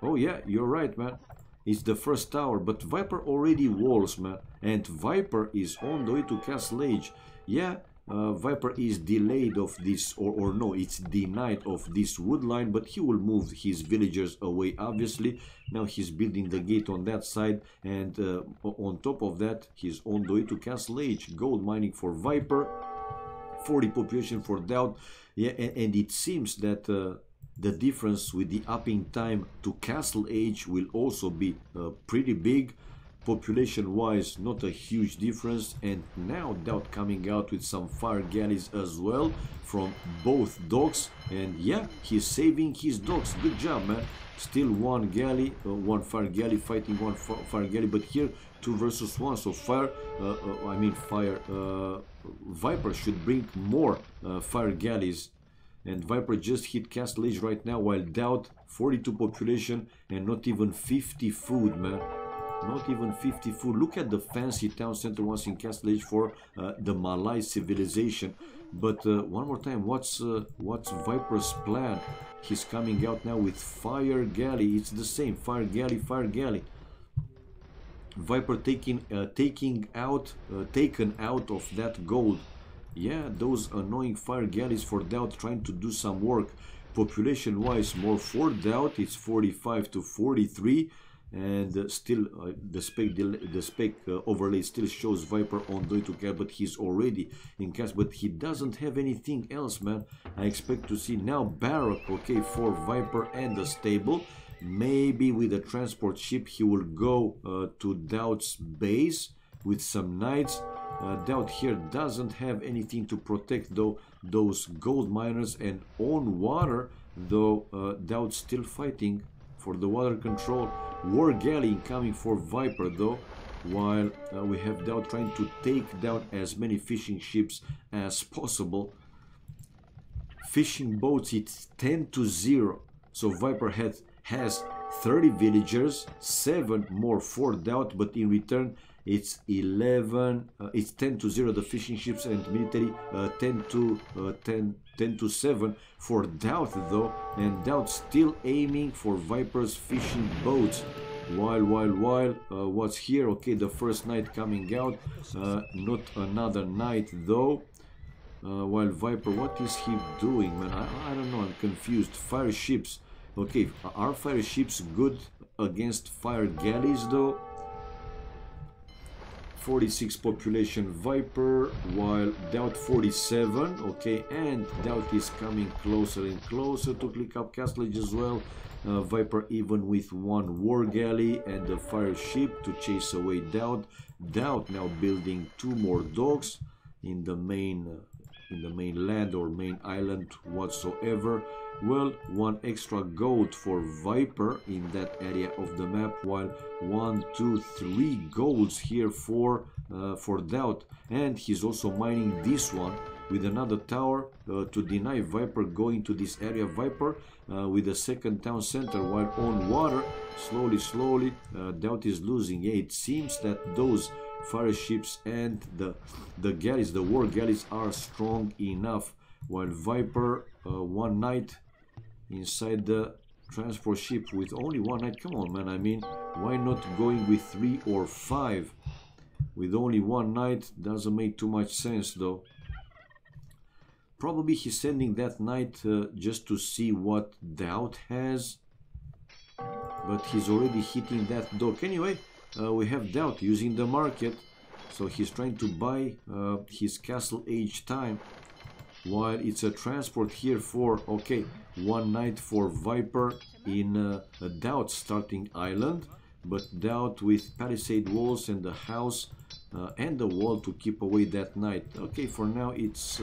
Oh yeah, you're right, man. It's the first tower, but Viper already walls, man. And Viper is on the way to castle age. Yeah, Viper is delayed of this, or no, it's denied of this wood line, but he will move his villagers away, obviously. Now he's building the gate on that side, and on top of that, he's on the way to castle age. Gold mining for Viper, 40 population for DauT. Yeah, and it seems that the difference with the upping time to castle age will also be pretty big. Population wise, not a huge difference. And now DauT coming out with some fire galleys as well from both docks, and yeah, he's saving his docks. Good job, man. Still one galley, one fire galley fighting one fire galley, but here 2 versus 1. So Viper should bring more fire galleys, and Viper just hit castle age right now, while DauT 42 population and not even 50 food, man. Not even 50 food. Look at the fancy town center once in castle age for the Malay civilization. But one more time, what's Viper's plan? He's coming out now with fire galley. It's the same, fire galley, fire galley. Viper taken out of that gold. Yeah, those annoying fire galleys for DauT trying to do some work. Population wise, more for DauT, it's 45 to 43. And still the spec overlay still shows Viper on the way to cast, but he's already in cast, but he doesn't have anything else, man. I expect to see now barrack, okay, for Viper and the stable. Maybe with a transport ship he will go to DauT's base with some knights. DauT here doesn't have anything to protect though those gold miners, and on water though DauT's still fighting for the water control. War galley incoming for Viper though. while we have DauT trying to take down as many fishing ships as possible. Fishing boats, it's 10-0. So Viper has 30 villagers, 7 more for DauT, but in return it's 11. It's 10-0 the fishing ships, and military 10-7 for DauT though, and DauT still aiming for Viper's fishing boats. While what's here? Okay, the first knight coming out, not another knight though. While Viper, what is he doing, man? I don't know, I'm confused. Fire ships. Okay, are fire ships good against fire galleys though? 46 population Viper, while DauT 47. Okay, and DauT is coming closer and closer to click up castle age as well. Viper even with 1 war galley and a fire ship to chase away DauT. DauT now building 2 more docks in the main land or main island whatsoever. Well, 1 extra gold for Viper in that area of the map, while 1, 2, 3 golds here for DauT, and he's also mining this one with another tower to deny Viper going to this area. Viper with a second town center, while on water slowly DauT is losing. Yeah, it seems that those fire ships and the galleys, the war galleys, are strong enough, while Viper 1 knight inside the transport ship with only 1 knight. Come on, man, I mean, why not going with 3 or 5 with only 1 knight? Doesn't make too much sense though. Probably he's sending that knight just to see what DauT has, but he's already hitting that dock. Anyway, we have DauT using the market, so he's trying to buy his castle age time, while it's a transport here for, okay, 1 knight for Viper in a DauT starting island, but DauT with palisade walls and the house and the wall to keep away that knight. Okay, for now it's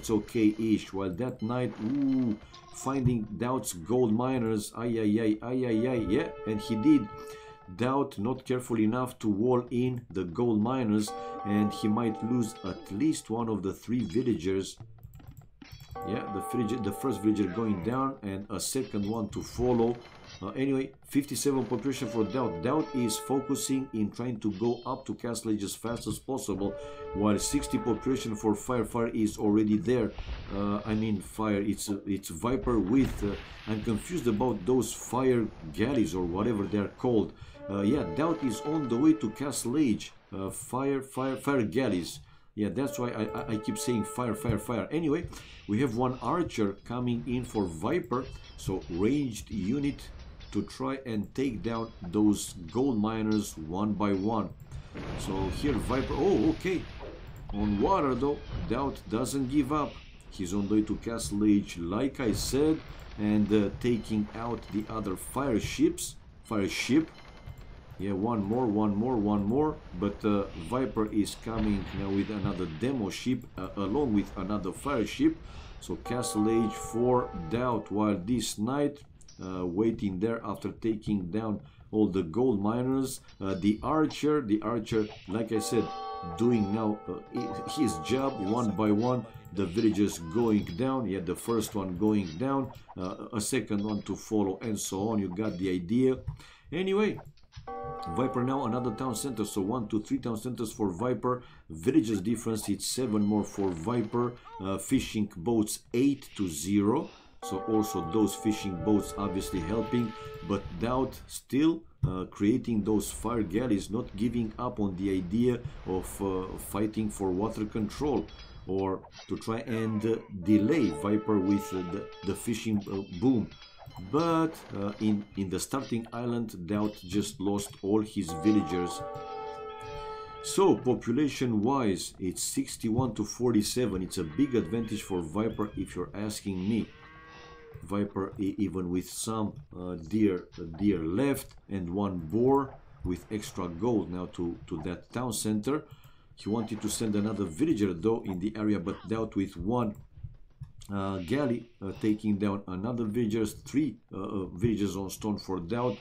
okay-ish, while that knight, ooh, finding DauT's gold miners, yeah, and he did. DauT not careful enough to wall in the gold miners, and he might lose at least 1 of the 3 villagers. Yeah, the first villager going down and a second one to follow. Anyway, 57 population for DauT. DauT is focusing in trying to go up to castle age as fast as possible, while 60 population for Fire. Fire is already there. I mean, Fire, it's Viper with I'm confused about those fire galleys or whatever they're called. Yeah, DauT is on the way to castle age. Fire galleys. Yeah, that's why I keep saying fire. Anyway, we have 1 archer coming in for Viper, so ranged unit to try and take down those gold miners 1 by 1. So here Viper, oh, okay, on water though, DauT doesn't give up. He's on the way to castle age, like I said, and taking out the other fire ship. Yeah, one more, but Viper is coming now with another demo ship along with another fire ship. So castle age for DauT, while this knight waiting there after taking down all the gold miners. The archer, like I said, doing now his job 1 by 1. The villagers going down. Yeah, the first one going down, a second one to follow, and so on. You got the idea. Anyway, Viper now another town center, so 1, 2, 3 town centers for Viper. Villages difference, it's 7 more for Viper. Fishing boats 8-0, so also those fishing boats obviously helping, but DauT still creating those fire galleys, not giving up on the idea of fighting for water control, or to try and delay Viper with the fishing boom. But in the starting island, DauT just lost all his villagers. So population wise, it's 61-47. It's a big advantage for Viper if you're asking me. Viper even with some deer left and 1 boar with extra gold now to that town center. He wanted to send another villager though in the area, but DauT with 1 galley taking down another villagers, 3 villagers on stone for DauT.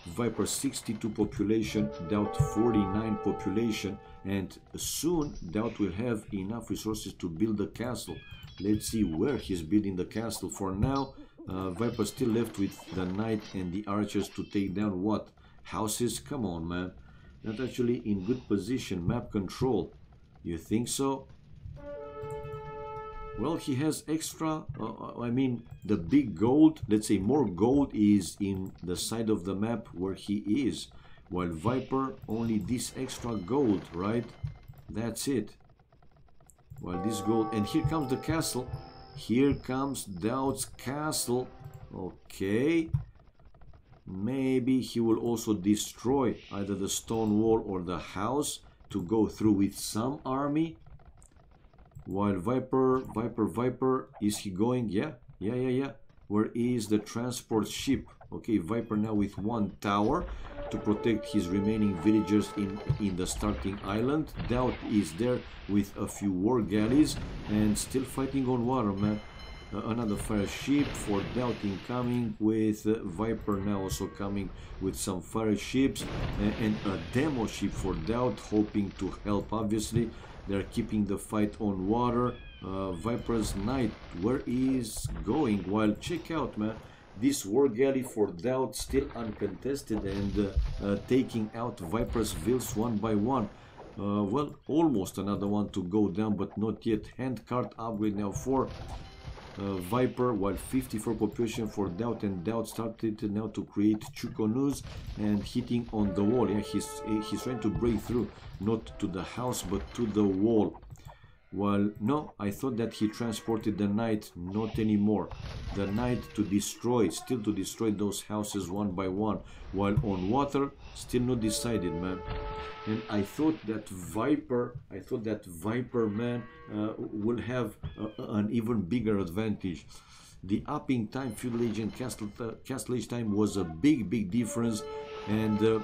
Viper 62 population, DauT 49 population, and soon DauT will have enough resources to build a castle. Let's see where he's building the castle. For now, Viper still left with the knight and the archers to take down what? Houses? Come on, man. Not actually in good position. Map control. You think so? Well, he has extra, I mean, the big gold, let's say more gold is in the side of the map where he is, while Viper, only this extra gold, right? That's it. Well, this gold, and here comes the castle. Here comes DauT's castle. Okay. Maybe he will also destroy either the stone wall or the house to go through with some army. While Viper, is he going? Yeah. Where is the transport ship? Okay, Viper now with one tower to protect his remaining villagers in the starting island. DauT is there with a few war galleys and still fighting on water, man. Another fire ship for DauT incoming, with Viper now also coming with some fire ships, and a demo ship for DauT, hoping to help. Obviously, they're keeping the fight on water. Viper's knight, where is going? While check out, man, this war galley for DauT still uncontested and taking out Viper's vills one by one. Well, almost another one to go down, but not yet. Handcart upgrade now for Viper, while 54 population for DauT, and DauT started now to create Chukonus and hitting on the wall. Yeah, he's trying to break through, not to the house but to the wall. Well, no, I thought that he transported the knight, not anymore. The knight to destroy, still to destroy those houses one by one, while on water, still not decided, man. And I thought that Viper, man, will have an even bigger advantage. The upping time, feudal age and castle age time was a big difference, and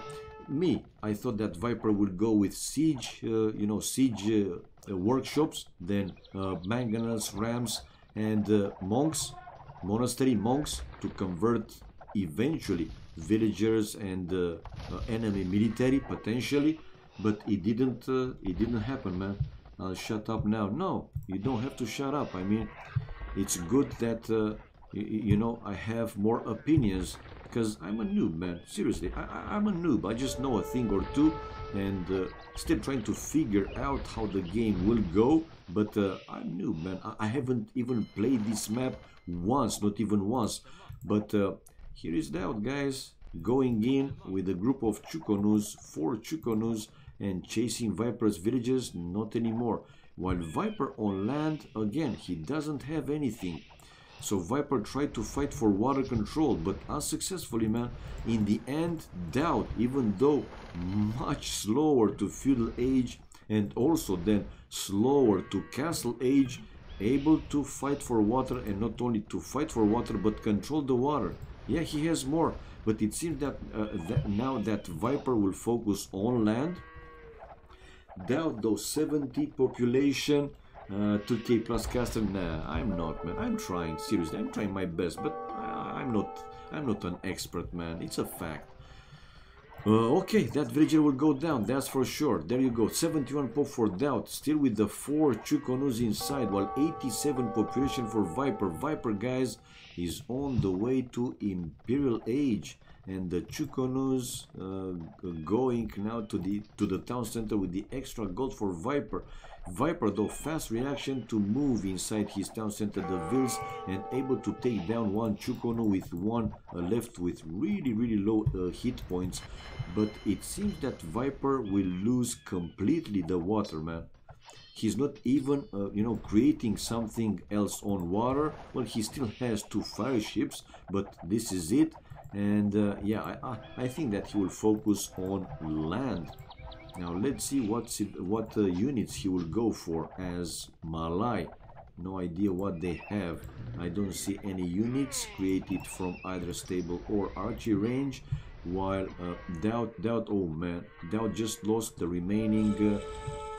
I thought that Viper would go with siege, siege workshops, then mangonels, rams, and monks, monastery monks, to convert eventually villagers and enemy military potentially, but it didn't happen, man. I'll shut up now. No, you don't have to shut up. I mean, it's good that I have more opinions, because I'm a noob, man. Seriously, I'm a noob. I just know a thing or two, and still trying to figure out how the game will go. But I'm noob, man. I haven't even played this map once, not even once. But here is DauT, guys, going in with a group of Chukonus, 4 Chukonus, and chasing Viper's villages. Not anymore. While Viper on land, again, he doesn't have anything. So Viper tried to fight for water control, but unsuccessfully, man. In the end, DauT, even though much slower to feudal age and also then slower to castle age, able to fight for water, and not only to fight for water but control the water. Yeah, he has more, but it seems that, now that Viper will focus on land. DauT, though, 70 population, 2k plus caster. Nah, I'm not, man. I'm trying, seriously, I'm trying my best, but I'm not an expert, man. It's a fact. Okay, that villager will go down, that's for sure. There you go, 71 pop for DauT, still with the 4 Chukonus inside, while 87 population for Viper. Viper, guys, is on the way to Imperial Age, and the Chukonus going now to the town center with the extra gold for Viper. Viper, though, fast reaction to move inside his town center, the vills, and able to take down one Chukonu with one left with really low hit points. But it seems that Viper will lose completely the water, man. He's not even, creating something else on water. Well, he still has 2 fire ships, but this is it. And yeah, I think that he will focus on land. Now let's see what units he will go for as Malai. No idea what they have. I don't see any units created from either stable or archery range. While DauT, oh man, DauT just lost the remaining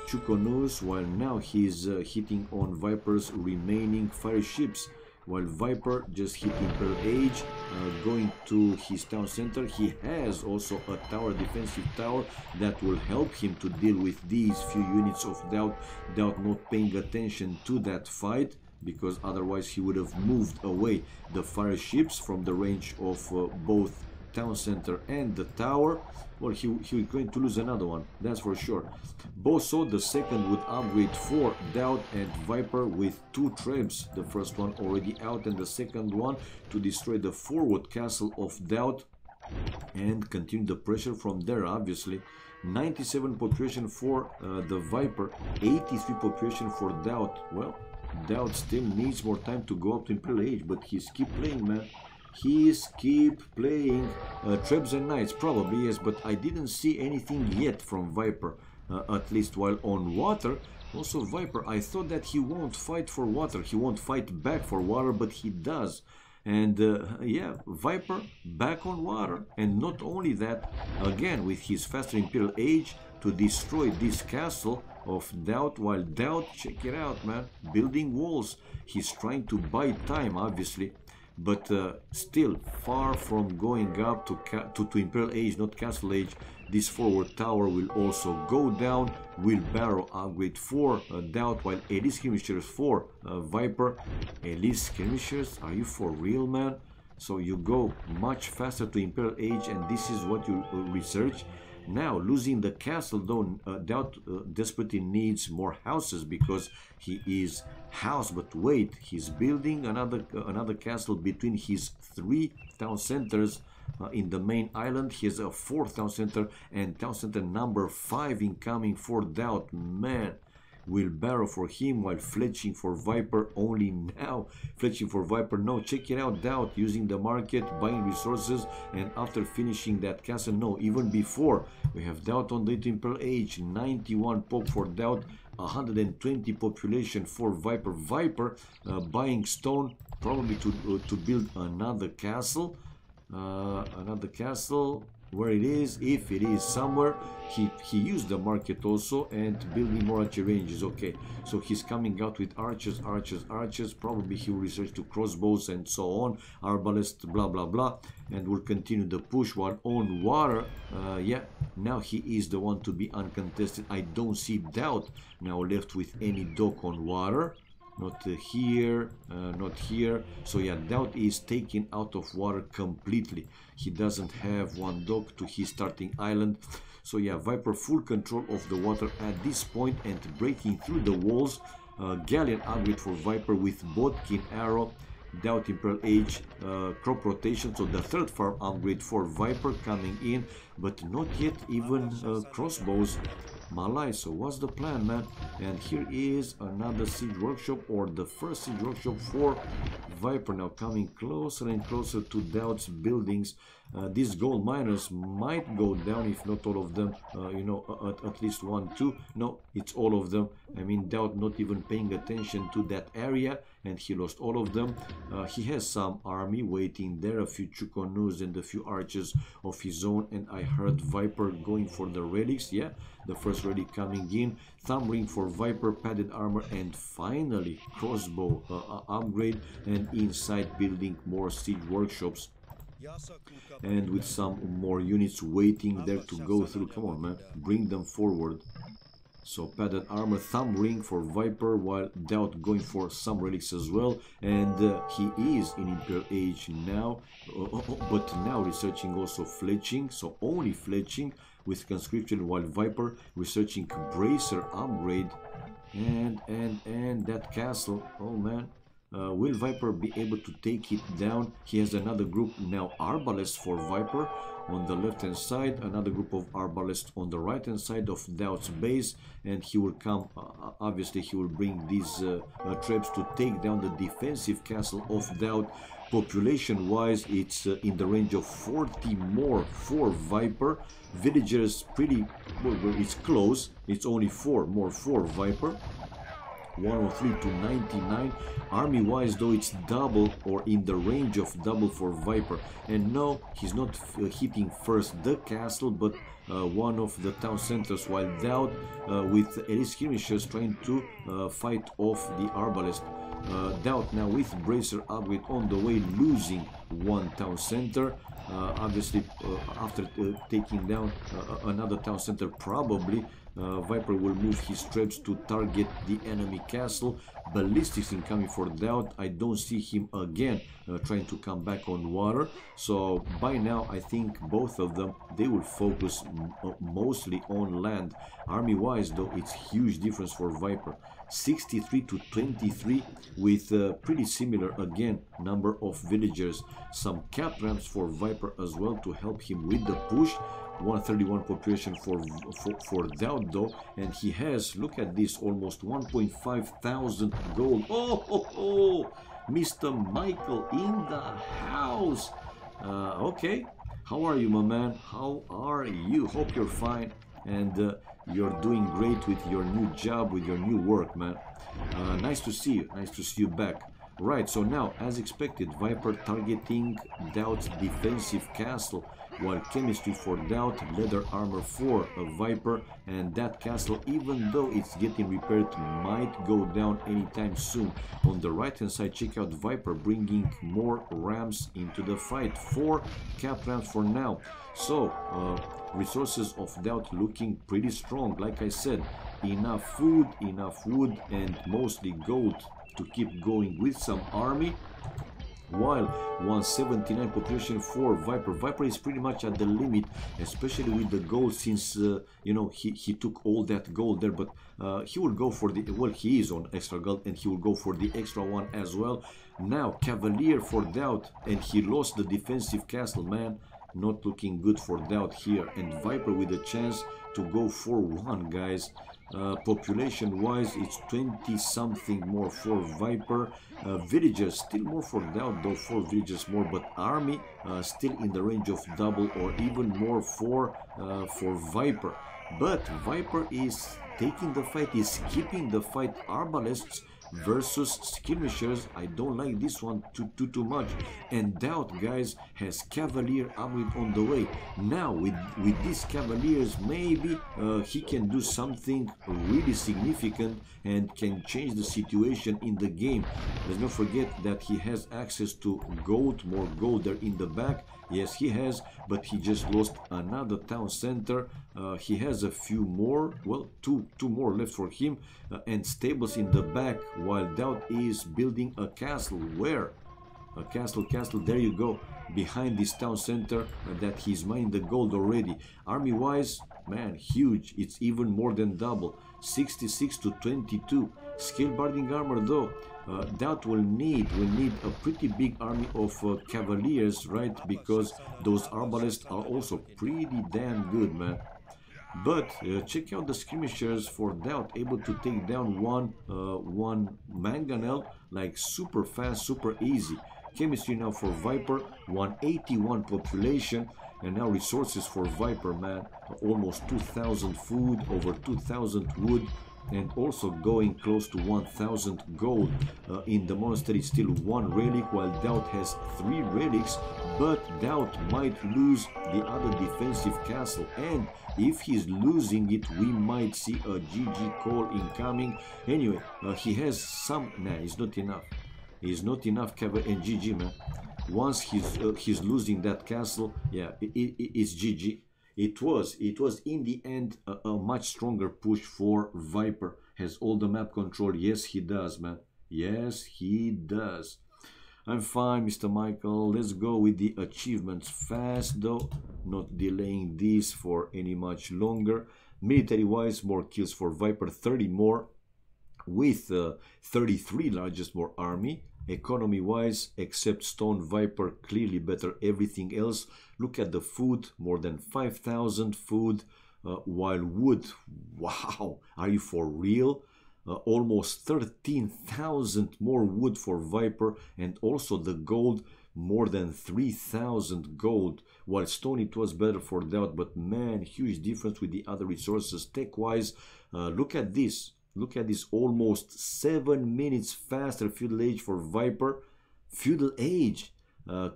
Chukonus, while now he's hitting on Viper's remaining fire ships. while Viper just hit Imperial Age, going to his town center. He has also a tower, defensive tower, that will help him to deal with these few units of DauT. DauT not paying attention to that fight, because otherwise he would have moved away the fire ships from the range of both town center and the tower. Well, he was going to lose another one, that's for sure. Boso the second would upgrade for DauT and Viper with 2 trebs, the first one already out, and the second one to destroy the forward castle of DauT and continue the pressure from there. Obviously 97 population for the Viper, 83 population for DauT. Well, DauT still needs more time to go up to Imperial Age, but he's keep playing, man. He's keep playing. Trebs and Knights probably, yes, but I didn't see anything yet from Viper, at least while on water. Also Viper, I thought that he won't fight for water, he won't fight back for water, but he does. And yeah, Viper back on water, and not only that, again with his faster Imperial Age to destroy this castle of DauT, while DauT, check it out, man, building walls. He's trying to buy time, obviously, but still far from going up to Imperial Age, not Castle Age. This forward tower will also go down. Wheelbarrow upgrade for DauT, while Elite Skirmishers for Viper. Elite Skirmishers, are you for real, man? So you go much faster to Imperial Age, and this is what you research. Now, losing the castle, though, DauT desperately needs more houses because he is housed. But wait, he's building another castle between his 3 town centers in the main island. He has a 4th town center, and town center number 5 incoming for DauT. Man, Wheelbarrow for him, while fletching for Viper only now. Fletching for Viper, no, check it out, DauT using the market, buying resources, and after finishing that castle, no, even before, we have DauT on the Imperial Age, 91 pop for DauT, 120 population for Viper. Viper buying stone, probably to build another castle. Where it is, if it is somewhere. He used the market also, and building more archer ranges. Okay, so he's coming out with archers. Probably he will research to crossbows and so on, arbalest, blah blah blah, and will continue the push. While on water, yeah, now he is the one to be uncontested. I don't see DauT now left with any dock on water. Not here, not here. So yeah, DauT is taken out of water completely. He doesn't have one dock to his starting island. So yeah, Viper full control of the water at this point and breaking through the walls. Galleon upgrade for Viper with Bodkin arrow. DauT Imperial Age crop rotation, so the 3rd farm upgrade for Viper coming in, but not yet even crossbows. Malai, so what's the plan, man? And here is another siege workshop, or the first siege workshop for Viper, now coming closer and closer to DauT's buildings. These gold miners might go down, if not all of them, you know, at least 1, 2. No, it's all of them. I mean, DauT not even paying attention to that area, and he lost all of them. He has some army waiting there, a few Chukonus and a few archers of his own, and I heard Viper going for the relics. Yeah, the first relic coming in. Thumb ring for Viper, padded armor, and finally crossbow upgrade, and inside building more siege workshops, and with some more units waiting there to go through. Come on, man, bring them forward. So padded armor, thumb ring for Viper, while DauT going for some relics as well, and he is in Imperial Age now, but now researching also fletching, so only fletching with conscription, while Viper researching bracer upgrade, and that castle. Oh man, will Viper be able to take it down? He has another group now, arbalest for Viper on the left hand side, another group of arbalest on the right hand side of DauT's base, and he will come, obviously he will bring these troops to take down the defensive castle of DauT. Population wise, it's in the range of 40 more for Viper. Villagers pretty well, it's close, it's only 4 more for Viper. 103 to 99. Army wise though, it's double or in the range of double for Viper, and no, he's not hitting first the castle but one of the town centers, while DauT with Elite Skirmishers trying to fight off the arbalest. DauT now with Bracer upgrade on the way, losing one town center. Obviously, after taking down another town center, probably Viper will move his troops to target the enemy castle. Ballistics incoming for DauT. I don't see him again trying to come back on water. So by now, I think both of them, they will focus mostly on land. Army-wise, though, it's huge difference for Viper. 63 to 23 with pretty similar, again, number of villagers. Some cap ramps for Viper as well to help him with the push. 131 population for DauT though, and he has, look at this, almost 1.5 thousand gold. Oh, Mr. Michael in the house. Okay, how are you, my man? How are you? Hope you're fine and you're doing great with your new job, with your new work, man. Nice to see you. Nice to see you back. Right, so now, as expected, Viper targeting DauT's defensive castle, while chemistry for DauT, leather armor for a Viper, and that castle, even though it's getting repaired, might go down anytime soon. On the right hand side, check out Viper bringing more rams into the fight. 4 cap rams for now. So resources of DauT looking pretty strong. Like I said, enough food, enough wood, and mostly gold to keep going with some army. While 179 population for Viper. Viper is pretty much at the limit, especially with the gold, since you know, he took all that gold there, but he will go for the, well, he is on extra gold and he will go for the extra one as well. Now Cavalier for DauT, and he lost the defensive castle, man. Not looking good for DauT here, and Viper with a chance to go for one, guys. Population wise, it's 20 something more for Viper. Villagers still more for DauT though, 4 villagers more, but army still in the range of double or even more for Viper. But Viper is taking the fight, is keeping the fight. Arbalists versus skirmishers, I don't like this one too much. And DauT, guys, has Cavalier upgrade on the way. Now with these Cavaliers, maybe he can do something really significant and can change the situation in the game. Let's not forget that he has access to gold, more gold there in the back. Yes, he has, but he just lost another town center. He has a few more, well, two more left for him, and stables in the back, while DauT is building a castle. Where? A castle, there you go, behind this town center that he's mining the gold already. Army-wise, man, huge. It's even more than double. 66 to 22. Skill barding armor though. DauT will need a pretty big army of cavaliers, right? Because those arbalists are also pretty damn good, man. But check out the skirmishers for DauT, able to take down one mangonel like super fast, super easy. Chemistry now for Viper, 181 population, and now resources for Viper, man. Almost 2,000 food, over 2,000 wood, and also going close to 1,000 gold. In the monastery, still 1 relic, while DauT has 3 relics, but DauT might lose the other defensive castle, and if he's losing it, we might see a GG call incoming. Anyway, he has some, nah, it's not enough. It's not enough cover, and GG, man. Once he's losing that castle, yeah, it's GG. It was in the end a much stronger push for Viper. Has all the map control. Yes, he does, man. Yes, he does. I'm fine, Mr. Michael. Let's go with the achievements fast, though. Not delaying this for any much longer. Military-wise, more kills for Viper, 30 more, with 33 largest more army. Economy-wise, except Stone, Viper clearly better everything else. Look at the food, more than 5,000 food, while wood, wow, are you for real? Almost 13,000 more wood for Viper, and also the gold, more than 3,000 gold. While Stone, it was better for DauT, but man, huge difference with the other resources. Tech-wise, look at this. Look at this, almost 7 minutes faster feudal age for Viper. Feudal age,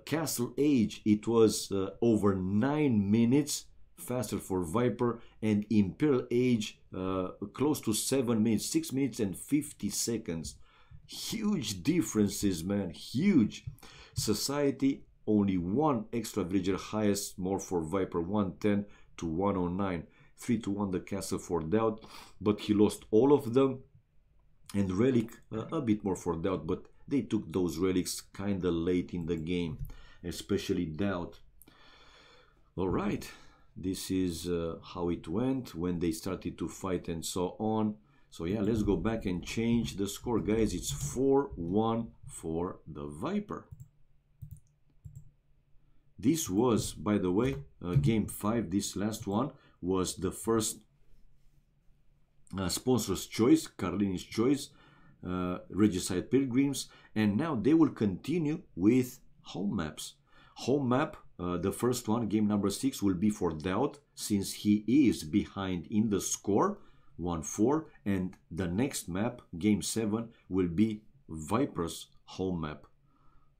castle age, it was over 9 minutes faster for Viper, and imperial age close to 7 minutes, 6 minutes and 50 seconds. Huge differences, man, huge. Society, only one extra villager, highest more for Viper, 110 to 109. 3-1 the castle for DauT, but he lost all of them. And relic, a bit more for DauT, but they took those relics kinda late in the game, especially DauT. Alright, this is how it went when they started to fight and so on. So yeah, let's go back and change the score, guys. It's 4-1 for the Viper. This was, by the way, game 5. This last one was the first sponsor's choice, Carlini's choice, Regicide Pilgrims, and now they will continue with home maps. Home map, the first one, game number 6, will be for DauT, since he is behind in the score, 1-4, and the next map, game 7, will be Viper's home map.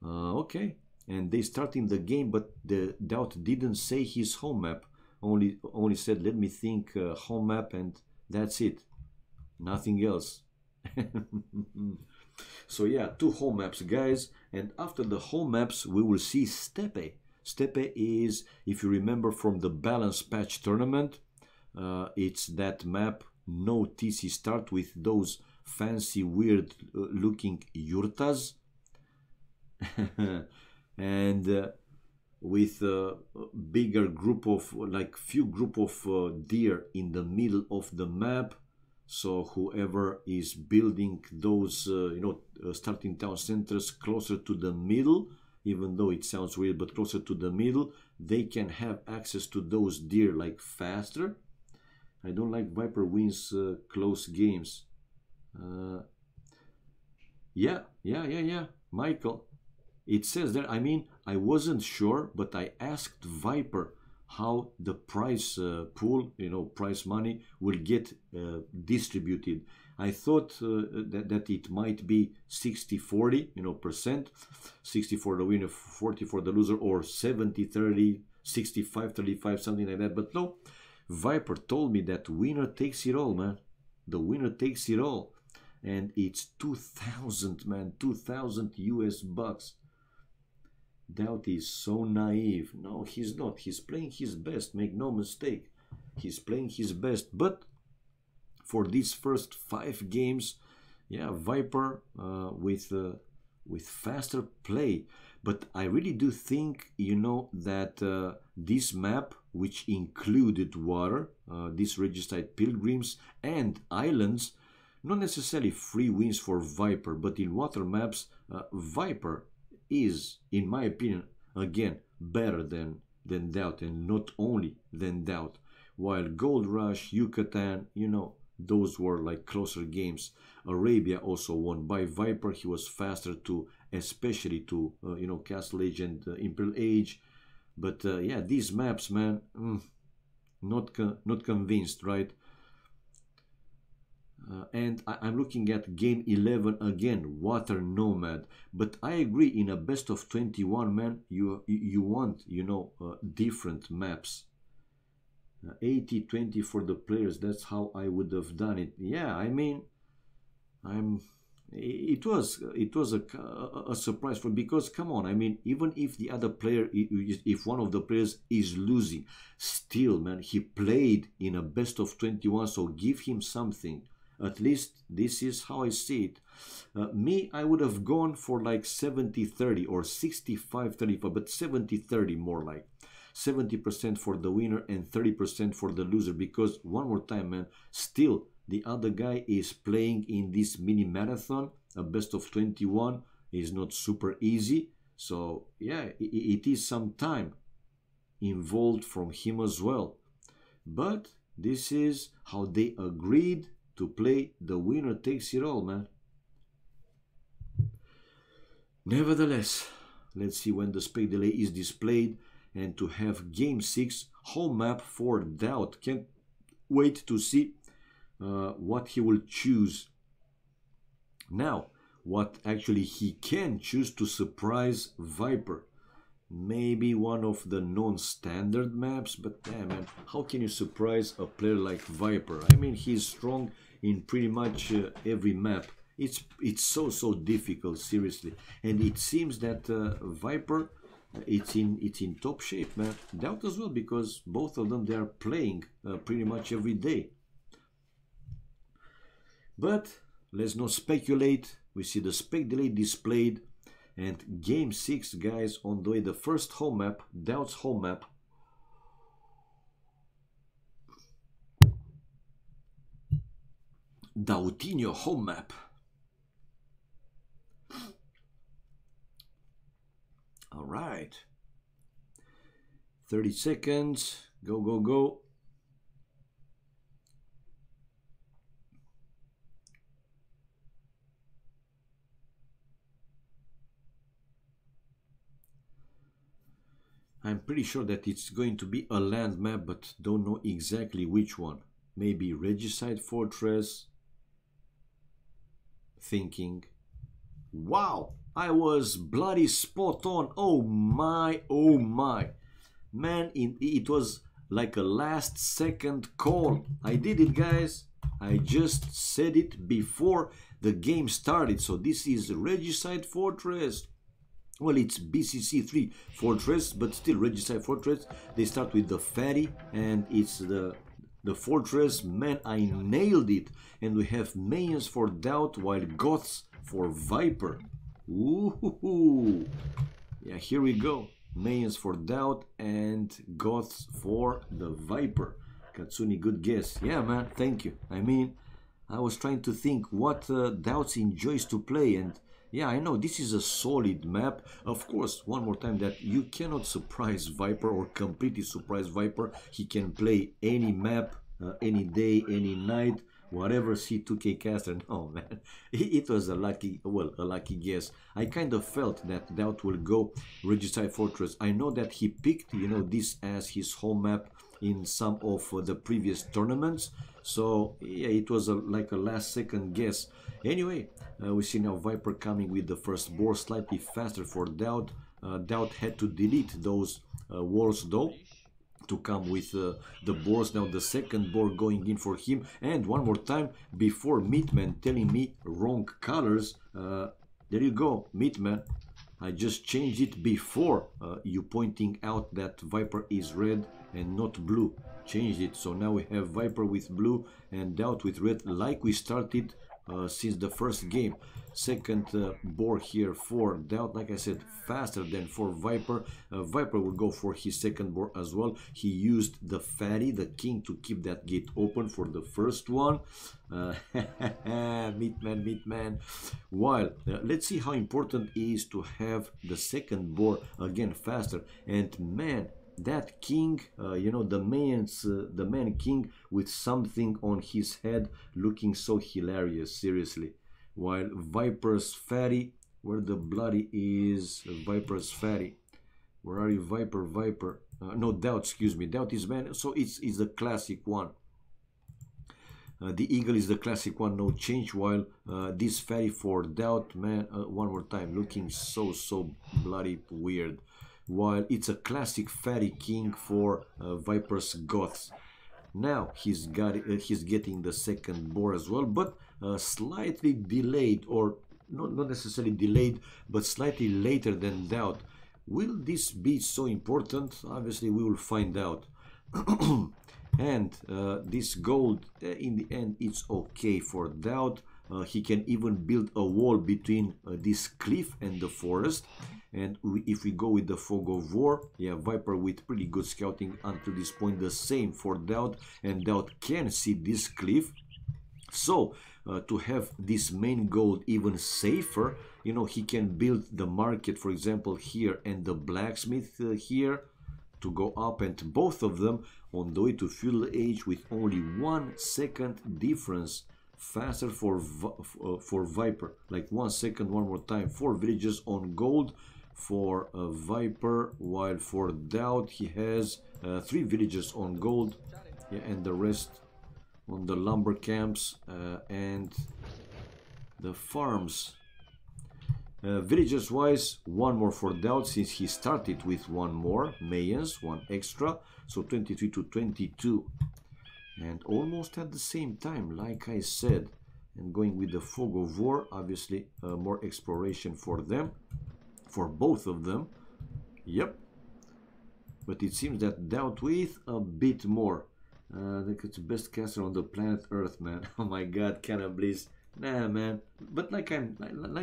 Okay, and they start in the game, but the DauT didn't say his home map, only said, let me think, home map, and that's it, nothing else. So yeah, 2 home maps, guys, and after the home maps we will see Steppe. Steppe is, if you remember from the balance patch tournament, it's that map, no TC start, with those fancy weird looking yurtas and with a bigger group of, like few group of deer in the middle of the map. So whoever is building those, starting town centers closer to the middle, even though it sounds weird, but closer to the middle, they can have access to those deer like faster. I don't like Viper wins close games. Yeah, Michael. It says there, I mean, I wasn't sure, but I asked Viper how the prize pool, prize money will get distributed. I thought that it might be 60-40, percent, 60 for the winner, 40 for the loser, or 70-30, 65-35, something like that. But no, Viper told me that winner takes it all, man. The winner takes it all, and it's 2,000, man, 2,000 US bucks. DauT is so naive. No, he's not. He's playing his best, make no mistake. He's playing his best. But for these first 5 games, yeah, Viper with faster play. But I really do think, that this map, which included water, these Regicide Pilgrims and islands, not necessarily free wins for Viper, but in water maps, Viper is, in my opinion, again, better than DauT, and not only than DauT. While Gold Rush, Yucatan, those were like closer games. Arabia also won by Viper. He was faster to, especially to, Castle Age and Imperial Age. But yeah, these maps, man, not convinced, right? And I'm looking at game 11 again, Water Nomad. But I agree, in a best of 21, man, you want, different maps. 80-20 for the players. That's how I would have done it. Yeah, I mean, it was a surprise for, because come on, I mean, even if the other player, if one of the players is losing, still, man, he played in a best of 21, so give him something. At least this is how I see it. Me, I would have gone for like 70-30 or 65-35, but 70-30 more like. 70% for the winner and 30% for the loser, because one more time, man, still the other guy is playing in this mini marathon. A best of 21 is not super easy. So yeah, it is some time involved from him as well. But this is how they agreed to play. The winner takes it all, man. Nevertheless, let's see when the spec delay is displayed, and to have game 6 home map for DauT. Can't wait to see what he will choose. Now, what actually he can choose to surprise Viper. Maybe one of the non-standard maps, but yeah, man, how can you surprise a player like Viper? I mean, he's strong in pretty much every map. it's so difficult, seriously. And it seems that Viper, it's in top shape, man. DauT as well, because both of them, they are playing pretty much every day. But let's not speculate. We see the spec delay displayed, and game 6, guys, on the way. The first home map, DauT's home map. DauTinho home map. All right. 30 seconds. Go, go, go. I'm pretty sure that it's going to be a land map, but don't know exactly which one. Maybe Regicide Fortress. Thinking. Wow, I was bloody spot on. Oh my, oh my. Man, it was like a last second call. I did it, guys. I just said it before the game started. So this is Regicide Fortress. Well, it's BCC3 Fortress, but still Regicide Fortress. They start with the fatty, and it's the fortress. Man, I nailed it. And we have Mayans for DauT, while Goths for Viper. Ooh, yeah, here we go. Mayans for DauT and Goths for the Viper. Katsuni, good guess. Yeah, man, thank you. I mean, I was trying to think what DauT enjoys to play, and yeah, I know this is a solid map. Of course, one more time, that you cannot surprise Viper or completely surprise Viper. He can play any map, any day, any night, whatever. C2K caster. No, man, it was a lucky guess. I kind of felt that DauT will go Regicide Fortress. I know that he picked, you know, this as his home map in some of the previous tournaments. So yeah, it was like a last second guess. Anyway, we see now Viper coming with the first boar, slightly faster for DauT. DauT had to delete those walls though to come with the boars. Now the second boar going in for him, and one more time before Meatman telling me wrong colors. There you go, Meatman. I just changed it before you pointing out that Viper is red and not blue. Changed it, so now we have Viper with blue and DauT with red, like we started since the first game. Second boar here for DauT, like I said, faster than for Viper. Viper will go for his second boar as well. He used the fatty, the king, to keep that gate open for the first one. Meatman. While let's see how important it is to have the second boar again faster. And man, that king, you know, the man king with something on his head, looking so hilarious, seriously. While Viper's fatty, where the bloody is Viper's fatty? Where are you, Viper? No, DauT, excuse me. DauT is man, so it's the classic one. The eagle is the classic one, no change. While this fatty for DauT, man, one more time, looking so bloody weird. While it's a classic fatty king for Viper's Goths. Now he's getting the second boar as well, but slightly delayed, or not necessarily delayed, but slightly later than DauT. Will this be so important? Obviously, we will find out. And this gold, in the end, it's okay for DauT. He can even build a wall between this cliff and the forest. And if we go with the fog of war, yeah, Viper with pretty good scouting until this point. The same for DauT, and DauT can see this cliff. So to have this main gold even safer, you know, he can build the market, for example, here, and the blacksmith here to go up, and both of them on the way to feudal age with only 1 second difference. Faster for Viper, like 1 second. One more time, 4 villages on gold for Viper, while for DauT he has 3 villages on gold, yeah, and the rest on the lumber camps and the farms. Villages wise, 1 more for DauT, since he started with 1 more Mayans, 1 extra, so 23 to 22. And almost at the same time, like I said, and going with the Fog of War. Obviously, more exploration for them, for both of them. Yep. But it seems that DauT with a bit more. I think it's the best caster on the planet Earth, man. Oh my God, Cannablis. Nah, man. But like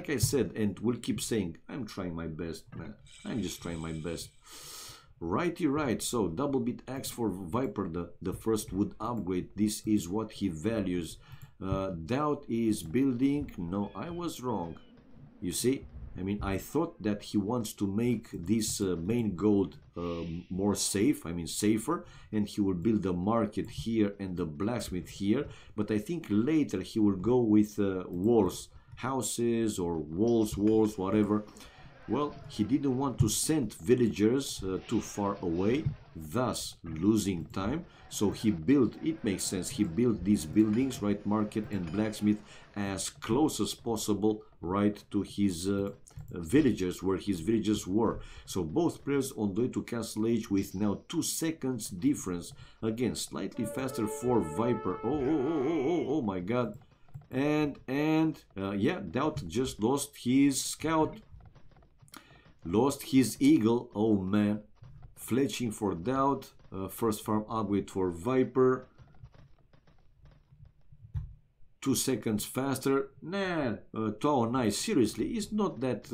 I said, and will keep saying, I'm trying my best, man. I'm just trying my best. Righty right. So double bit axe for Viper, the first wood upgrade. This is what he values. DauT is building. No, I was wrong. You see, I mean, I thought that he wants to make this main gold more safe, I mean safer, and he will build the market here and the blacksmith here. But I think later he will go with walls, houses or walls, whatever. Well, he didn't want to send villagers too far away, thus losing time. So he built, it makes sense, he built these buildings, right, market and blacksmith, as close as possible, right, to his villagers, where his villagers were. So both players on the way to Castle Age with now 2 seconds difference. Again, slightly faster for Viper. Oh my God. And yeah, DauT just lost his scout. Lost his eagle. Oh man. Fletching for DauT. First farm upgrade for Viper. 2 seconds faster. Nah, Tao nice. Seriously, it's not that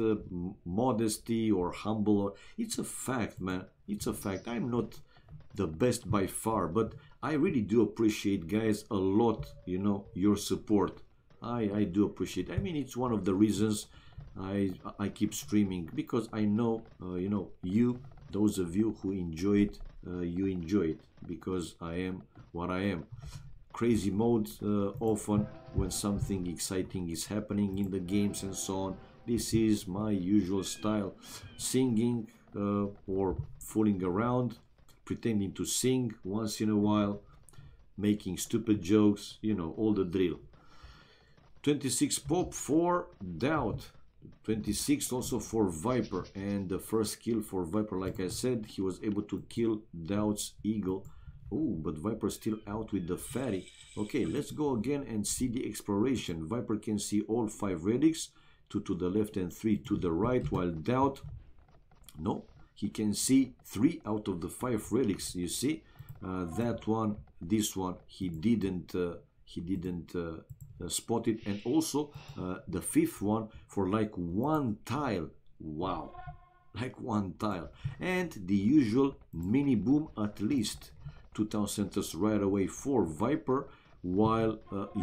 modesty or humble. Or, it's a fact, man. It's a fact. I'm not the best by far, but I really do appreciate, guys, a lot, you know, your support. I do appreciate. I mean, it's one of the reasons I keep streaming, because I know, you know, those of you who enjoy it, you enjoy it, because I am what I am. Crazy modes often when something exciting is happening in the games and so on. This is my usual style. Singing or fooling around, pretending to sing once in a while, making stupid jokes, you know, all the drill. 26 pop for DauT. 26 also for Viper, and the first kill for Viper, like I said, he was able to kill DauT's eagle. Oh, but Viper still out with the fatty. Okay, let's go again and see the exploration. Viper can see all 5 relics, 2 to the left and 3 to the right, while DauT, no, he can see 3 out of the 5 relics. You see, that one, this one, he didn't spot it, and also the 5th one for like 1 tile. Wow, like 1 tile, and the usual mini boom at least. 2 town centers right away for Viper, while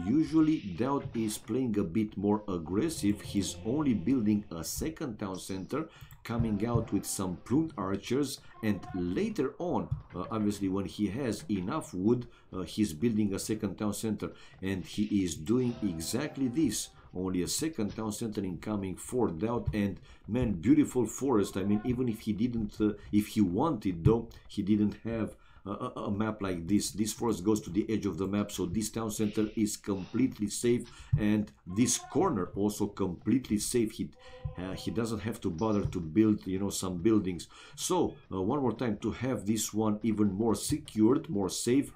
usually DauT is playing a bit more aggressive. He's only building a 2nd town center, coming out with some plumed archers, and later on, obviously when he has enough wood, he's building a 2nd town center, and he is doing exactly this. Only a 2nd town center incoming for DauT, and man, beautiful forest. I mean, even if he didn't, if he wanted though, he didn't have a map like this. This forest goes to the edge of the map, so this town center is completely safe, and this corner also completely safe. He doesn't have to bother to build, you know, some buildings. So one more time, to have this one even more secured, more safe,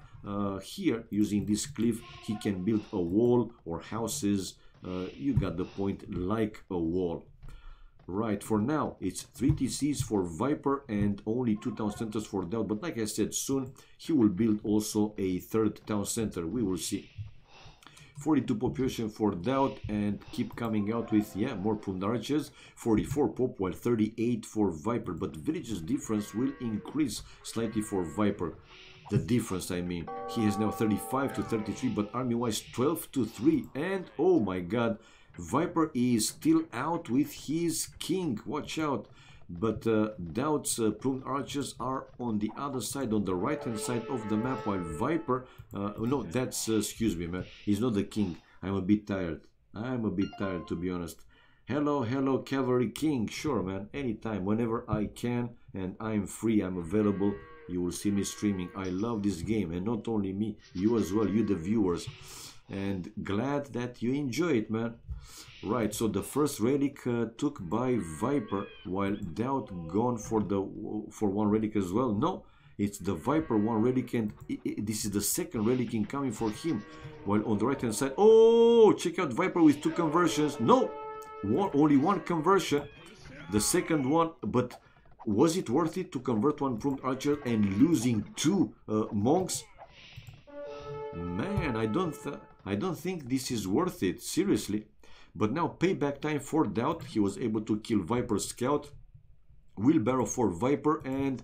here using this cliff, he can build a wall or houses. You got the point, like a wall. Right, for now, it's 3 TCs for Viper and only 2 town centers for DauT. But like I said, soon he will build also a 3rd town center. We will see. 42 population for DauT, and keep coming out with, yeah, more plumed archers. 44 pop, while 38 for Viper. But villages difference will increase slightly for Viper. The difference, I mean. He has now 35 to 33, but army-wise 12 to 3. And, oh my God, Viper is still out with his king. Watch out. But DauT's plumed archers are on the other side, on the right hand side of the map, while Viper, no, that's, excuse me, man, he's not the king. I'm a bit tired. I'm a bit tired, to be honest. Hello, hello, Cavalry King. Sure, man, anytime, whenever I can, and I'm free, I'm available, you will see me streaming. I love this game, and not only me, you as well, you the viewers. And glad that you enjoy it, man. Right, so the first relic took by Viper, while DauT gone for 1 relic as well. No, It's the Viper one relic, and this is the second relic incoming for him. While on the right hand side, oh, check out Viper with 2 conversions. No, only 1 conversion. The second one, but was it worth it to convert 1 pruned archer and losing 2 monks? Man, I don't think this is worth it, seriously. But now payback time for DauT. He was able to kill Viper Scout. Wheelbarrow for Viper, and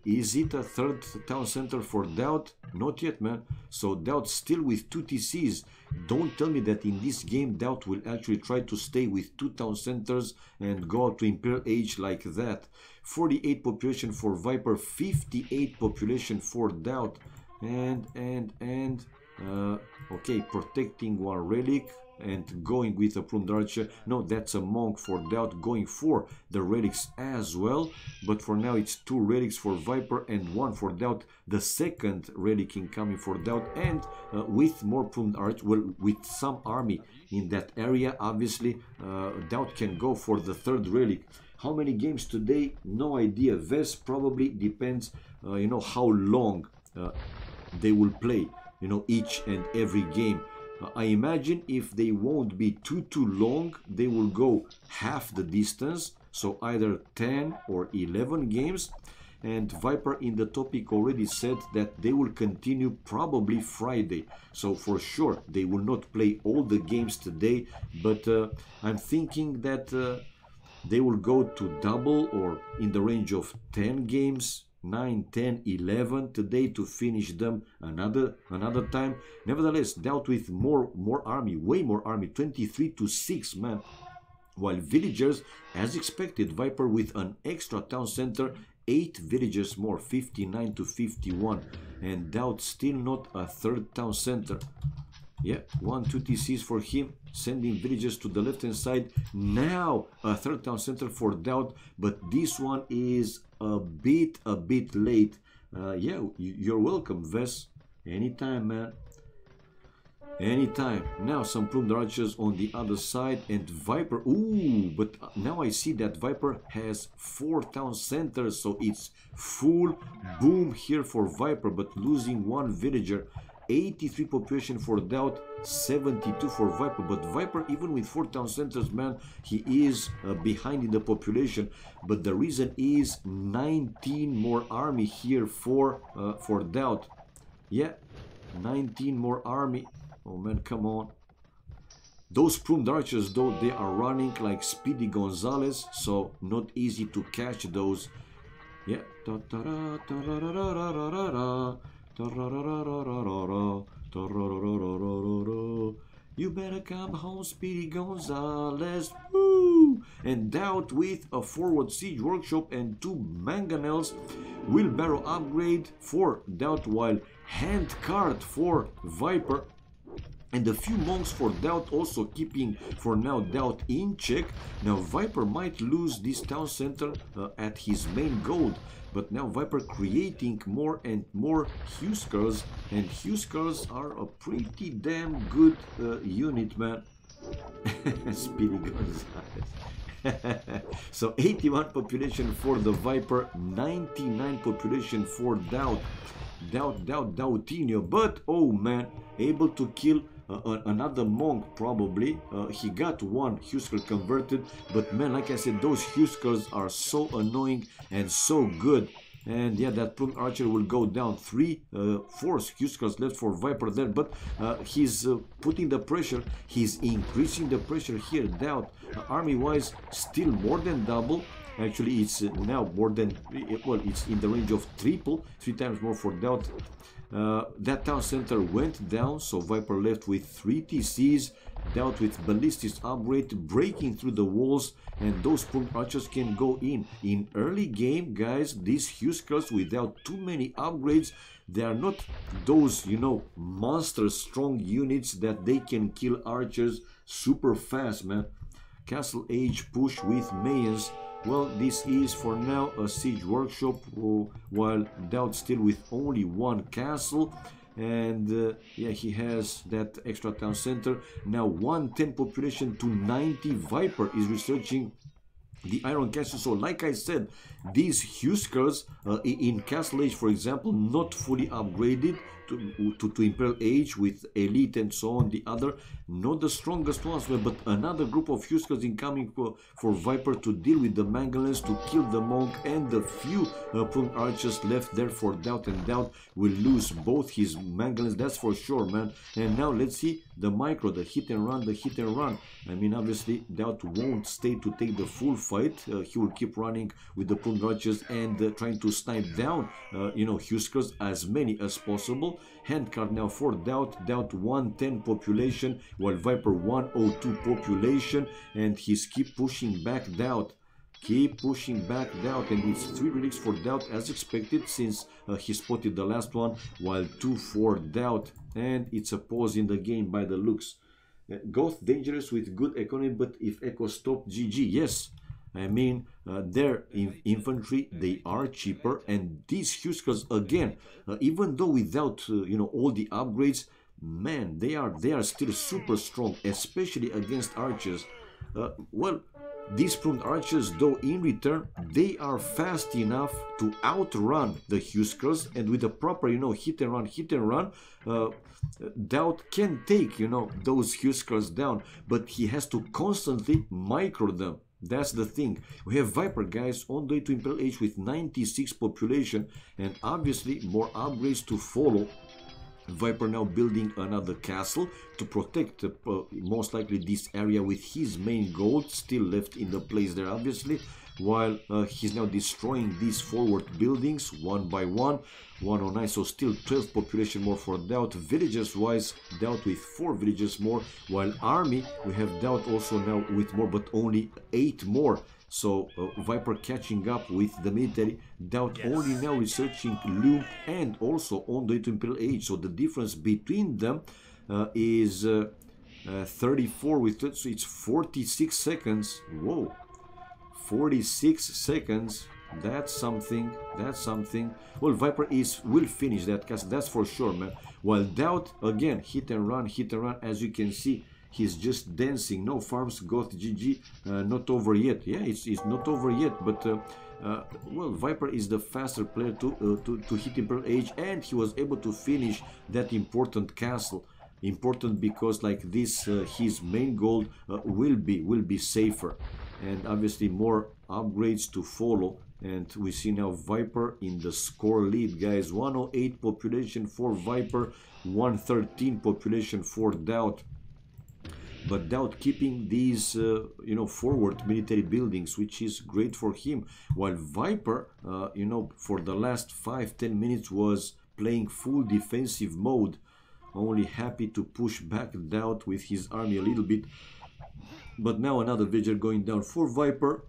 is it a 3rd town center for DauT? Not yet, man. So DauT still with 2 TCs. Don't tell me that in this game DauT will actually try to stay with 2 town centers and go out to Imperial Age like that. 48 population for Viper, 58 population for DauT. And okay, protecting 1 relic and going with a pruned archer. No, that's a monk for DauT, going for the relics as well. But for now it's 2 relics for Viper and 1 for DauT. The second relic incoming for DauT, and with more pruned archer, well, with some army in that area, obviously DauT can go for the 3rd relic. How many games today? No idea. Ves probably depends, you know, how long they will play, you know, each and every game. I imagine if they won't be too long, they will go half the distance, so either 10 or 11 games. And Viper in the topic already said that they will continue probably Friday, so for sure they will not play all the games today, but I'm thinking that they will go to double or in the range of 10 games, 9, 10, 11 today to finish them another time. Nevertheless, DauT with more army, way more army, 23 to 6, man. While villagers, as expected, Viper with an extra town center, 8 villagers more, 59 to 51, and DauT still not a 3rd town center. Yeah, 1, 2 TCs for him, sending villagers to the left hand side. Now a 3rd town center for DauT, but this one is a bit late. Yeah, you're welcome, Ves. Anytime, man. Anytime. Now some pruned archers on the other side, and Viper. Ooh, but now I see that Viper has 4 town centers, so it's full boom here for Viper, but losing 1 villager. 83 population for DauT, 72 for Viper, but Viper, even with 4 town centers, man, he is behind in the population. But the reason is 19 more army here for DauT. Yeah, 19 more army. Oh man, come on. Those pruned archers, though, they are running like Speedy Gonzalez, so not easy to catch those. Yeah. You better come home, Speedy Gonzalez. Woo! And DauT with a forward siege workshop and 2 mangonels. Wheelbarrow upgrade for DauT, while hand cart for Viper. And a few monks for DauT, also keeping for now DauT in check. Now Viper might lose this town center at his main gold, but now Viper creating more and more Huskers, and Huskers are a pretty damn good unit, man. Speedy Gonzalez. So 81 population for the Viper, 99 population for DauT. DauTinho, but oh man, able to kill another monk probably. He got 1 Husker converted, but man, like I said, those Huskers are so annoying and so good. And yeah, that pruned archer will go down. 4 Huskers left for Viper there, but he's putting the pressure, he's increasing the pressure here. DauT, army wise, still more than double. Actually, it's now more than, well, it's in the range of triple, 3 times more for DauT. That town center went down, so Viper left with 3 TCs. DauT with ballistics upgrade, breaking through the walls, and those pruned archers can go in. In early game, guys, these Huskers without too many upgrades, they are not those, you know, monster strong units that they can kill archers super fast, man. Castle Age push with Mayans. Well, this is for now a siege workshop, while DauT still with only 1 castle. And yeah, he has that extra town center. Now 110 population to 90. Viper is researching the iron castle. So like I said, these Huskers in Castle Age, for example, not fully upgraded to Imperial Age with Elite and so on. The other, not the strongest ones, but another group of Huskers incoming for Viper to deal with the Mangalans, to kill the Monk, and the few prone archers left there for DauT, and DauT will lose both his Mangalans, that's for sure, man. And now let's see the micro, the hit and run, the hit and run. I mean, obviously DauT won't stay to take the full fight. He will keep running with the prone archers and trying to snipe down, you know, Huskers, as many as possible. Handcard now for DauT. DauT 110 population, while Viper 102 population, and he's keep pushing back DauT. Keep pushing back DauT, and it's 3 relics for DauT as expected, since he spotted the last one, while 2 for DauT, and it's a pause in the game by the looks. Goth dangerous with good economy, but if Echo stopped, GG. Yes, I mean, their infantry, they are cheaper, and these Huskers, again, even though without you know, all the upgrades, man, they are still super strong, especially against archers. Well, these pruned archers, though, in return, they are fast enough to outrun the Huskers, and with a proper, you know, hit and run, DauT can take, you know, those Huskers down, but he has to constantly micro them. That's the thing. We have Viper, guys, on the way to Imperial Age with 96 population, and obviously more upgrades to follow. Viper now building another castle to protect most likely this area with his main gold still left in the place there, obviously, while he's now destroying these forward buildings one by one. 109, so still 12 population more for DauT. Villagers wise, DauT with 4 villagers more, while army we have DauT also now with more, but only 8 more. So Viper catching up with the military. DauT only now researching Loom and also on the way to Imperial Age. So the difference between them is 34 with it, so it's 46 seconds. Whoa, 46 seconds. That's something. That's something. Well, Viper will finish that castle, that's for sure, man. While DauT, again, hit and run, as you can see. He's just dancing. No farms, Goth, GG. Not over yet. Yeah, it's not over yet. But well, Viper is the faster player to hit Imperial Age, and he was able to finish that important castle. Important because like this, his main goal will be safer, and obviously more upgrades to follow. And we see now Viper in the score lead, guys. 108 population for Viper, 113 population for DauT. But DauT keeping these, you know, forward military buildings, which is great for him. While Viper, you know, for the last 5-10 minutes was playing full defensive mode, only happy to push back DauT with his army a little bit. But now another villager going down for Viper.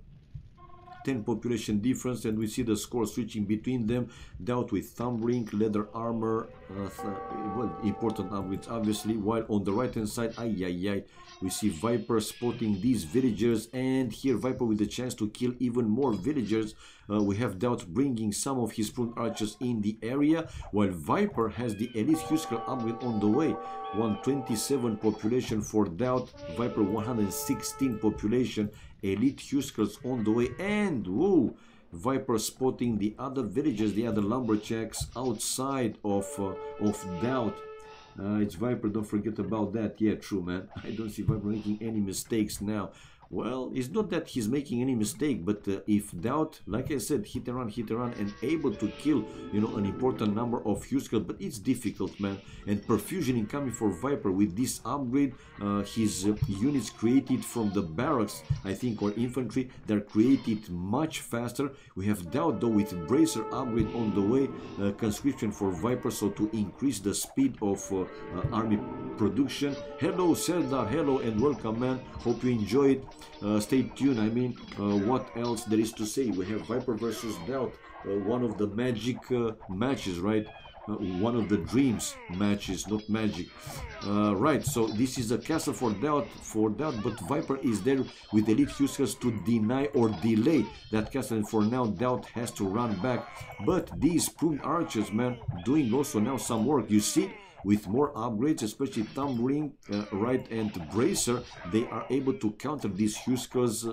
10 population difference, and we see the score switching between them. DauT with thumb ring, leather armor, well, important upgrades obviously, while on the right hand side, we see Viper spotting these villagers, and here Viper with the chance to kill even more villagers. We have DauT bringing some of his prone archers in the area, while Viper has the elite Husker upgrade on the way. 127 population for DauT, Viper 116 population, elite Huskers on the way, and whoa, Viper spotting the other villagers, the other lumberjacks outside of DauT. It's Viper, don't forget about that. Yeah, true, man. I don't see Viper making any mistakes now. Well, it's not that he's making any mistake, but if DauT, like I said, hit and run, and able to kill, you know, an important number of Huskers, but it's difficult, man. And perfusion incoming for Viper with this upgrade, his units created from the barracks, I think, or infantry, they're created much faster. We have DauT though with bracer upgrade on the way, conscription for Viper, so to increase the speed of army production. Hello Serdar, hello and welcome, man. Hope you enjoy it. Stay tuned. I mean, what else there is to say? We have Viper versus DauT, one of the magic matches, right? One of the dreams matches, not magic. Right, so this is a castle for DauT, but Viper is there with elite Huskers to deny or delay that castle, and for now DauT has to run back. But these prune archers, man, doing also now some work. You see, with more upgrades, especially Tumbling, right, and Bracer, they are able to counter these Huskers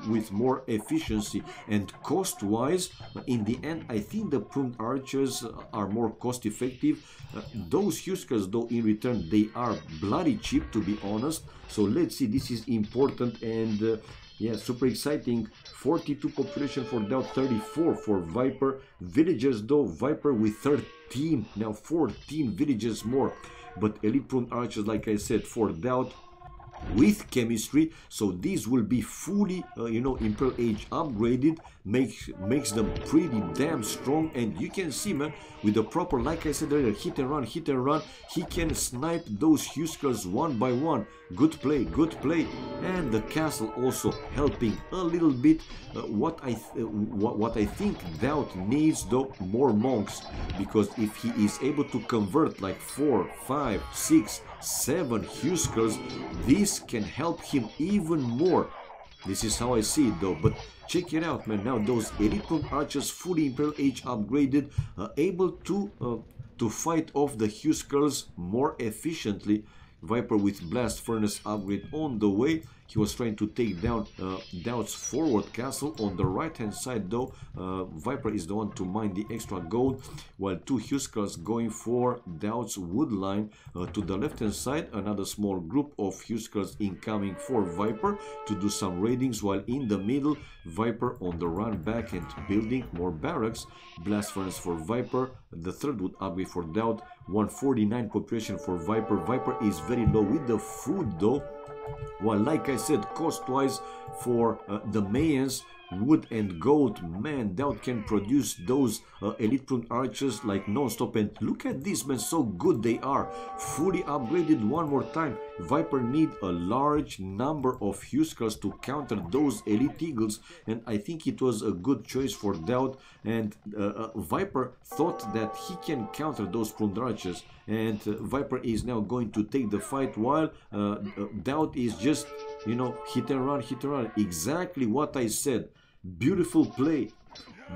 with more efficiency. And cost-wise, in the end, I think the Pruned Archers are more cost-effective. Those Huskers, though, in return, they are bloody cheap, to be honest. So let's see, this is important, and yeah, super exciting. 42 population for DauT, 34 for Viper. Villagers, though, Viper with 13, now 14 villagers more. But Elite Pruned Archers, like I said, for DauT with chemistry, so these will be fully you know, Imperial Age upgraded, makes them pretty damn strong. And you can see, man, with the proper, like I said earlier, hit and run, he can snipe those Huskers one by one. Good play, good play. And the castle also helping a little bit. What I think DauT needs, though, more monks, because if he is able to convert like 4, 5, 6, 7 Huskers, this can help him even more. This is how I see it, though. But check it out, man. Now those Elite Pruned Archers, fully Imperial Age upgraded, able to fight off the Huskers more efficiently. Viper with Blast Furnace upgrade on the way. He was trying to take down DauT's forward castle. On the right hand side, though, Viper is the one to mine the extra gold, while 2 Huskers going for DauT's wood line. To the left hand side, another small group of Huskers incoming for Viper to do some raidings, while in the middle, Viper on the run back and building more barracks. Blast Furnace for Viper, the third wood upgrade for DauT. 149 population for Viper. Viper is very low with the food, though. Well, like I said, cost-wise for the Mayans, wood and gold, man, DauT can produce those Elite Pruned Archers like non-stop. And look at this, man, so good they are. Fully upgraded one more time. Viper need a large number of Huskers to counter those Elite Eagles, and I think it was a good choice for DauT. And Viper thought that he can counter those Pruned Archers, and Viper is now going to take the fight, while DauT is just, you know, hit and run, exactly what I said. Beautiful play,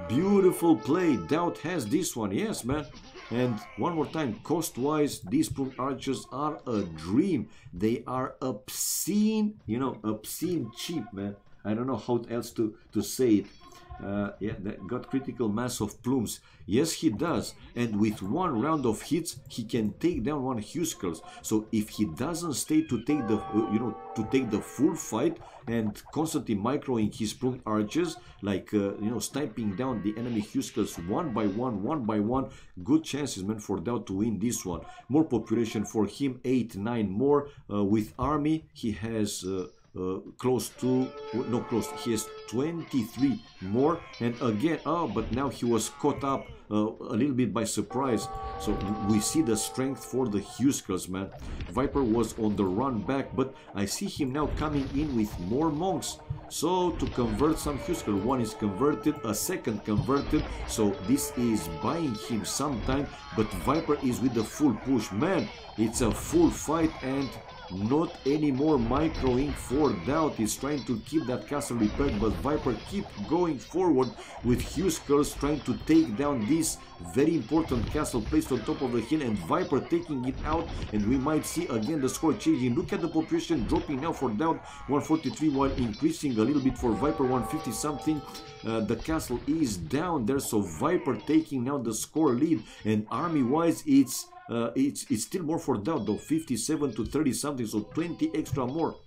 beautiful play. DauT has this one, yes, man. And one more time, cost-wise, these Pruned Archers are a dream. They are obscene, you know, obscene cheap, man. I don't know how else to say it. Yeah, that got critical mass of plumes. Yes, he does. And with one round of hits, he can take down 1 Huskers. So if he doesn't stay to take the, you know, to take the full fight and constantly microing his Pruned Archers, like, you know, sniping down the enemy Huskers one by one, good chances, man, for DauT to win this one. More population for him, 8, 9 more. With army, he has close to, no, close, he has 23 more. And again, but now he was caught up a little bit by surprise. So we see the strength for the Huskers, man. Viper was on the run back, but I see him now coming in with more monks. So to convert some Husker, one is converted, a second converted, so this is buying him some time. But Viper is with the full push, man. It's a full fight, and not any more microing for DauT. He's trying to keep that castle repaired, but Viper keep going forward with Huskers trying to take down this very important castle placed on top of the hill, and Viper taking it out. And we might see again the score changing. Look at the population dropping now for DauT, 143, while increasing a little bit for Viper, 150 something. The castle is down there, so Viper taking now the score lead. And army wise, it's still more for DauT, though, 57 to 30 something, so 20 extra more.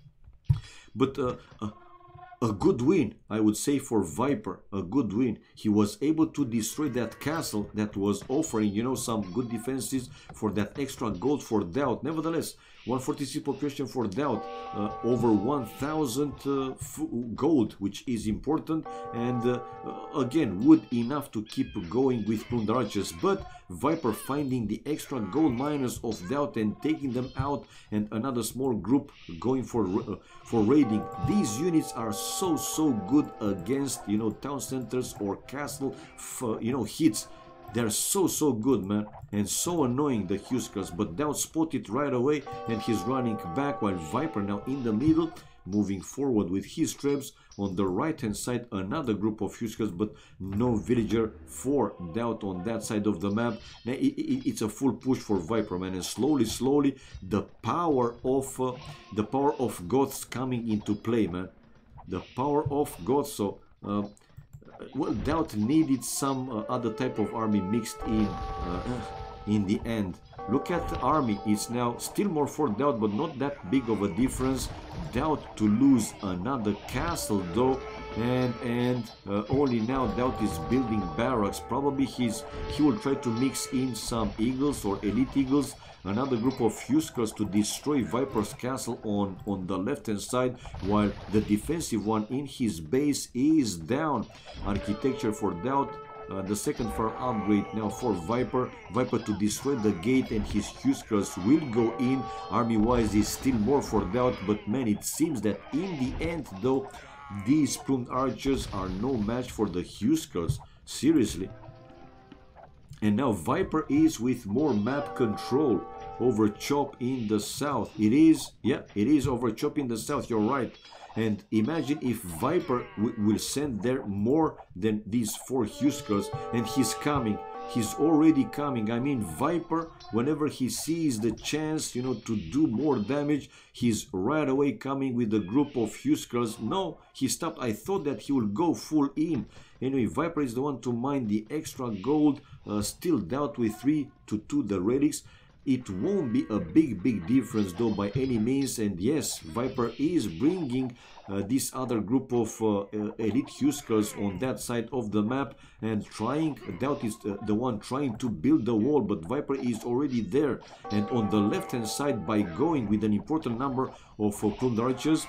But a good win, I would say, for Viper. A good win. He was able to destroy that castle that was offering, you know, some good defenses for that extra gold for DauT. Nevertheless, 146 population for DauT, over 1000 gold, which is important, and again, wood enough to keep going with Pruned Archers. But Viper finding the extra gold miners of DauT and taking them out, and another small group going for raiding. These units are so good against, you know, town centers or castle, you know, hits. They're so good, man, and so annoying, the Huskers. But DauT spotted right away, and he's running back, while Viper now in the middle, moving forward with his traps. On the right hand side, another group of Huskers, but no villager for DauT on that side of the map. Now it's a full push for Viper, man, and slowly the power of gods coming into play, man. The power of gods. So well, DauT needed some other type of army mixed in the end. Look at the army. It's now still more for DauT, but not that big of a difference. DauT to lose another castle though, and only now DauT is building barracks. Probably he will try to mix in some eagles or elite eagles, another group of Huskers to destroy Viper's castle on the left hand side, while the defensive one in his base is down. Architecture for DauT. The second farm upgrade now for Viper to destroy the gate, and his Huskers will go in. Army wise is still more for DauT, but man, it seems that in the end though, these plumed archers are no match for the Huskers, seriously. And now Viper is with more map control over Chop in the south. It is over Chop in the south, you're right. And imagine if Viper will send there more than these 4 Huskers, and he's coming. He's already coming. I mean, Viper, whenever he sees the chance, you know, to do more damage, he's right away coming with a group of Huskers. No, he stopped. I thought that he would go full in. Anyway, Viper is the one to mine the extra gold. Still DauT with 3-2 the relics. It won't be a big difference though by any means, and yes, Viper is bringing this other group of elite Huskers on that side of the map, and DauT is the one trying to build the wall, but Viper is already there. And on the left hand side, by going with an important number of plumed archers,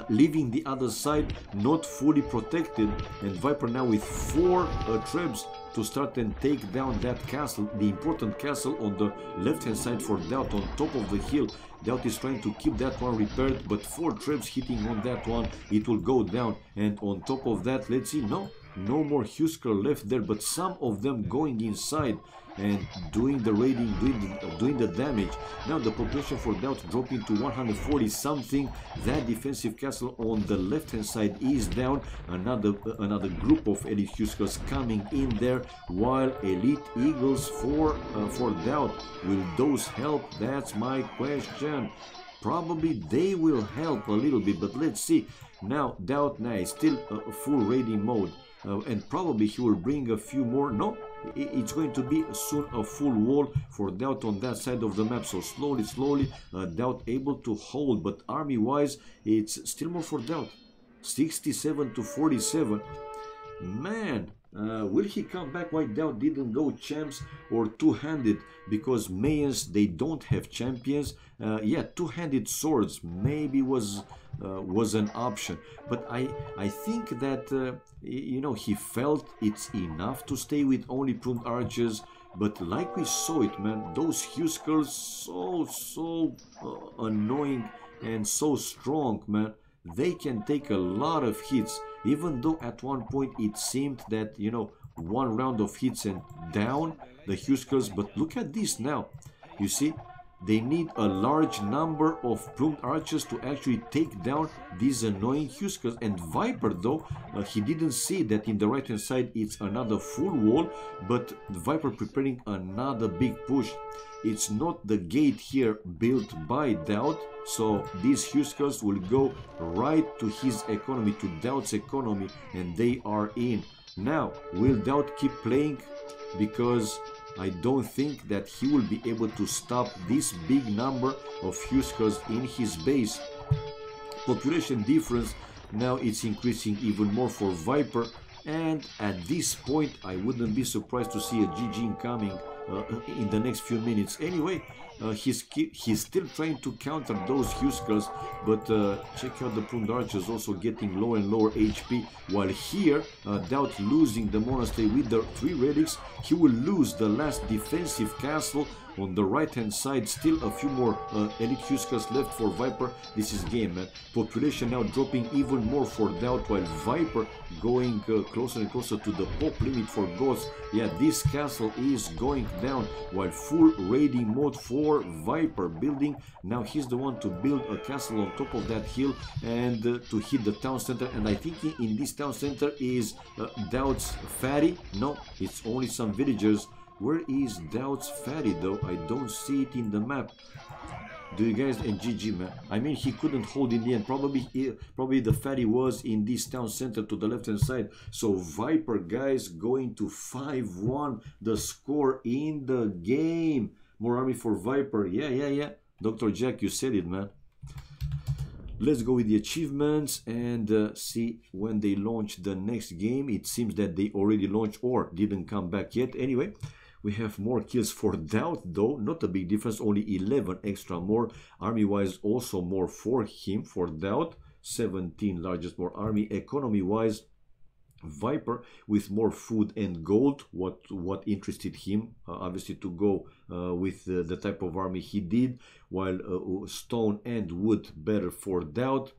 leaving the other side not fully protected, and Viper now with 4 traps to start and take down that castle, the important castle on the left hand side for DauT on top of the hill. DauT is trying to keep that one repaired, but 4 traps hitting on that one, it will go down. And on top of that, let's see, no more Husker left there, but some of them going inside and doing the raiding, doing the damage. Now the population for DauT dropping to 140 something. That defensive castle on the left hand side is down. Another group of elite Huskers coming in there, while elite eagles for DauT. Will those help? That's my question. Probably they will help a little bit, but let's see. Now DauT now is still a full raiding mode, and probably he will bring a few more. No, it's going to be soon a full wall for DauT on that side of the map. So slowly DauT able to hold, but army wise it's still more for DauT. 67 to 47. Man, will he come back? Why DauT didn't go champs or two-handed? Because Mayans, they don't have champions. Yeah, two-handed swords maybe was an option, but I think that you know, he felt it's enough to stay with only plumed archers. But like we saw it, man, those Huskers so annoying and so strong, man. They can take a lot of hits, even though at one point it seemed that, you know, one round of hits and down the Huskers. But look at this now. You see, they need a large number of plumed archers to actually take down these annoying Huskers. And Viper, though, he didn't see that in the right hand side it's another full wall, but Viper preparing another big push. It's not the gate here built by DauT, so these Huskers will go right to his economy, to DauT's economy, and they are in. Now, will DauT keep playing? Because I don't think that he will be able to stop this big number of Huskers in his base. Population difference, now it's increasing even more for Viper, and at this point I wouldn't be surprised to see a GG incoming in the next few minutes. Anyway, he's still trying to counter those Huskers, but check out the pruned archers also getting lower and lower HP, while here DauT losing the monastery with the 3 relics. He will lose the last defensive castle on the right hand side. Still a few more elite Huskers left for Viper. This is game, man. Population now dropping even more for DauT, while Viper going closer and closer to the pop limit for Ghosts. Yeah, this castle is going down, while full raiding mode for Viper building. Now he's the one to build a castle on top of that hill and to hit the town center. And I think in this town center is DauT's fatty. No, it's only some villagers. Where is DauT's fatty though? I don't see it in the map. Do you guys, and GG, man. I mean, he couldn't hold in the end. Probably the fatty was in this town center to the left hand side. So Viper, guys, going to 5-1 the score in the game. More army for Viper. Yeah. Dr. Jack, you said it, man. Let's go with the achievements and see when they launch the next game. It seems that they already launched or didn't come back yet. Anyway, we have more kills for DauT though, not a big difference, only 11 extra more. Army wise also more for him, for DauT, 17 largest more army. Economy wise, Viper with more food and gold, what interested him, obviously to go with the type of army he did, while stone and wood better for DauT.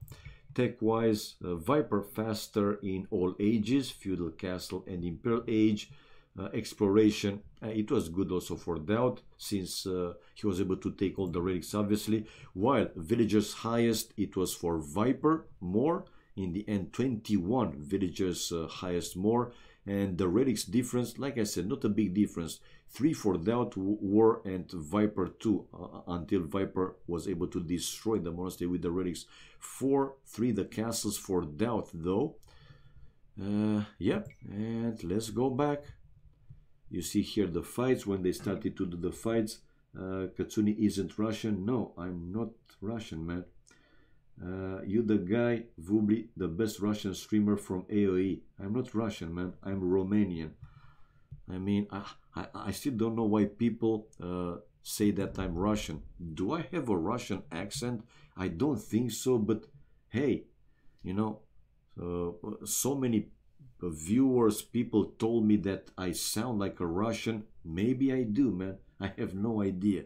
Tech wise, Viper faster in all ages, feudal, castle and imperial age. Exploration, it was good also for DauT, since he was able to take all the relics obviously, while villagers highest it was for Viper more. In the end, 21 villagers highest more. And the relics difference, like I said, not a big difference. 3 for DauT war and Viper 2 until Viper was able to destroy the monastery with the relics. 4-3 the castles for DauT though. Yeah, and let's go back. You see here the fights, when they started to do the fights. Katsuni isn't Russian. No, I'm not Russian, man. You the guy, Vubli, the best Russian streamer from AOE. I'm not Russian, man. I'm Romanian. I mean, I still don't know why people say that I'm Russian. Do I have a Russian accent? I don't think so, but hey, you know, so many viewers, people told me that I sound like a Russian. Maybe I do, man. I have no idea.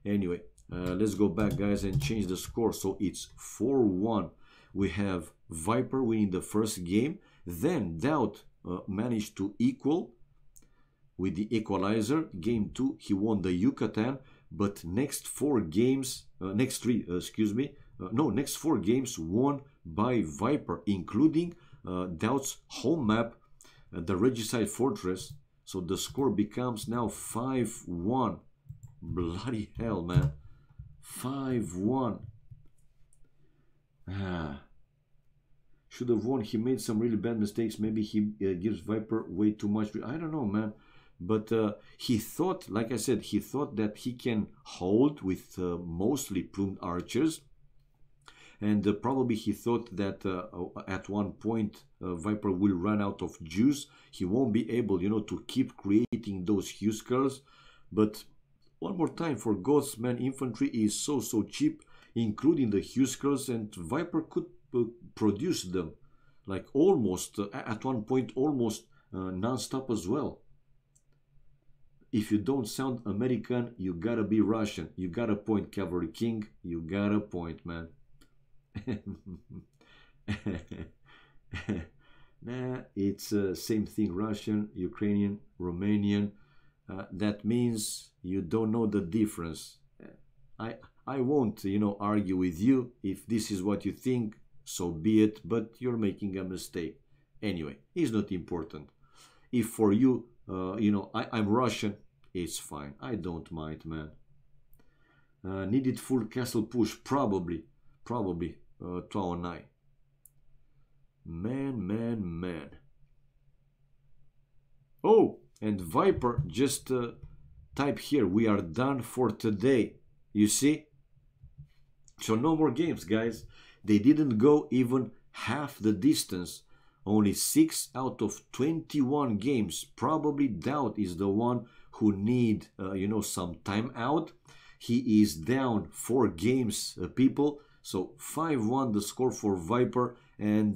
Anyway, let's go back, guys, and change the score. So it's 4-1. We have Viper winning the first game. Then DauT managed to equal with the equalizer. Game 2, he won the Yucatan. But next 4 games, next 4 games won by Viper, including DauT's home map, the Regicide Fortress. So the score becomes now 5-1. Bloody hell, man. 5-1. Should have won. He made some really bad mistakes. Maybe he gives Viper way too much. I don't know, man. But he thought, like I said, he thought that he can hold with mostly pruned archers. And probably he thought that at one point Viper will run out of juice. He won't be able, you know, to keep creating those Huskers. But one more time, for Ghosts, man, infantry is so cheap, including the Huskers, and Viper could produce them like almost at one point almost non-stop as well. If you don't sound American, you gotta be Russian. You got a point, Cavalry King. You got a point, man. Nah, it's same thing. Russian, Ukrainian, Romanian. That means you don't know the difference. I won't, you know, argue with you. If this is what you think, so be it, but you're making a mistake. Anyway, it's not important. If for you, you know, I'm Russian, it's fine. I don't mind, man. Needed full castle push, probably. 209. Man. Oh, and Viper just type here, we are done for today. You see? So no more games, guys. They didn't go even half the distance. Only 6 out of 21 games. Probably DauT is the one who need, you know, some time out. he is down 4 games, people. So 5-1 the score for Viper, and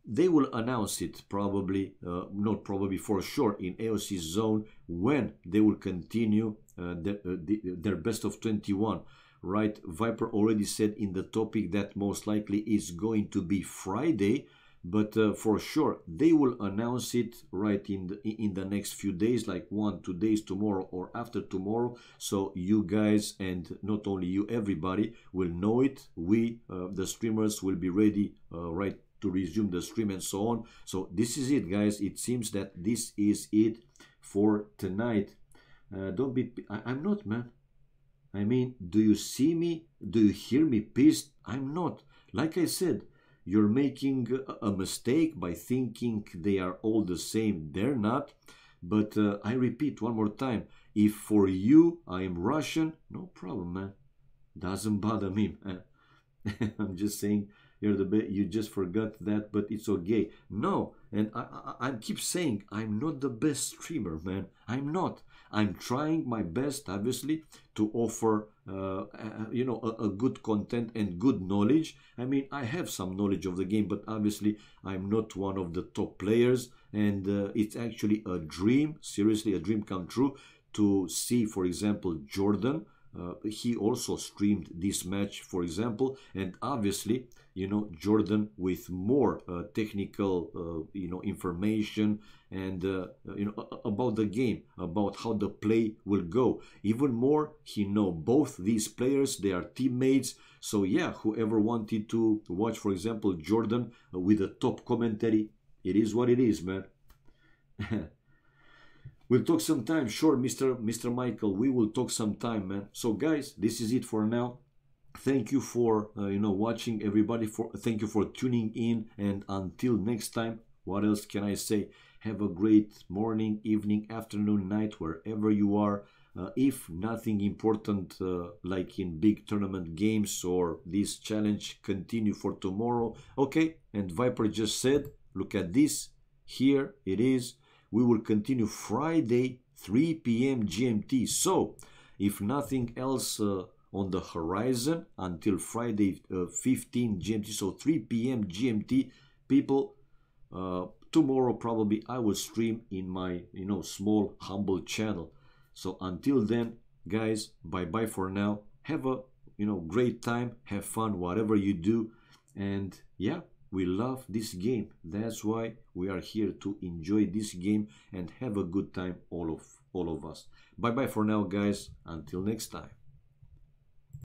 they will announce it probably, not probably, for sure, in AOC zone when they will continue their best of 21. Right, Viper already said in the topic that most likely is going to be Friday, but for sure they will announce it right in the next few days, like 1-2 days, tomorrow or after tomorrow. So you guys, and not only you, everybody will know it. We the streamers will be ready right to resume the stream and so on. So this is it, guys. It seems that this is it for tonight. Don't be I'm not, man. I mean, do you see me? Do you hear me pissed? I'm not. Like I said, you're making a mistake by thinking they are all the same. They're not. But I repeat one more time. If for you I am Russian, no problem, man. Doesn't bother me, man. I'm just saying, you're the best. You just forgot that, but it's okay. No, and I keep saying I'm not the best streamer, man. I'm not. I'm trying my best, obviously, to offer, you know, a good content and good knowledge. I mean, I have some knowledge of the game, but obviously, I'm not one of the top players. And it's actually a dream, seriously, a dream come true, to see, for example, Jordan. He also streamed this match, for example, and obviously, you know, Jordan with more technical, you know, information and, you know, about the game, about how the play will go. Even more, he know both these players, they are teammates. So yeah, whoever wanted to watch, for example, Jordan with a top commentary, it is what it is, man. We'll talk sometime, sure, Mr. Michael. We will talk sometime, man. So, guys, this is it for now. Thank you for you know, watching, everybody. Thank you for tuning in, and until next time, what else can I say? Have a great morning, evening, afternoon, night, wherever you are. If nothing important, like in big tournament games or this challenge, continue for tomorrow. Okay, and Viper just said, look at this. Here it is. We will continue Friday, 3 p.m. GMT. So, if nothing else on the horizon until Friday, 15 GMT, so 3 p.m. GMT, people, tomorrow probably I will stream in my, you know, small, humble channel. So until then, guys, bye-bye for now. Have a, you know, great time. Have fun, whatever you do. And yeah, we love this game. That's why we are here, to enjoy this game and have a good time, all of us. Bye bye for now, guys. Until next time.